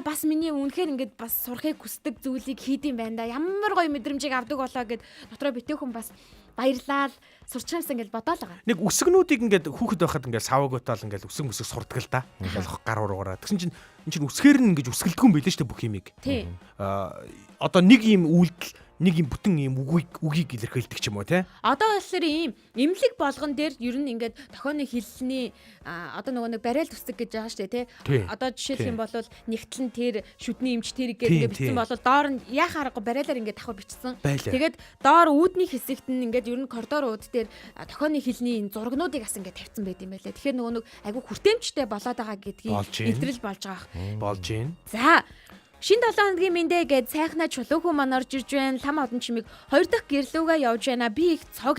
бас миний үнэхээр ингээд бас сурахыг хүсдэг зүйлийг хийдэм байна да. Ямар гоё мэдрэмжийг авдаг болоо гэд дотроо битүүхэн бас баярлал сурчаасан гэж бодоол байгаа. Нэг үсгнүүдийг ингээд хүүхэд байхад ингээд саваагуутаал ингээд үсэг сурдаг л да. Ингээд гар уруугараа. Тэгсэн чинь энэ чинь үсгээр нь ингээд үсгэлдэггүй юм билээ шүү дээ бүх юмыг. Тийм. Одоо нэг юм үйлдэл нэг юм бүтэн юм үгийг илэрхийлдэг ч юм уу те. Одоо болохоор ийм эмнэлэг болгон дээр ер нь ингээд дохионы хэлний одоо нөгөө нэг барайл үсэг гэж байгаа шүү дээ те. Одоо жишээлх юм бол нэгтлэн тэр шүдний эмч тэр ингээд бичсэн бол доор нь яхаа аргагүй барайлаар ингээд давхар бичсэн. Тэгээд доор үүдний хэсэгт нь ингээд ер нь коридор үүд дээр дохионы хэлний зурагнуудыг бас ингээд тавьсан байт юм байлаа. Тэгэхээр нөгөө нэг айгу хүртээмжтэй болоод байгаа гэдгийг илрэл болж байгаа. Болж байна. За Шин 7 хоногийн мэндэ гээд сайхнаа чулуугүй маань орж ирж байна. Лам одон чимиг 2 дахь гэрлүүгээ явж байна. Би их цог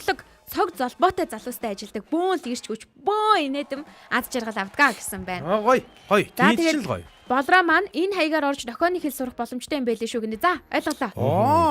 золбоотой залуустай ажилдаг. Бөөн л ирч хүч бөө инээдэм аз жаргал авдгаа гэсэн байна. Гоё. Тийм л гоё. Болроо маань энэ хаягаар орж дохионы хэл сурах боломжтой юм байлээ шүү гинэ. За ойлголоо.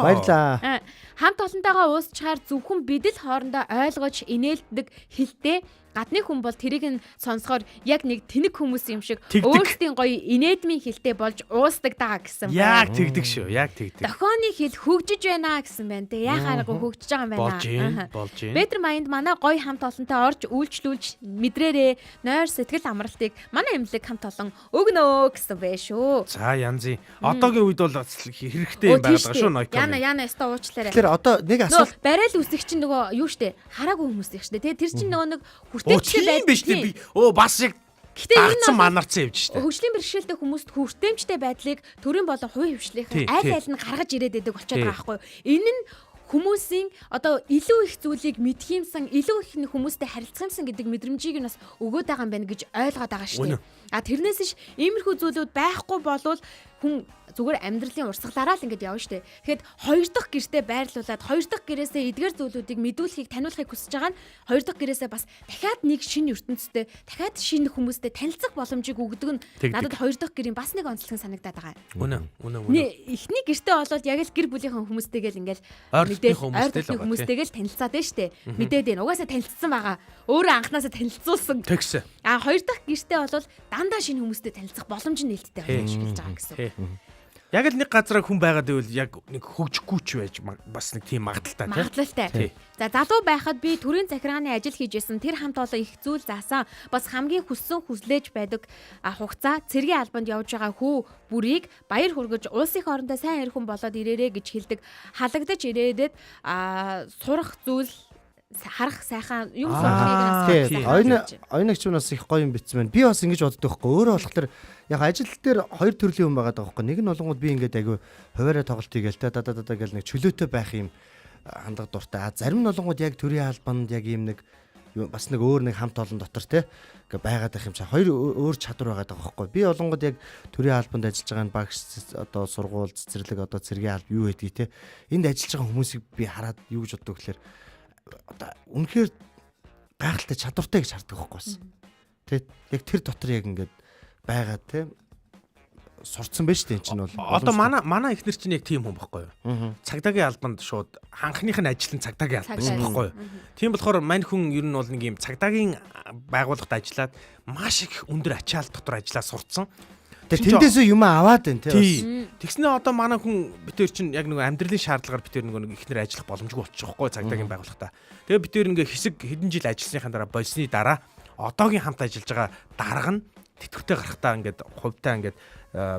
Баярлаа. Хамт олонтойгоо уусчаар зөвхөн бид л хоорондоо ойлгож инээлдэг хэлтэй гадны хүн бол тэрийг нь сонсохоор яг нэг тэнэг хүмүүс юм шиг өөрсдийн гоё инээдмийн хэлтэй болж уусдаг даа гэсэн байна. Яг тэгдэг шүү. Яг тэгдэг. Дохионы хэл хөгжиж байна гэсэн байна. Тэ яхаараагүй хөгжиж байгаа юм байна. Болж байна. Бетер майнд манай гоё хамт олонтой орж үйлчлүүлж мэдрээрээ нойр сэтгэл амралтыг манай эмнэлэг хамт олон өгнөө гэсэн байна шүү. За янзын. Одоогийн үед бол хэрэгтэй юм байгаа шүү ноёко. Яна яста уучлаарай. Тэгэхээр одоо нэг асуулт барайл үсэг чинь нөгөө юу штэ хараагүй хүмүүс их штэ. Тэр чинь нөгөө нэг тийм биш тийм би бас яг Гэхдээ энэ Дагцсан бол манарцсан явж штэ. хөгжлийн бэрхшээлтэй хүмүүст хүртээмжтэй байдлыг төрийн болон хувийн хвшлийнхаа аль аль нь гаргаж ирээд байдаг болчиход байгаа байхгүй юу? Энэ нь хүмүүсийн одоо илүү их зүйлийг мэдх юмсан, илүү их хүмүүстэй харилцах юмсан гэдэг мэдрэмжийг нь бас өгөөд байгаа юм байна гэж ойлгоод байгаа шүү дээ. А тэрнээс ш иймэрхүү зүйлүүд байхгүй болвол хүн зүгээр амьдралын урсгалаараа л ингэж явна шүү дээ. Тэгэхэд хоёр дахь гэртээ байрлуулад хоёр дахь гэрээсээ эдгээр зүйлүүдийг мэдүүлэхийг таниулахыг хүсэж байгаа нь хоёр дахь гэрээсээ бас дахиад нэг шинэ ертөнцтэй, дахиад шинэ хүмүүстэй танилцах боломжийг өгдөг нь надад хоёр дахь гэрийн бас нэг онцлог санагдаад байгаа. Үнэ. Эхний гэртээ болоод яг л гэр бүлийнхэн хүмүүстэйгээл ингээл ойртны хүмүүстэйгээл танилцаад байна шүү дээ. Мэдээд байна. Угаасаа танилцсан байгаа. Өөрөө анханасаа танилцуулсан. Тэгсэн. А хоёр дахь гэртээ болоод дандаа шинэ хүмүүстэй танилцах боломж нь нээлттэй болж эхэлж байгаа гэсэн. Яг л нэг газараа хүн байгаад байвал яг нэг хөгжихгүй ч байж бас нэг тийм магадaltaй тийм. Магадaltaй. За залуу байхад би төрийн захиргааны ажил хийжсэн тэр хамт олон их зүйл заасан бас хамгийн хүссэн хүслээж байдаг хугацаа цэргийн албанд явж байгаа хүү бүрийг баяр хүргэж улсын хоорондоо сайн ирхэн болоод ирээрээ гэж хэлдэг. Халагдаж ирээдээд сурах зүйл харах сайхан юм сурахыг ойногч нас их гоё юм битсэн байна. Би бас ингэж боддог байхгүй. Өөрөө болохоор яг ажил дээр хоёр төрлийн хүн байгаа байхгүй. Нэг нь болгоод би ингээд айгүй хуваараа тоглолт хийгээл та гэл нэг чөлөөтэй байх юм хандлага дуртай. Зарим нь болгоод яг төрийн албанд яг юм нэг бас нэг өөр нэг хамт олон дотор те ингээ байгаад байх юм чи хоёр өөр чадвар байгаа байхгүй. Би болгоод яг төрийн албанд ажиллаж байгаа багш одоо сургууль цэцэрлэг одоо цэргийн алба юу гэдгийг те энд ажиллаж байгаа хүмүүсийг би хараад юу гэж боддог гэхээр одоо үнэхээр гайхалтай чадвартай гэж хардаг байхгүй бас. Тэ яг тэр дотор яг ингээд байгаа те сурцсан байж тээ энэ чинь бол одоо манай ихнэр чинь яг тийм хүн байхгүй юу? Цагдаагийн албанд шууд ханхных нь ажил нь цагдаагийн алба байсан байхгүй юу? Тийм болохоор мань хүн ер нь бол нэг юм цагдаагийн байгууллагад ажиллаад маш их өндөр ачаал дотор ажиллаа сурцсан. Тэгээ тэндээсээ юм аваад байна тий. Тэгснээ одоо манай хүн битээр чинь яг нэг амьдралын шаардлагаар битээр нэг ихнэр ажиллах боломжгүй болчих واخгүй цагдаагийн байгууллагата. Тэгээ битээр ингээ хэсэг хэдэн жил ажилласныхаа дараа болсны дараа одоогийн хамт ажиллаж байгаа дарга нь тэтгэвртэй гарахтаа ингээд хувьтай ингээд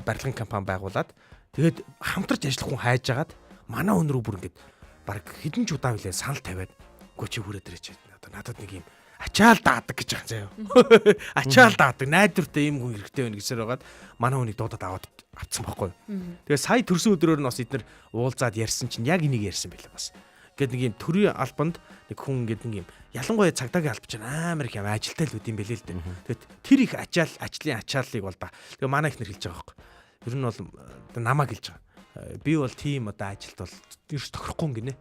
барилгын компани байгуулад тэгээд хамтарч ажиллах хүн хайж агаад манай өнрөө бүр ингээд баг хэдэн ч удаан үлээ санал тавиад үгүй чи хүрээд ирэж байна. Одоо надад нэг юм ачаал даадаг гэж байгаа заяа. Ачаал даадаг найдвартай юм хүн хэрэгтэй байна гэсээр байгаад манай хүнийг дуудаад аваад авцсан байхгүй. Тэгээ сая төрсөн өдрөөр нь бас эдгээр уулзаад ярьсан чинь яг энийг ярьсан байлаа бас. Гэт нэг юм төрийн албанд нэг хүн ингээд нэг юм ялангуяа цагдаагийн алба чинь амар их юм ажилтай л үт юм бэлээ л дээ. Тэгээд тэр их ажлын ачааллыг бол да. Тэгээ манай ихнэр хэлж байгаа байхгүй. Ер нь бол намайг хэлж байгаа. Би бол тийм одоо ажилд бол ерөөс тохирохгүй гинэ.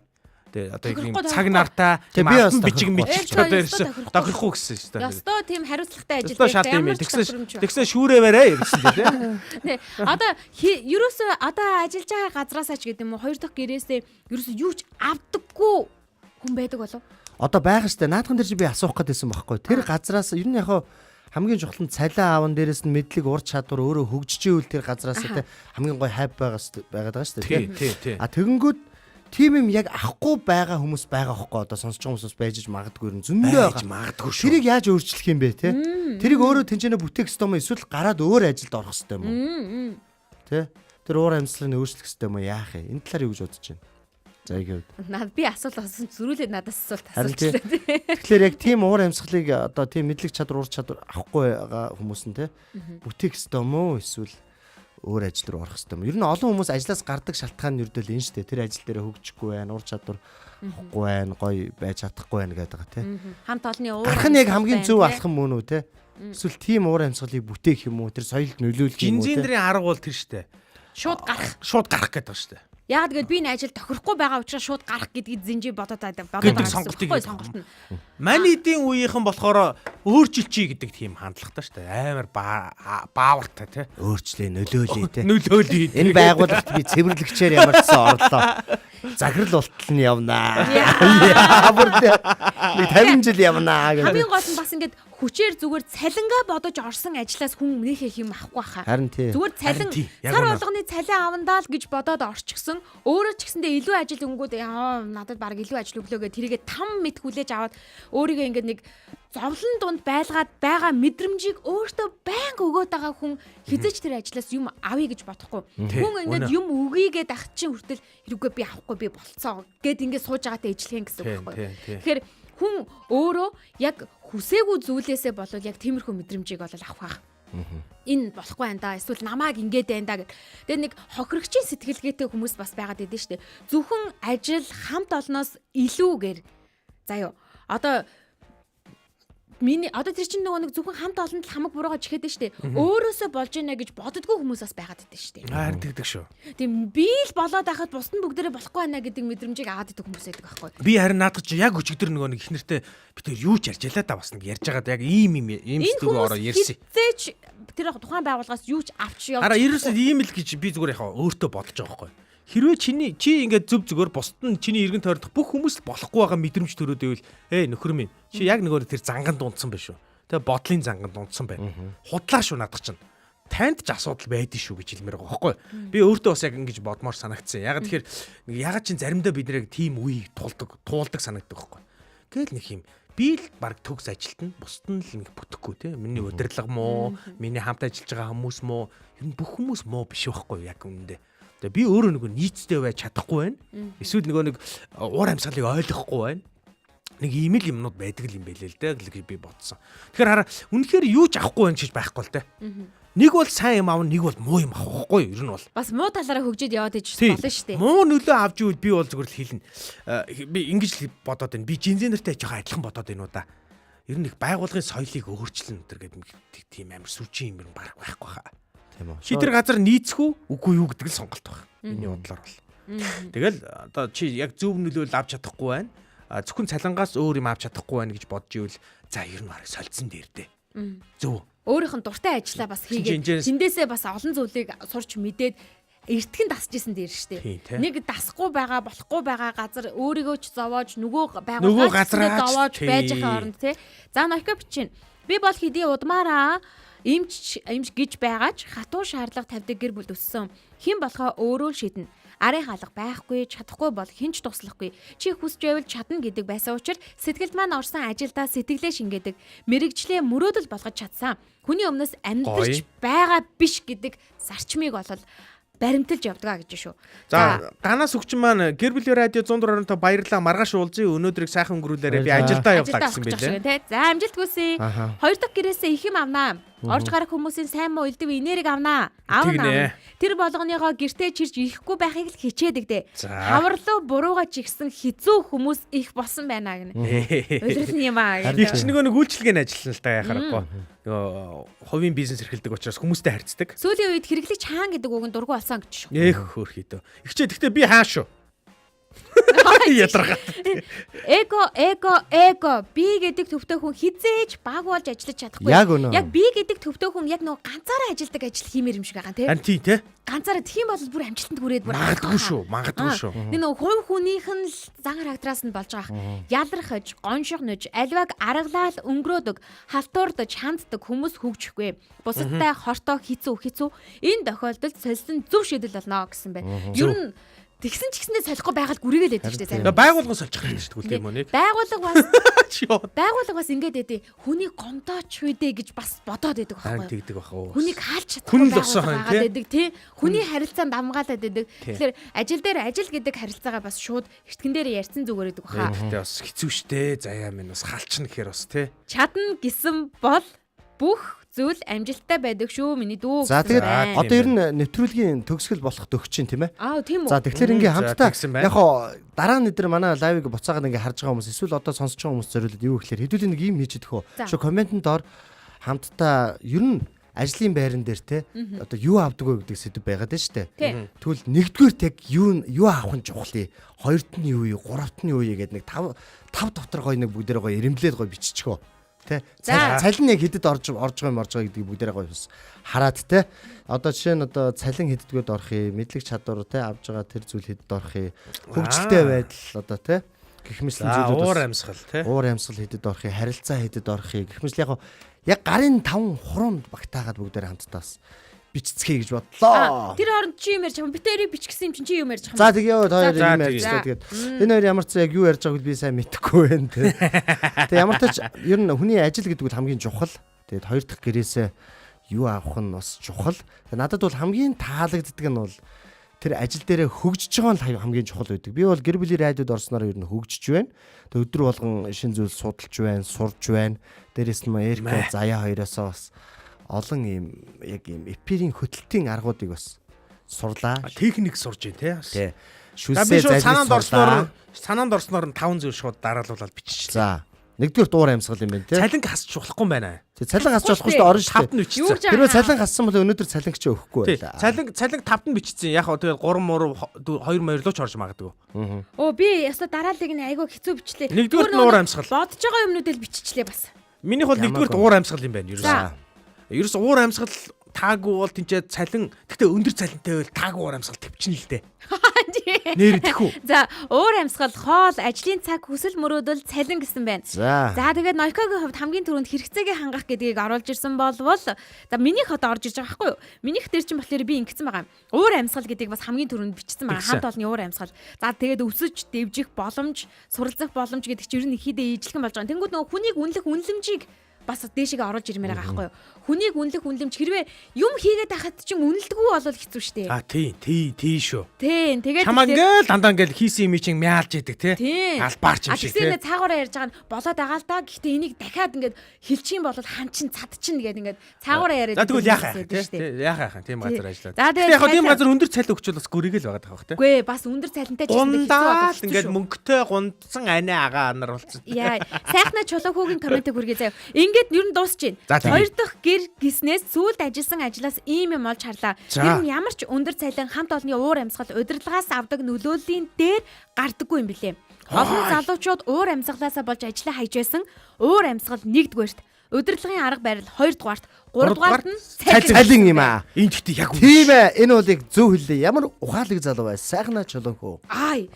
Одоо ийм цаг нартай тийм алтан бичиг мэдчих одоо ирсэн тохирохгүй гэсэн шүү дээ. Ёстой тийм хариуцлагатай ажил байх. Тэгсэн шүүрээвэрээ гэсэн тийм. Тий. Одоо ерөөсөө одоо ажиллаж байгаа газраасаа ч гэдэг юм уу хоёр дахь гэрээсээ ерөөсөө юу ч авдаггүй хүн байдаг болов. Одоо байгаа штэ наадхан дээр чи би асуух гэдээсэн байхгүй. Тэр газраас ер нь яг хамгийн чухал нь цалин аавн дээрээс нь мэдлэг ур чадвар өөрөө хөгжиж ивэл тэр газраас тэ хамгийн гой хайп байгаа штэ тий. А тэгэнгүүт тийм юм яг авахгүй байгаа хүмүүс байгаа хөөхгүй одоо сонсож байгаа хүмүүс байж магадгүй юм зөндөө байгаа. Тэрийг яаж өөрчлөх юм бэ те? Тэрийг өөрөө тэнцэнэ бүтээх ёстой юм эсвэл гараад өөр ажилд орох ёстой юм уу? Тэ? Тэр уур амьсгалыг өөрчлөх ёстой юм уу? Яах юм? Энэ талаар юу гэж бодож байна? За игээд. Наад би асуулт асуусан зөрүүлээд надаас асуулт асуучлаа тий. Тэгэхээр яг тийм уур амьсгалыг одоо тийм мэдлэг чадвар ур чадвар авахгүй байгаа хүмүүс нь те бүтээх ёстой юм уу? Эсвэл өөр ажил руу орох хэрэгтэй юм. Ер нь олон хүмүүс ажлаас гардаг шалтгаан нь ердөө л энэ шүү дээ. Тэр ажил дээр хөгжихгүй байна, ур чадвар авахгүй байна, гоё байж чадахгүй байна гэдэг байгаа тийм. Хамт олонны уур гарах нь яг хамгийн зөв алхам мөн үү те? Эсвэл тийм уур амьсгалыг бүтээх юм уу? Тэр соёлд нөлөөлөх юм уу? Жинзэндрийн арга бол тэр шүү дээ. Шууд гарах гэдэг шүү дээ. Яг тэгээд би энэ ажил тохирохгүй байгаа учраас шууд гарах гэдгийг зинжи бодоод сонголтыг сонголт. Мань эдийн үеийнхэн болохоор өөрчилчий гэдэг тийм хандлагатай шүү дээ. Амар баавартай тий. Өөрчлөө нөлөөлье тий. Нөлөөлье. Энэ байгууллагт би цэвэрлэгчээр ямар ч сан орлоо. Заграл болтол нь явнаа. Ямар нэг 50 жил явнаа гэх. Хамгийн гол нь бас ингээд хүчээр зүгээр цалингаа бодож орсон ажлаас хүн нөхөх юм авахгүй хаа. Харин тий. Зүгээр цалин сар болгоны цалин авандаа л гэж бодоод орчихсон. Өөрөө ч гэсэндээ илүү ажил өнгөд надад баг илүү ажил өглөө гэ тэрийгэ 5 мэд хүлээж аваад өөрийгөө ингээд нэг зовлон дунд байлгаад байгаа мэдрэмжийг өөртөө байнга өгөөд байгаа хүн хизээч тэр ажлаас юм авъя гэж бодохгүй. Хүн ингээд юм өгье гэд ах чинь хүртэл хэрэггүй би авахгүй би болцоо гэд ингээд сууж байгаатай ижлэх юм гэсэн үг байхгүй. Тэгэхээр хүн өөрөө яг хүсээгүй зүйлээсээ болол яг тиймэрхүү мэдрэмжийг бол авах. Энэ болохгүй байна да. Эсвэл намааг ингээд байна да гэх. Тэгээ нэг хохирогчийн сэтгэлгээтэй хүмүүс бас байгаад идэв штэ. Зөвхөн ажил хамт олноос илүүгээр. За юу. Одоо тэр чинь нөгөө нэг зөвхөн хамт олонд л хамаг буруугаа чихээд штэ. Өөрөөсөө болж ийнэ гэж боддгоо хүмүүс бас байгаад идэв штэ. Харин тэгдэг шүү. Тийм би л болоод байхад бусд нь бүгдээрээ болохгүй байна гэдэг мэдрэмжийг аваад идэг хүмүүс байдаг байхгүй. Би харин наадах чи яг өчигдөр нөгөө нэг ихнэртэй би тэр юу ч ярьж ялаа да бас нэг ярьж байгаад яг ийм сэтгэлгүй ороо ярьсан. Хизээч тэр тухайн байгууллагаас юу ч авч явж. Хараа ерөөсөө ийм л гэж би зүгээр яхаа өөртөө бодож байгаа байхгүй. Хэрвээ чи ингээд зөв зүгээр бусд нь чиний эргэн тойрдох бүх хүмүүс л болохгүй байгаа мэдрэмж төрөөд байвал нөхөр минь чи яг нөгөө тэр занганд унтсан байх шүү. Тэгээ бодлын занганд унтсан байна. Худлаа шүү наадах чинь. Танд ч асуудал байдэн шүү гэж хэлмээр байгаа байхгүй. Би өөртөө бас яг ингэж бодмоор санагдсан. Яг тэгэхээр ягаад чин заримдаа бид нэр тийм үе туулдаг санагддаг байхгүй. Гээл нэг юм би л баг төгс ажилтна бусд нь л ингэ бүтэхгүй те. Миний удирдлага муу, миний хамт ажиллаж байгаа хүмүүс муу, ер нь бүх хүмүүс муу биш байхгүй яг үнэндээ. Тэгээ би өөрөө нөгөө нийцтэй байж чадахгүй байна. Эсвэл нөгөө нэг уур амьсгалыг ойлгохгүй байна. Нэг ийм л юмнууд байдаг юм байлээ л дээ гэж би бодсон. Тэгэхээр хараа үнэхээр юу ч авахгүй байна гэж байхгүй л дээ. Нэг бол сайн юм аавна, нэг бол муу юм авахгүй. Ер нь бол бас муу талаараа хөгжөөд яваад иж болно шүү дээ. Муу нөлөө авч ивэл би бол зүгээр л хэлнэ. Би ингэж бодоод байна. Би жинзэнэртэй жоохон адилхан бодоод байна уу да. Ер нь их байгуулгын соёлыг өөрчлөн өдр гэдэг тийм амар сүрчин юм баг байхгүй хаа. Тийм үү. Чи тэр газар нийцэх үгүй юу гэдэг л сонголт байна. Миний бодлоор бол. Тэгэл одоо чи яг зөв нөлөөлөл авч чадахгүй байна. Зөвхөн цалингаас өөр юм авч чадахгүй байна гэж бодж ивэл за ер нь барыг солилцсон дээр дээ. Зөв. Өөрийнх нь дуртай ажиллаа бас хийгээд тэндээсээ бас олон зүйлийг сурч мэдээд эртгэн дасж исэн дээр штэ. Нэг дасахгүй байгаа болохгүй байгаа газар өөрийгөө ч зовоож нөгөө байгууллагаа зовоож байж байгаа оронд тий. За нөхөд бичин. Би бол хэдий удмаараа эмч гэж байгаач хатуу шаардлага тавьдаг гэр бүл өссөн. Хэн болохоо өөрөө л шийднэ. Арын хаалга байхгүй, чадахгүй бол хинч туслахгүй. Чи хүсч байвал чадна гэдэг байсан учраас сэтгэлд маань орсон ажилдаа сэтгэлээ шингээдэг. Мэргэжлээ мөрөөдөл болгож чадсан. Хүний өмнөөс амьдрч байгаа биш гэдэг зарчмыг болол баримталж явдгаа гэж шүү. За ганаас өгчин маань гэр бүлийн радио 104.5 баярлалаа маргааш уулзъя. Өнөөдрийг сайхан өнгөрүүлээрэ би ажилдаа явлаа гэсэн байлээ. За амжилт хүсье. Хоёр дахь гэрээсээ их юм авнаа. Орж гарах хүмүүсийн сайн муу элдв энерги авнаа. Аавна. Тэр болгоныгоо гэртээ чирж ирэхгүй байхыг л хичээдэг дээ. Хаварлуу бурууга чигсэн хизүү хүмүүс их болсон байна гэнэ. Өдрөсөн юм аа. Их ч нөгөө нэг үйлчлэгийн ажиллана л та яхахгүй. Нөгөө хувийн бизнес эрхэлдэг учраас хүмүүстэй харьцдаг. Сүүлийн үед хэрэглэгч хаан гэдэг үг нь дургу болсон гэж шүү. Ээх хөөрхийдөө. Ихчээ гэхдээ би хаа шүү. Ядаргаа. Эго би гэдэг төвтэй хүн хизээж баг болж ажиллаж чадахгүй. Яг би гэдэг төвтэй хүн яг нөгөө ганцаараа ажилдаг ажил хиймээр юм шиг байгаа тийм. Харин тий те. Ганцаараа тийм бол бүр амжилтанд хүрээд бүр магадгүй шүү. Энэ нөгөө хувь хүнийх нь л зан характараас нь болж байгаа. Ялрахж, гоншигнож, альваг аргалаад өнгөрөөдөг, халтуурдаж, ханддаг хүмүүс хөгжихгүй. Бусадтай хортоо хэцүү. Энэ тохиолдолд солисон зөв шийдэл болно гэсэн байна. Ер нь тэгсэн ч гэсэндээ солихгүй байгаад гүрээгээл байдаг шүү дээ зарим. Байгуулгын солих хэрэгтэй шүү дээ тийм үү нэг. Байгууллага бас ингээд байдیں۔ Хүний гомдооч хүдэ гэж бас бодоод байдаг байхгүй юу? Тэгдэг бах уу. Хүнийг хаалж чадахгүй байдаг тий. Хүний харилцаанд амгаалаад байдаг. Тэгэхээр ажил дээр ажил гэдэг харилцаагаа бас шууд эртгэн дээр ярьсан зүгээр байдаг баха. Тэгтээ бас хэцүү шттэ. Заяа минь бас халчна гэхээр бас тий. Чадна гэсэн бол бүх зүйл амжилттай байдаг шүү миний дүү. За тэгээд одоо ер нь нэвтрүүлгийн төгсгөл болох төгч чинь тийм ээ. Тийм үү. За тэгэхээр ингээ хамтдаа яг хоо дараа нь өдөр манай лайвыг буцаагаад ингээ харж байгаа хүмүүс эсвэл одоо сонсож байгаа хүмүүс зориулаад юу гэхээр хэдүүлээ нэг юм хийж идэх үү. Шо комментэн доор хамтдаа ер нь ажлын байран дээр те одоо юу авдаг вэ гэдэг сэдв байгаад байна штэ. Тэгвэл нэгдүгээрт яг юу авах нь чухал. Хоёрт нь юу, гуравт нь юу гэдэг нэг 5 дотор гоё нэг бүгдээрээ гоё ирэмблээд гоё биччихөө. Тэ цалин яг хэдэд орж байгаа гэдгийг бүгдээрээ гоё бас хараад те одоо жишээ нь одоо цалин хэддгүүд орохыг мэдлэг чадвар те авж байгаа тэр зүйл хэдэд орохыг хөгжилтэй байдал одоо те гэх мэт зүйлүүд уур амьсгал те уур амьсгал хэдэд орохыг харилцаа хэдэд орохыг гэх мэт яг гарын 5 хуруунд багтаагаад бүгдээрээ хамтдаас бичцгээе гэж бодлоо. Тэр хооронд чи юм ярьж байгаа. Битэрийг бичгсэн юм чи юм ярьж байгаа. За тэгээ хоёр юм ярьжлаа. Тэгээд энэ хоёр ямар ч яг юу ярьж байгааг би сайн мэдэхгүй байна те. Тэгээ ямар ч ер нь хүний ажил гэдэг нь хамгийн чухал. Тэгээд хоёр дахь гэрээсээ юу авах нь бас чухал. Тэгээд надад бол хамгийн таалагддаг нь бол тэр ажил дээрээ хөгжиж байгаа нь хамгийн чухал байдаг. Би бол гэр бүлийн радиод орсноор ер нь хөгжиж байна. Тэг өдөр болгон шин зүйл судалж байна, сурж байна. Дээрээс нь Эрка Заяа хоёроосоо бас олон ийм яг ийм эфирийн хөтөлтийн аргуудыг бас сурлаа. Техник сурж байна тий. Шүлсээ зайлшгүй санаанд орсноор нь 5 зүйл шууд дараалуулаад биччихлээ. За. Нэгдүгээр дуур амьсгал юм байна тий. Цалинг хасч болохгүй юм байна. Тэг цалин хасч болохгүй шүү дээ орно шүү дээ. Бичсэн. Тэрвээ цалин хассан бол өнөөдөр цалингч өгөхгүй байлаа. Цалинг 5-нд бичсэн. Яг хоо тэгэл 3 муу 2 2 лууч орж магадгүй. Оо би яста дараалыг нь айгүй хэцүү бичлээ. Нэгдүгээр нь уур амьсгал. Бодож байгаа юмнуудыг биччихлээ бас. Минийх бол нэгдүгээр уур амьсгал юм байна ерөөсөө. Ерөөс уур амьсгал таагүй бол тэнцээ цалин гэхдээ өндөр цалинтай байл таагүй уур амьсгал төвчнө л дээ. Нэр идэхүү. За уур амьсгал, хоол, ажлын цаг, хүсэл мөрөөдөл, цалин гэсэн байна. За тэгээд Nokia-гийн хувьд хамгийн түрүүнд хэрэгцээгээ хангах гэдгийг оруулж ирсэн болвол за минийх одоо орж ирж байгаа байхгүй юу? Минийх дээр чинь болохоор би ингэсэн байгаа. Уур амьсгал гэдгийг бас хамгийн түрүүнд бичсэн байгаа. Хамт олонний уур амьсгал. За тэгээд өсөж, дэвжих боломж, суралцах боломж гэдэг чинь ер нь ихийдээ ижлэгэн болж байгаа. Тэнгүүд нөгөө хүнийг үнэлэх үнэлэмжийг бас дээшээ орж ирмээр байгаа байхгүй юу? Хүнийг үнэлэх үнэлэмж хэрвээ юм хийгээд байхад чинь үнэлдэггүй бол хэцүү шттэ. Тий шүү. Тийм. Тэгээд чамаа ингээл дандаа ингээл хийсэн юм чинь мяалж идэг тий. Албаарч юм шиг тий. Тэгсээ цаагаараа ярьж байгаа нь болоод байгаа л да. Гэхдээ энийг дахиад ингээд хэлчих юм бол ханчин цадчин гэдэг ингээд цаагаараа яриад. За тэгвэл яах тийм газар ажиллаад. За тэгээд яг тийм газар өндөр цалин өгчвөл бас гүрийг л байгаа даа тий. Үгүй бас өндөр цалинтай ч гундаа ингээд мөнгөтэй гундсан анаа агаа нар болсон. Яа, сайхна чулуу хүүгийн комментиг хүргээ заяа. Ингээд ер нь дуусч байна. Хоёр дахь гэр гиснээс сүүлд ажилласан ажлаас ийм юм олж харлаа. Тэр нь ямар ч өндөр цалин хамт олонний уур амьсгал удирдлагаас авдаг нөлөөллийн дээр гардаггүй юм билээ. Олон залуучууд уур амьсгалаасаа болж ажлаа хайж байсан. Уур амьсгал 1-дүгээрт, удирдлагын арга барил 2-дугаарт, 3-дугаарт нь цалин юм аа. Энд гэхдээ яг тийм ээ. Энэ болыг зөв хэллээ. Ямар ухаалаг залуу бай. Сайхна чулуунхөө.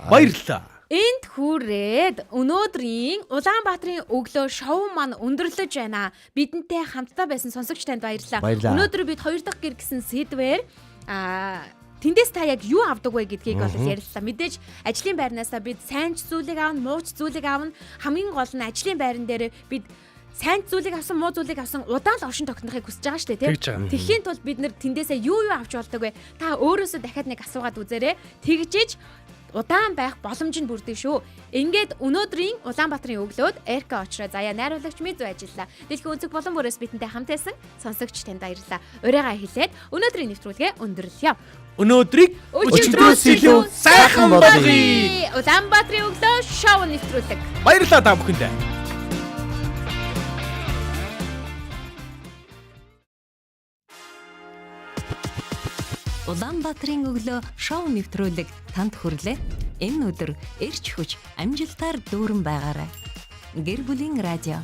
Баярлалаа. Энд хүрээд өнөөдрийн Улаанбаатарын өглөө шоу маань өндөрлөж байна. Бидэнтэй хамтдаа байсан сонсогч танд баярлалаа. Өнөөдөр бид 2 дахь гэр гэсэн сэдвээр тэндээс та яг юу авдаг вэ гэдгийг бол ярилцлаа. Мэдээж ажлын байрнаасаа бид сайн ч зүйлийг аавна, муу ч зүйлийг аавна. Хамгийн гол нь ажлын байран дээр бид сайн зүйлийг авсан, муу зүйлийг авсан удаан л оршин тогтнохыг хүсэж байгаа шүү дээ, тийм. Тэгэхийн тулд бид нэр тэндээсээ юу авч болдог вэ? Та өөрөөсөө дахиад нэг асуугаад үзээрэй. Тэгжиж удаан байх боломж нь бүрдээ шүү. Ингээд өнөөдрийн Улаанбаатарын өглөөд Эрка очроо заяа найруулагч Мизу ажиллаа. Дэлхийн өнцөг болон бүрээс бидэнтэй хамт байсан сонсогч танд баярлалаа. Урайгаа хэлээд өнөөдрийн нэвтрүүлгээ өндөрлөё. Өнөөдрийг өчигдрөөс илүү сайхан болгоё. Улаанбаатарын өглөө шоу нэвтрүүлэг. Баярлалаа та бүхэндээ. Улаанбаатарын өглөө шоу нэвтрүүлэг танд хүрлээ. Энэ өдөр эрч хүч амжилтаар дүүрэн байгаарай. Гэр бүлийн радио